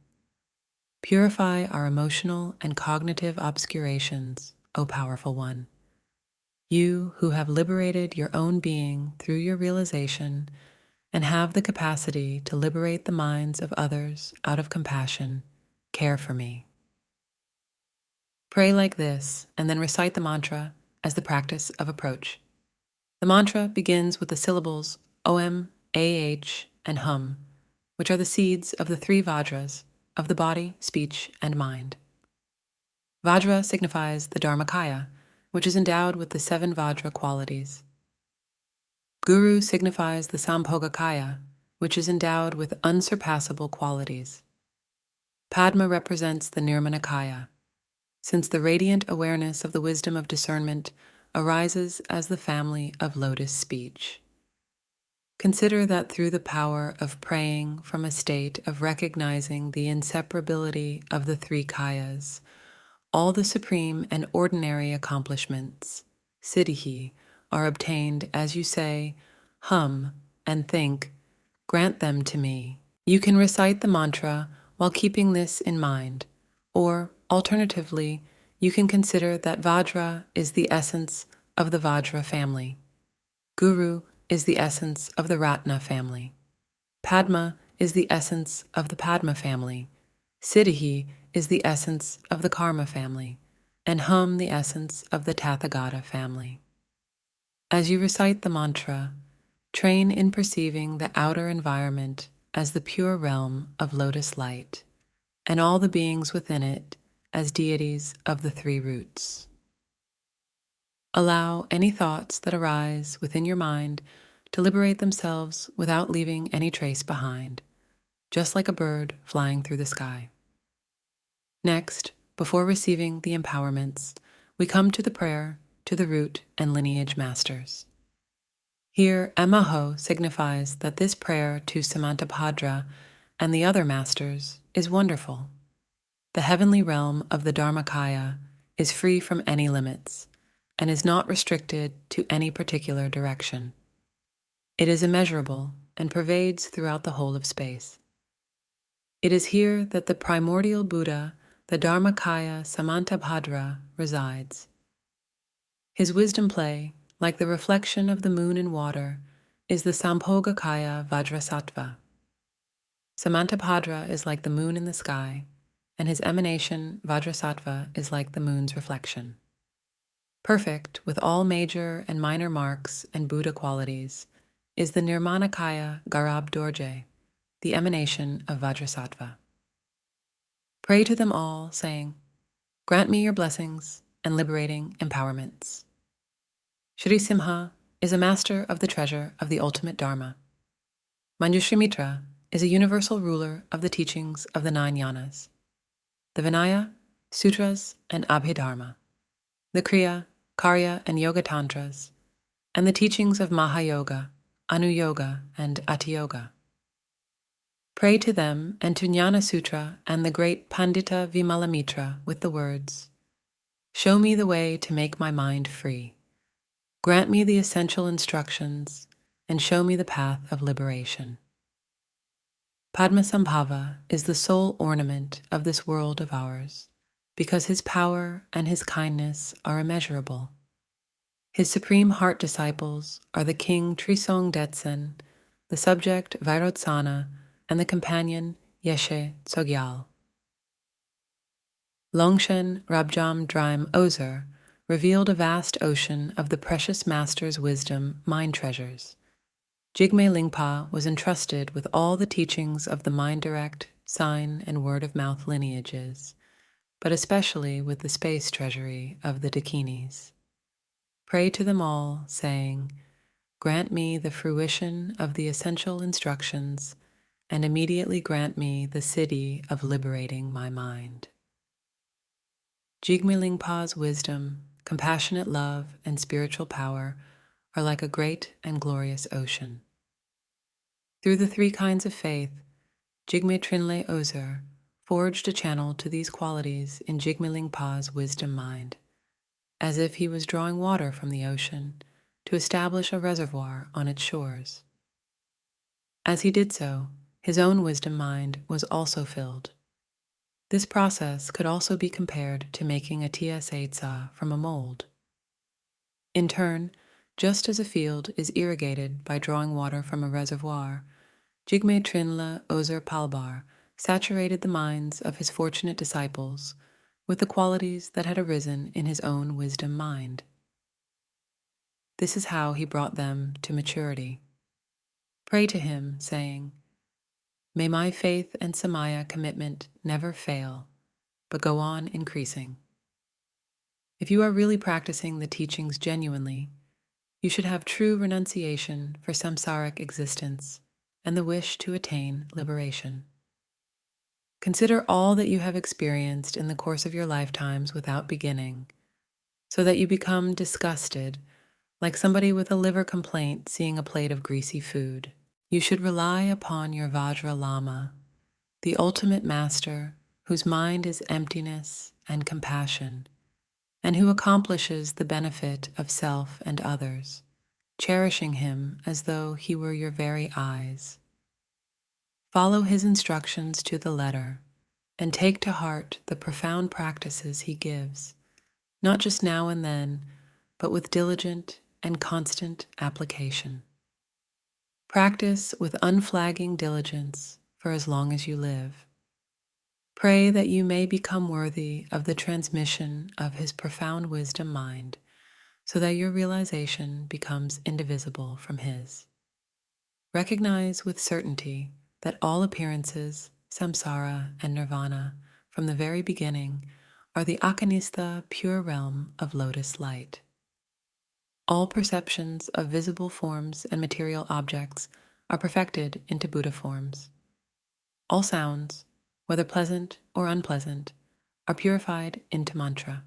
Purify our emotional and cognitive obscurations, O Powerful One. You who have liberated your own being through your realization and have the capacity to liberate the minds of others out of compassion, care for me. Pray like this and then recite the mantra as the practice of approach. The mantra begins with the syllables Om, Ah, and Hum, which are the seeds of the 3 Vajras of the body, speech, and mind. Vajra signifies the Dharmakaya, which is endowed with the 7 Vajra qualities. Guru signifies the Sambhogakaya, which is endowed with unsurpassable qualities. Padma represents the Nirmanakaya, since the radiant awareness of the wisdom of discernment arises as the family of lotus speech. Consider that through the power of praying from a state of recognizing the inseparability of the 3 kayas, all the supreme and ordinary accomplishments, siddhi, are obtained as you say, hum, and think, grant them to me. You can recite the mantra while keeping this in mind, or alternatively, you can consider that Vajra is the essence of the Vajra family. Guru is the essence of the Ratna family. Padma is the essence of the Padma family. Siddhi is the essence of the Karma family, and Hum the essence of the Tathagata family. As you recite the mantra, train in perceiving the outer environment as the pure realm of lotus light, and all the beings within it as deities of the 3 roots. Allow any thoughts that arise within your mind to liberate themselves without leaving any trace behind, just like a bird flying through the sky. Next, before receiving the empowerments, we come to the prayer to the root and lineage masters. Here, Emaho signifies that this prayer to Samantabhadra and the other masters is wonderful. The heavenly realm of the Dharmakaya is free from any limits and is not restricted to any particular direction. It is immeasurable and pervades throughout the whole of space. It is here that the primordial Buddha, the Dharmakaya Samantabhadra, resides. His wisdom play, like the reflection of the moon in water, is the Sambhogakaya Vajrasattva. Samantabhadra is like the moon in the sky, and his emanation, Vajrasattva, is like the moon's reflection. Perfect, with all major and minor marks and Buddha qualities, is the Nirmanakaya Garab Dorje, the emanation of Vajrasattva. Pray to them all, saying, grant me your blessings and liberating empowerments. Shri Simha is a master of the treasure of the ultimate Dharma. Manjushrimitra is a universal ruler of the teachings of the 9 yanas, the Vinaya, Sutras, and Abhidharma, the Kriya, Karya, and Yoga Tantras, and the teachings of Mahayoga, Anuyoga, and Atiyoga. Pray to them and to Jnana Sutra and the great Pandita Vimalamitra with the words, show me the way to make my mind free. Grant me the essential instructions and show me the path of liberation. Padmasambhava is the sole ornament of this world of ours, because his power and his kindness are immeasurable. His supreme heart disciples are the king Trisong Detsen, the subject Vairotsana, and the companion Yeshe Tsogyal. Longshen Rabjam Draim Ozer revealed a vast ocean of the precious master's wisdom mind treasures. Jigme Lingpa was entrusted with all the teachings of the mind direct, sign, and word-of-mouth lineages, but especially with the space treasury of the Dakinis. Pray to them all, saying, grant me the fruition of the essential instructions, and immediately grant me the siddhi of liberating my mind. Jigme Lingpa's wisdom, compassionate love, and spiritual power are like a great and glorious ocean. Through the three kinds of faith, Jigme Trinle Ozer forged a channel to these qualities in Jigme Lingpa's wisdom mind, as if he was drawing water from the ocean to establish a reservoir on its shores. As he did so, his own wisdom mind was also filled. This process could also be compared to making a tiasetsa from a mold. In turn, just as a field is irrigated by drawing water from a reservoir, Jigme Trinle Ozer Palbar saturated the minds of his fortunate disciples with the qualities that had arisen in his own wisdom mind. This is how he brought them to maturity. Pray to him, saying, "May my faith and Samaya commitment never fail, but go on increasing." If you are really practicing the teachings genuinely, you should have true renunciation for samsaric existence and the wish to attain liberation. Consider all that you have experienced in the course of your lifetimes without beginning, so that you become disgusted, like somebody with a liver complaint seeing a plate of greasy food. You should rely upon your Vajra Lama, the ultimate master whose mind is emptiness and compassion, and who accomplishes the benefit of self and others, cherishing him as though he were your very eyes. Follow his instructions to the letter, and take to heart the profound practices he gives, not just now and then, but with diligent and constant application. Practice with unflagging diligence for as long as you live. Pray that you may become worthy of the transmission of his profound wisdom mind, so that your realization becomes indivisible from his. Recognize with certainty that all appearances, samsara and nirvana, from the very beginning, are the akanistha pure realm of lotus light. All perceptions of visible forms and material objects are perfected into Buddha forms. All sounds, whether pleasant or unpleasant, are purified into mantra,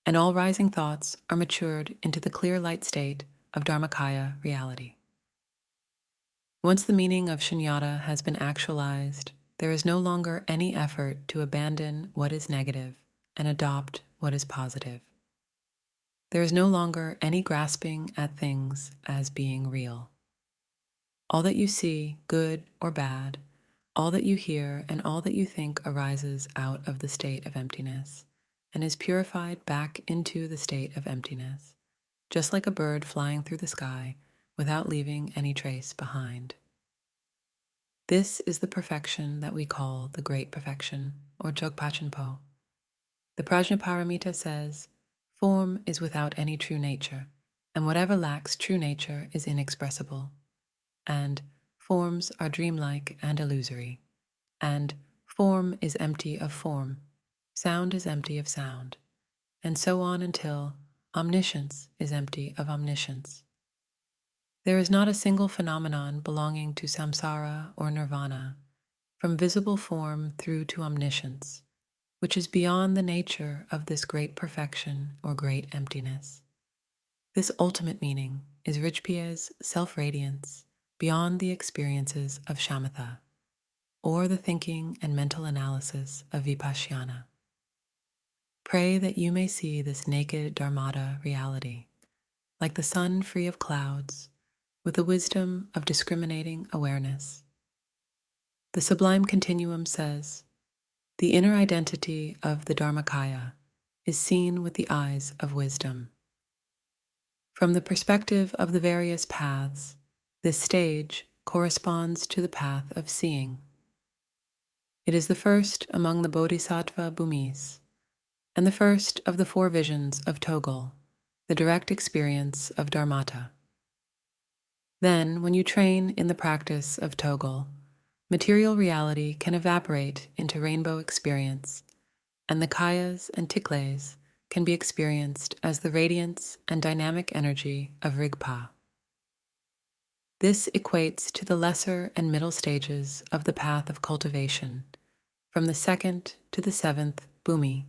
and all rising thoughts are matured into the clear light state of Dharmakaya reality. Once the meaning of shunyata has been actualized, there is no longer any effort to abandon what is negative and adopt what is positive. There is no longer any grasping at things as being real. All that you see, good or bad, all that you hear and all that you think arises out of the state of emptiness and is purified back into the state of emptiness, just like a bird flying through the sky without leaving any trace behind. This is the perfection that we call the Great Perfection, or Jogpachenpo. The Prajnaparamita says, "Form is without any true nature, and whatever lacks true nature is inexpressible. And forms are dreamlike and illusory. And form is empty of form. Sound is empty of sound. And so on until omniscience is empty of omniscience." There is not a single phenomenon belonging to samsara or nirvana, from visible form through to omniscience, which is beyond the nature of this great perfection or great emptiness. This ultimate meaning is Rijpia's self-radiance beyond the experiences of shamatha, or the thinking and mental analysis of vipassana. Pray that you may see this naked dharmata reality, like the sun free of clouds, with the wisdom of discriminating awareness. The Sublime Continuum says, "The inner identity of the Dharmakaya is seen with the eyes of wisdom." From the perspective of the various paths, this stage corresponds to the path of seeing. It is the first among the Bodhisattva Bhumis, and the first of the four visions of Togol, the direct experience of Dharmata. Then, when you train in the practice of Togol, material reality can evaporate into rainbow experience, and the kayas and tikles can be experienced as the radiance and dynamic energy of Rigpa. This equates to the lesser and middle stages of the path of cultivation, from the second to the seventh Bhumi,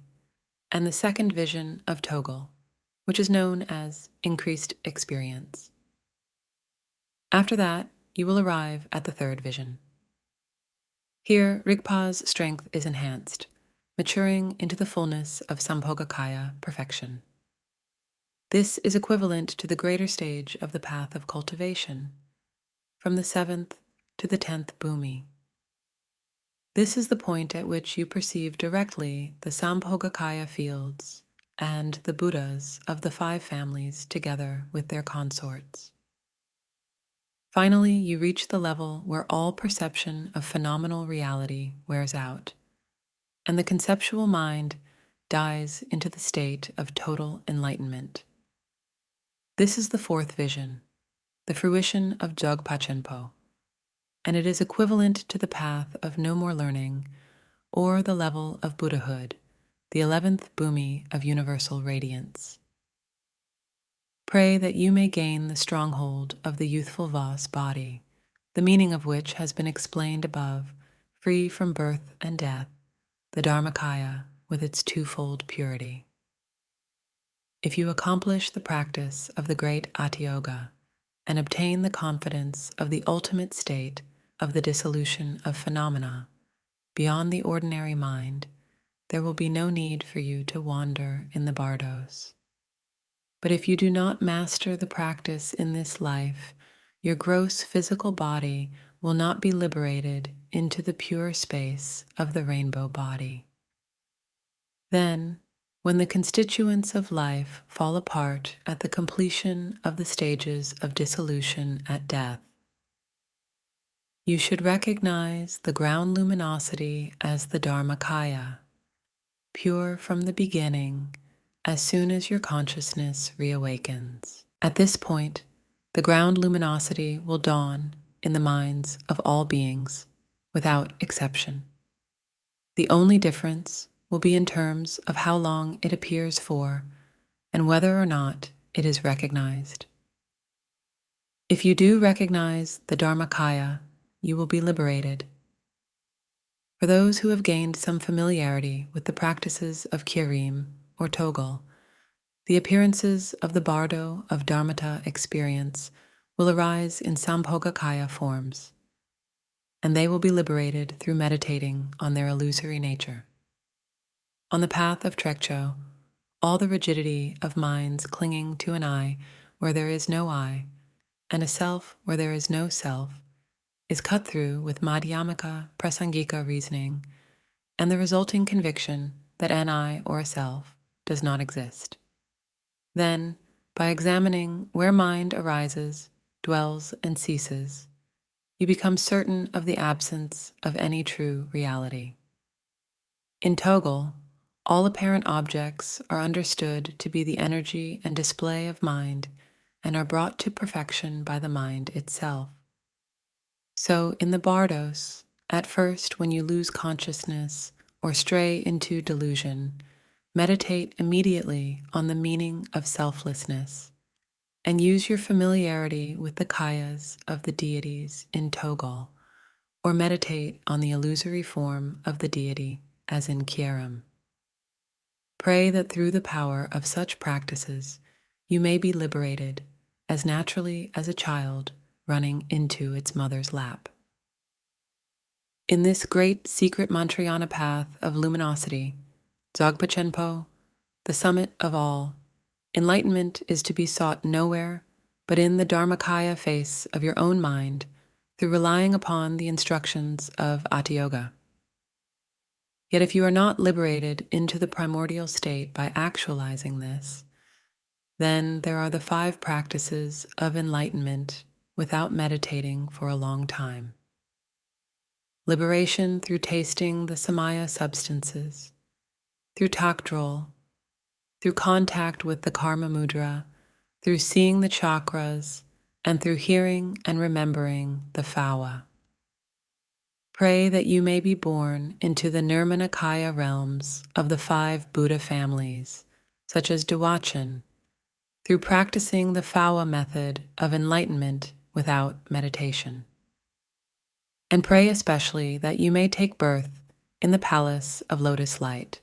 and the second vision of Togol, which is known as increased experience. After that, you will arrive at the third vision. Here, Rigpa's strength is enhanced, maturing into the fullness of Sambhogakaya perfection. This is equivalent to the greater stage of the path of cultivation, from the 7th to the 10th bhumi. This is the point at which you perceive directly the Sambhogakaya fields and the Buddhas of the 5 families together with their consorts. Finally, you reach the level where all perception of phenomenal reality wears out, and the conceptual mind dies into the state of total enlightenment. This is the 4th vision, the fruition of Jogpa Chenpo, and it is equivalent to the path of no more learning or the level of Buddhahood, the 11th bhumi of universal radiance. Pray that you may gain the stronghold of the youthful Vas body, the meaning of which has been explained above, free from birth and death, the Dharmakaya with its twofold purity. If you accomplish the practice of the great Ati-yoga and obtain the confidence of the ultimate state of the dissolution of phenomena beyond the ordinary mind, there will be no need for you to wander in the bardos. But if you do not master the practice in this life, your gross physical body will not be liberated into the pure space of the rainbow body. Then, when the constituents of life fall apart at the completion of the stages of dissolution at death, you should recognize the ground luminosity as the Dharmakaya, pure from the beginning, as soon as your consciousness reawakens. At this point, the ground luminosity will dawn in the minds of all beings, without exception. The only difference will be in terms of how long it appears for and whether or not it is recognized. If you do recognize the Dharmakaya, you will be liberated. For those who have gained some familiarity with the practices of Khyrim or Togol, the appearances of the bardo of Dharmata experience will arise in Sambhogakaya forms, and they will be liberated through meditating on their illusory nature. On the path of Trekcho, all the rigidity of minds clinging to an I where there is no I, and a self where there is no self, is cut through with Madhyamaka Prasangika reasoning and the resulting conviction that an I or a self does not exist. Then, by examining where mind arises, dwells, and ceases, you become certain of the absence of any true reality. In Togol, all apparent objects are understood to be the energy and display of mind and are brought to perfection by the mind itself. So in the bardos, at first when you lose consciousness or stray into delusion, meditate immediately on the meaning of selflessness and use your familiarity with the kayas of the deities in Togol, or meditate on the illusory form of the deity as in Khyrim. Pray that through the power of such practices you may be liberated as naturally as a child running into its mother's lap. In this great secret Mantrayana path of luminosity, Dzogpa Chenpo, the summit of all, enlightenment is to be sought nowhere but in the Dharmakaya face of your own mind through relying upon the instructions of Ati-yoga. Yet if you are not liberated into the primordial state by actualizing this, then there are the 5 practices of enlightenment without meditating for a long time. Liberation through tasting the samaya substances, through takdrol, through contact with the karma mudra, through seeing the chakras, and through hearing and remembering the phawa. Pray that you may be born into the Nirmanakaya realms of the 5 Buddha families, such as Duwachen, through practicing the phawa method of enlightenment without meditation. And pray especially that you may take birth in the palace of lotus light,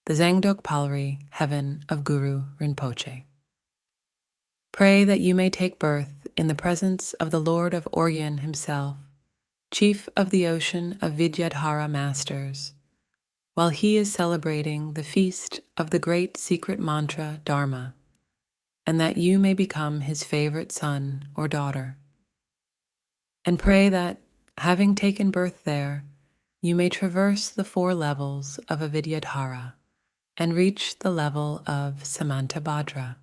the Zangdok Palri heaven of Guru Rinpoche. Pray that you may take birth in the presence of the Lord of Orient himself, chief of the ocean of Vidyadhara masters, while he is celebrating the feast of the great secret mantra Dharma, and that you may become his favorite son or daughter. And pray that, having taken birth there, you may traverse the 4 levels of Avidyadhara and reach the level of Samantabhadra,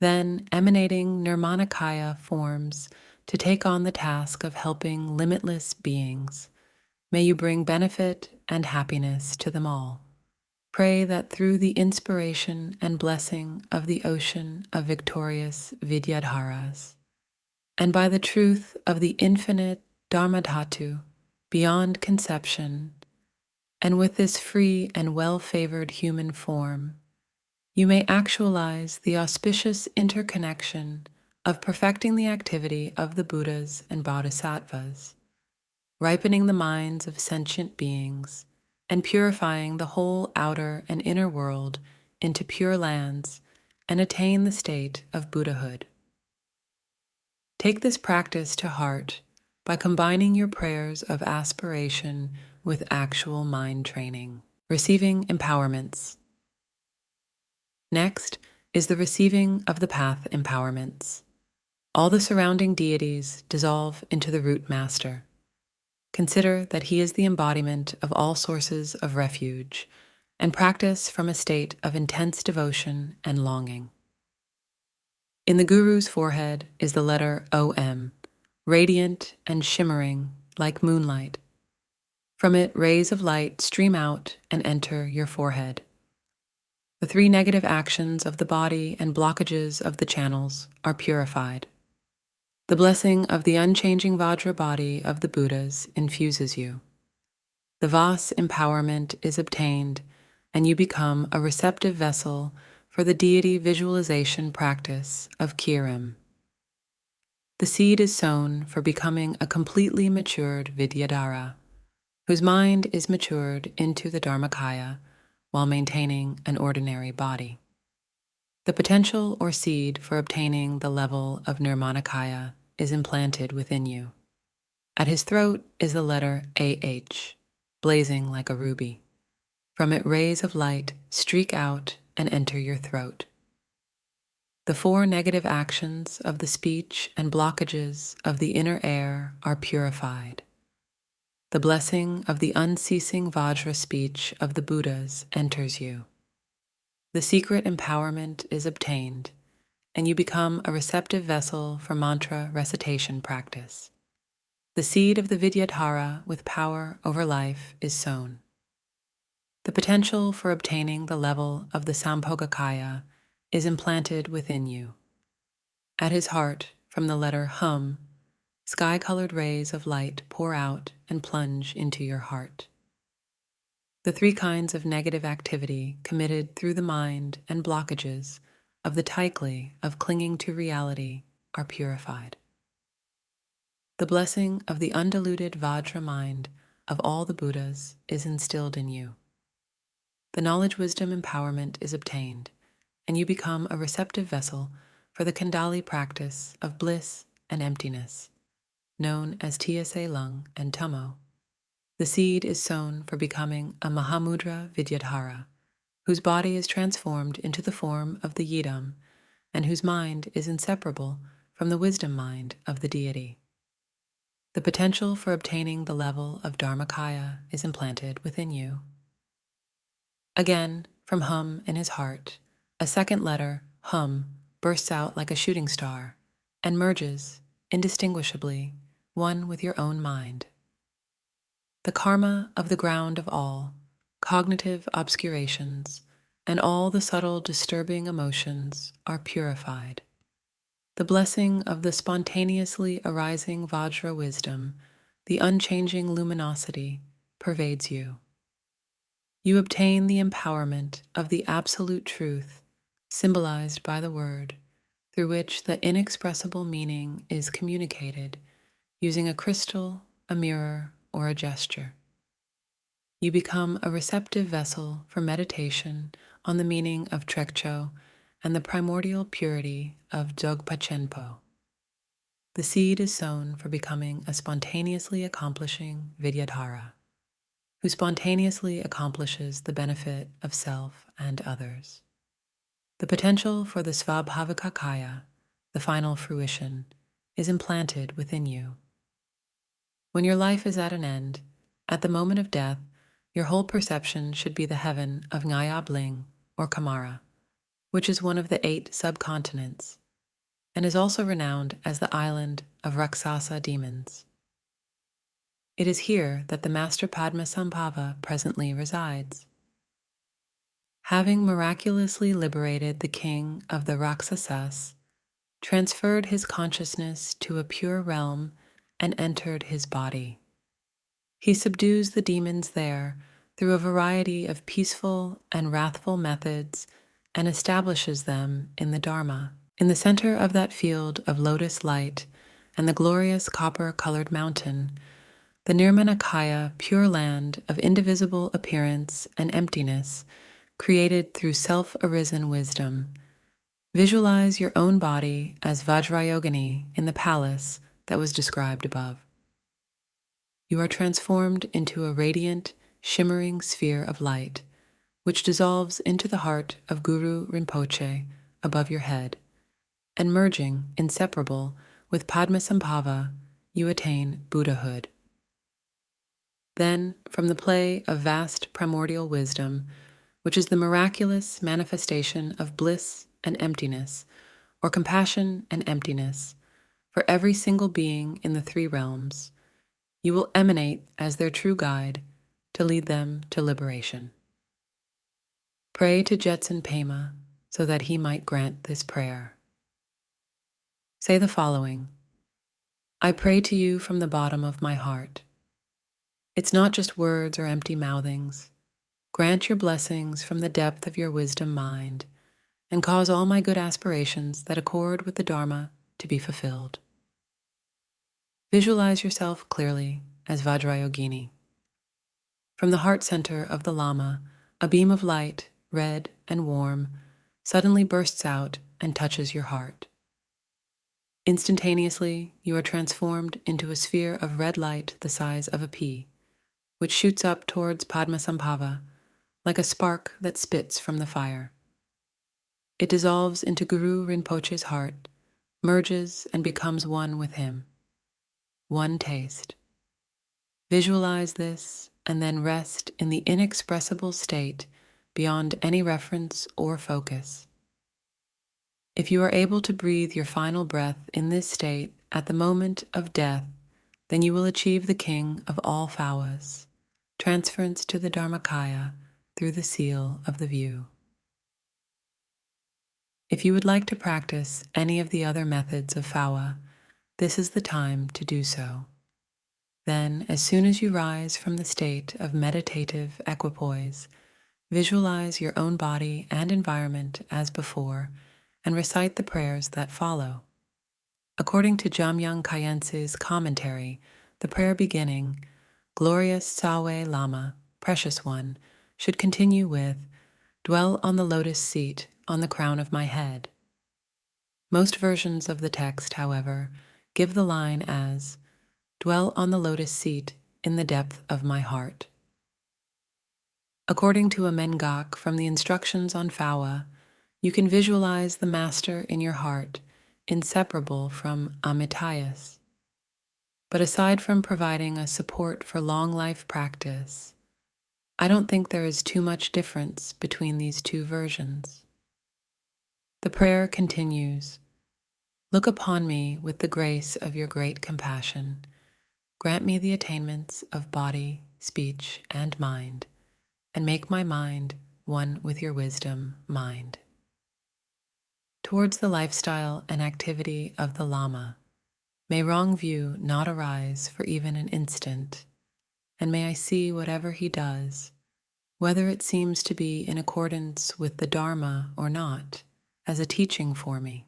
then emanating Nirmanakaya forms to take on the task of helping limitless beings. May you bring benefit and happiness to them all. Pray that through the inspiration and blessing of the ocean of victorious Vidyadharas, and by the truth of the infinite Dharmadhatu beyond conception, and with this free and well-favored human form, you may actualize the auspicious interconnection of perfecting the activity of the Buddhas and Bodhisattvas, ripening the minds of sentient beings, and purifying the whole outer and inner world into pure lands, and attain the state of Buddhahood. Take this practice to heart by combining your prayers of aspiration with actual mind training. Receiving empowerments. Next is the receiving of the path empowerments. All the surrounding deities dissolve into the root master. Consider that he is the embodiment of all sources of refuge, and practice from a state of intense devotion and longing. In the Guru's forehead is the letter OM, radiant and shimmering like moonlight. From it, rays of light stream out and enter your forehead. The 3 negative actions of the body and blockages of the channels are purified. The blessing of the unchanging Vajra body of the Buddhas infuses you. The Vas empowerment is obtained, and you become a receptive vessel for the deity visualization practice of Kirim. The seed is sown for becoming a completely matured Vidyadhara, whose mind is matured into the Dharmakaya while maintaining an ordinary body. The potential or seed for obtaining the level of Nirmanakaya is implanted within you. At his throat is the letter AH, blazing like a ruby. From it, rays of light streak out and enter your throat. The 4 negative actions of the speech and blockages of the inner air are purified. The blessing of the unceasing Vajra speech of the Buddhas enters you. The secret empowerment is obtained, and you become a receptive vessel for mantra recitation practice. The seed of the Vidyadhara with power over life is sown. The potential for obtaining the level of the Sambhogakaya is implanted within you. At his heart, from the letter Hum, sky-colored rays of light pour out and plunge into your heart. The 3 kinds of negative activity committed through the mind and blockages of the tightly of clinging to reality are purified. The blessing of the undiluted Vajra mind of all the Buddhas is instilled in you. The knowledge-wisdom empowerment is obtained, and you become a receptive vessel for the Kundali practice of bliss and emptiness, known as TSA Lung and Tummo. The seed is sown for becoming a Mahamudra Vidyadhara, whose body is transformed into the form of the Yidam, and whose mind is inseparable from the wisdom mind of the deity. The potential for obtaining the level of Dharmakaya is implanted within you. Again, from Hum in his heart, a second letter, Hum, bursts out like a shooting star and merges, indistinguishably, one with your own mind. The karma of the ground of all, cognitive obscurations, and all the subtle disturbing emotions are purified. The blessing of the spontaneously arising Vajra wisdom, the unchanging luminosity, pervades you. You obtain the empowerment of the absolute truth, symbolized by the word, through which the inexpressible meaning is communicated using a crystal, a mirror, or a gesture. You become a receptive vessel for meditation on the meaning of Trekcho and the primordial purity of Dzogpa Chenpo. The seed is sown for becoming a spontaneously accomplishing Vidyadhara, who spontaneously accomplishes the benefit of self and others. The potential for the Svabhavika, the final fruition, is implanted within you. When your life is at an end, at the moment of death, your whole perception should be the heaven of Ngaya Bling or Kamara, which is one of the 8 subcontinents, and is also renowned as the island of Raksasa demons. It is here that the Master Padmasambhava presently resides. Having miraculously liberated the king of the Raksasas, transferred his consciousness to a pure realm, and entered his body. He subdues the demons there through a variety of peaceful and wrathful methods and establishes them in the Dharma. In the center of that field of lotus light and the glorious copper-colored mountain, the Nirmanakaya pure land of indivisible appearance and emptiness, created through self-arisen wisdom, visualize your own body as Vajrayogini in the palace that was described above. You are transformed into a radiant, shimmering sphere of light, which dissolves into the heart of Guru Rinpoche above your head, and merging, inseparable, with Padmasambhava, you attain Buddhahood. Then, from the play of vast primordial wisdom, which is the miraculous manifestation of bliss and emptiness, or compassion and emptiness, for every single being in the 3 realms, you will emanate as their true guide to lead them to liberation. Pray to Jetsun Pema so that he might grant this prayer. Say the following: I pray to you from the bottom of my heart. It's not just words or empty mouthings. Grant your blessings from the depth of your wisdom mind, and cause all my good aspirations that accord with the Dharma to be fulfilled. Visualize yourself clearly as Vajrayogini. From the heart center of the Lama, a beam of light, red and warm, suddenly bursts out and touches your heart. Instantaneously, you are transformed into a sphere of red light the size of a pea, which shoots up towards Padmasambhava like a spark that spits from the fire. It dissolves into Guru Rinpoche's heart, merges and becomes one with him. One taste. Visualize this and then rest in the inexpressible state beyond any reference or focus. If you are able to breathe your final breath in this state at the moment of death, then you will achieve the king of all Phawas, transference to the Dharmakaya through the seal of the view. If you would like to practice any of the other methods of Phawa, this is the time to do so. Then, as soon as you rise from the state of meditative equipoise, visualize your own body and environment as before, and recite the prayers that follow. According to Jamyang Khyentse's commentary, the prayer beginning, Glorious Sawe Lama, Precious One, should continue with, Dwell on the lotus seat on the crown of my head. Most versions of the text, however, give the line as, Dwell on the lotus seat in the depth of my heart. According to a Mengak from the instructions on Phawa, you can visualize the Master in your heart, inseparable from Amitayus. But aside from providing a support for long life practice, I don't think there is too much difference between these 2 versions. The prayer continues, Look upon me with the grace of your great compassion. Grant me the attainments of body, speech, and mind, and make my mind one with your wisdom mind. Towards the lifestyle and activity of the Lama, may wrong view not arise for even an instant, and may I see whatever he does, whether it seems to be in accordance with the Dharma or not, as a teaching for me.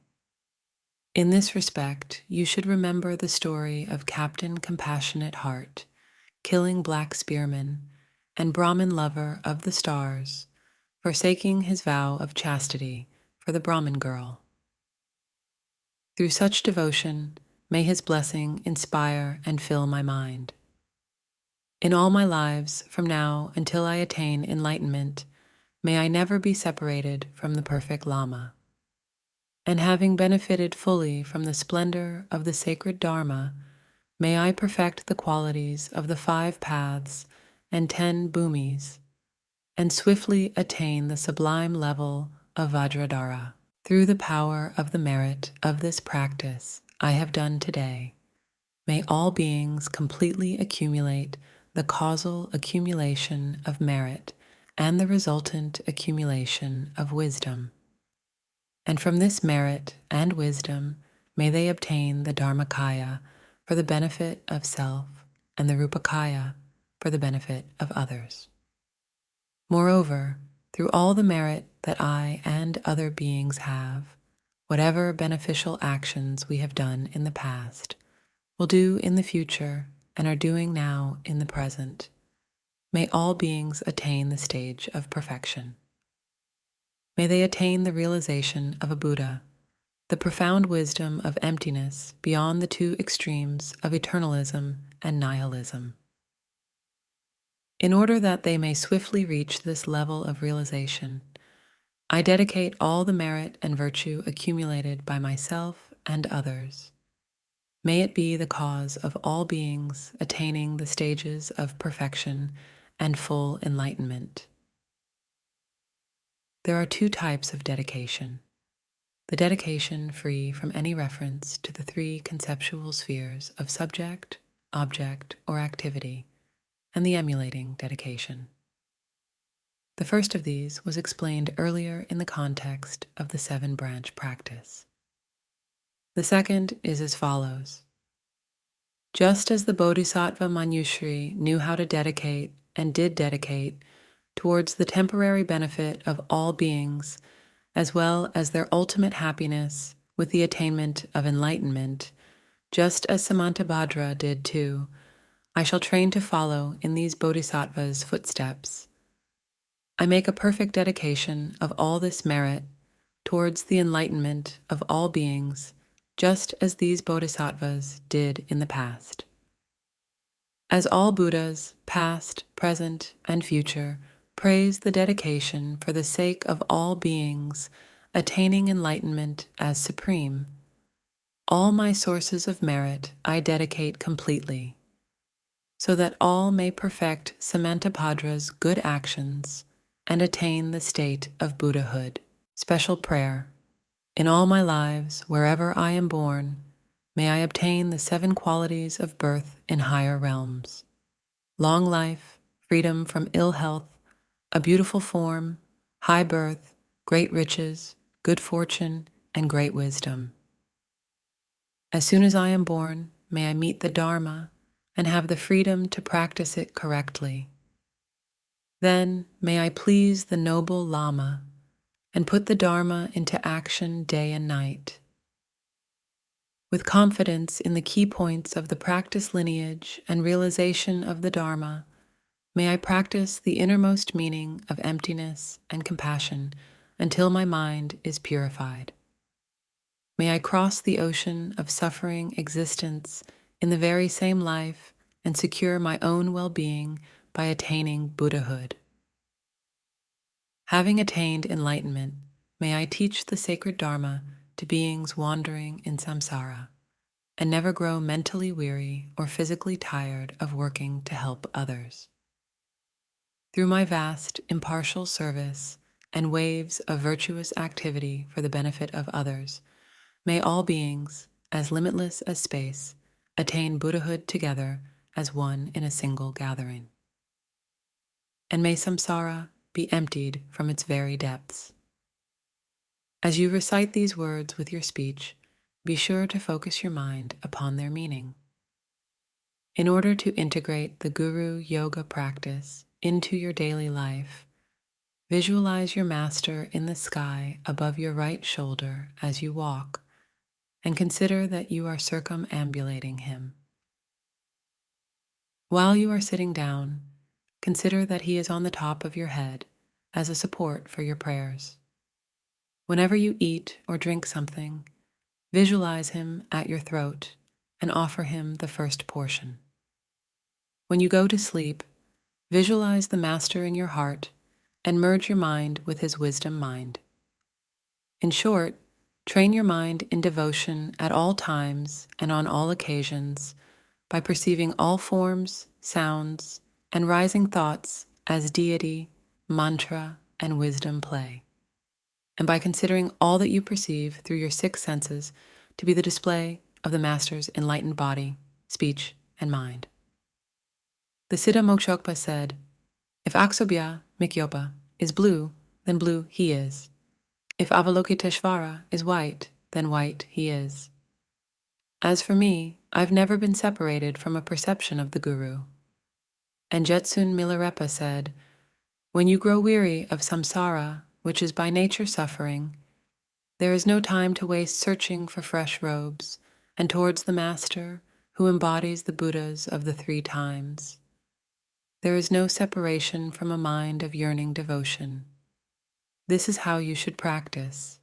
In this respect, you should remember the story of Captain Compassionate Heart, killing black spearmen, and Brahmin lover of the stars, forsaking his vow of chastity for the Brahmin girl. Through such devotion, may his blessing inspire and fill my mind. In all my lives, from now until I attain enlightenment, may I never be separated from the perfect Lama. And having benefited fully from the splendor of the sacred Dharma, may I perfect the qualities of the 5 paths and 10 bhumis, and swiftly attain the sublime level of Vajradhara. Through the power of the merit of this practice I have done today, may all beings completely accumulate the causal accumulation of merit and the resultant accumulation of wisdom. And from this merit and wisdom may they obtain the Dharmakaya for the benefit of self and the Rupakaya for the benefit of others. Moreover, through all the merit that I and other beings have, whatever beneficial actions we have done in the past, will do in the future, and are doing now in the present, may all beings attain the stage of perfection. May they attain the realization of a Buddha, the profound wisdom of emptiness beyond the 2 extremes of eternalism and nihilism. In order that they may swiftly reach this level of realization, I dedicate all the merit and virtue accumulated by myself and others. May it be the cause of all beings attaining the stages of perfection and full enlightenment. There are 2 types of dedication: the dedication free from any reference to the 3 conceptual spheres of subject, object, or activity, and the emulating dedication. The first of these was explained earlier in the context of the 7-branch practice. The second is as follows. Just as the Bodhisattva Manjushri knew how to dedicate and did dedicate towards the temporary benefit of all beings, as well as their ultimate happiness with the attainment of enlightenment, just as Samantabhadra did too, I shall train to follow in these Bodhisattvas' footsteps. I make a perfect dedication of all this merit towards the enlightenment of all beings, just as these Bodhisattvas did in the past. As all Buddhas, past, present, and future, praise the dedication for the sake of all beings attaining enlightenment as supreme, all my sources of merit I dedicate completely, so that all may perfect Samantabhadra's good actions and attain the state of Buddhahood. Special prayer. In all my lives, wherever I am born, may I obtain the 7 qualities of birth in higher realms: long life, freedom from ill health, a beautiful form, high birth, great riches, good fortune, and great wisdom. As soon as I am born, may I meet the Dharma and have the freedom to practice it correctly. Then may I please the noble Lama and put the Dharma into action day and night. With confidence in the key points of the practice lineage and realization of the Dharma, may I practice the innermost meaning of emptiness and compassion until my mind is purified. May I cross the ocean of suffering existence in the very same life and secure my own well-being by attaining Buddhahood. Having attained enlightenment, may I teach the sacred Dharma to beings wandering in samsara, and never grow mentally weary or physically tired of working to help others. Through my vast, impartial service and waves of virtuous activity for the benefit of others, may all beings, as limitless as space, attain Buddhahood together as one in a single gathering. And may samsara be emptied from its very depths. As you recite these words with your speech, be sure to focus your mind upon their meaning. In order to integrate the Guru Yoga practice into your daily life, visualize your master in the sky above your right shoulder as you walk, and consider that you are circumambulating him. While you are sitting down, consider that he is on the top of your head as a support for your prayers. Whenever you eat or drink something, visualize him at your throat and offer him the first portion. When you go to sleep, visualize the Master in your heart and merge your mind with his wisdom mind. In short, train your mind in devotion at all times and on all occasions by perceiving all forms, sounds, and rising thoughts as deity, mantra, and wisdom play, and by considering all that you perceive through your six senses to be the display of the Master's enlightened body, speech, and mind. The Siddha Mokshokpa said, "If Aksobhya Mikyopa is blue, then blue he is. If Avalokiteshvara is white, then white he is." As for me, I've never been separated from a perception of the Guru. And Jetsun Milarepa said, "When you grow weary of samsara, which is by nature suffering, there is no time to waste searching for fresh robes and towards the Master who embodies the Buddhas of the 3 times. There is no separation from a mind of yearning devotion. This is how you should practice.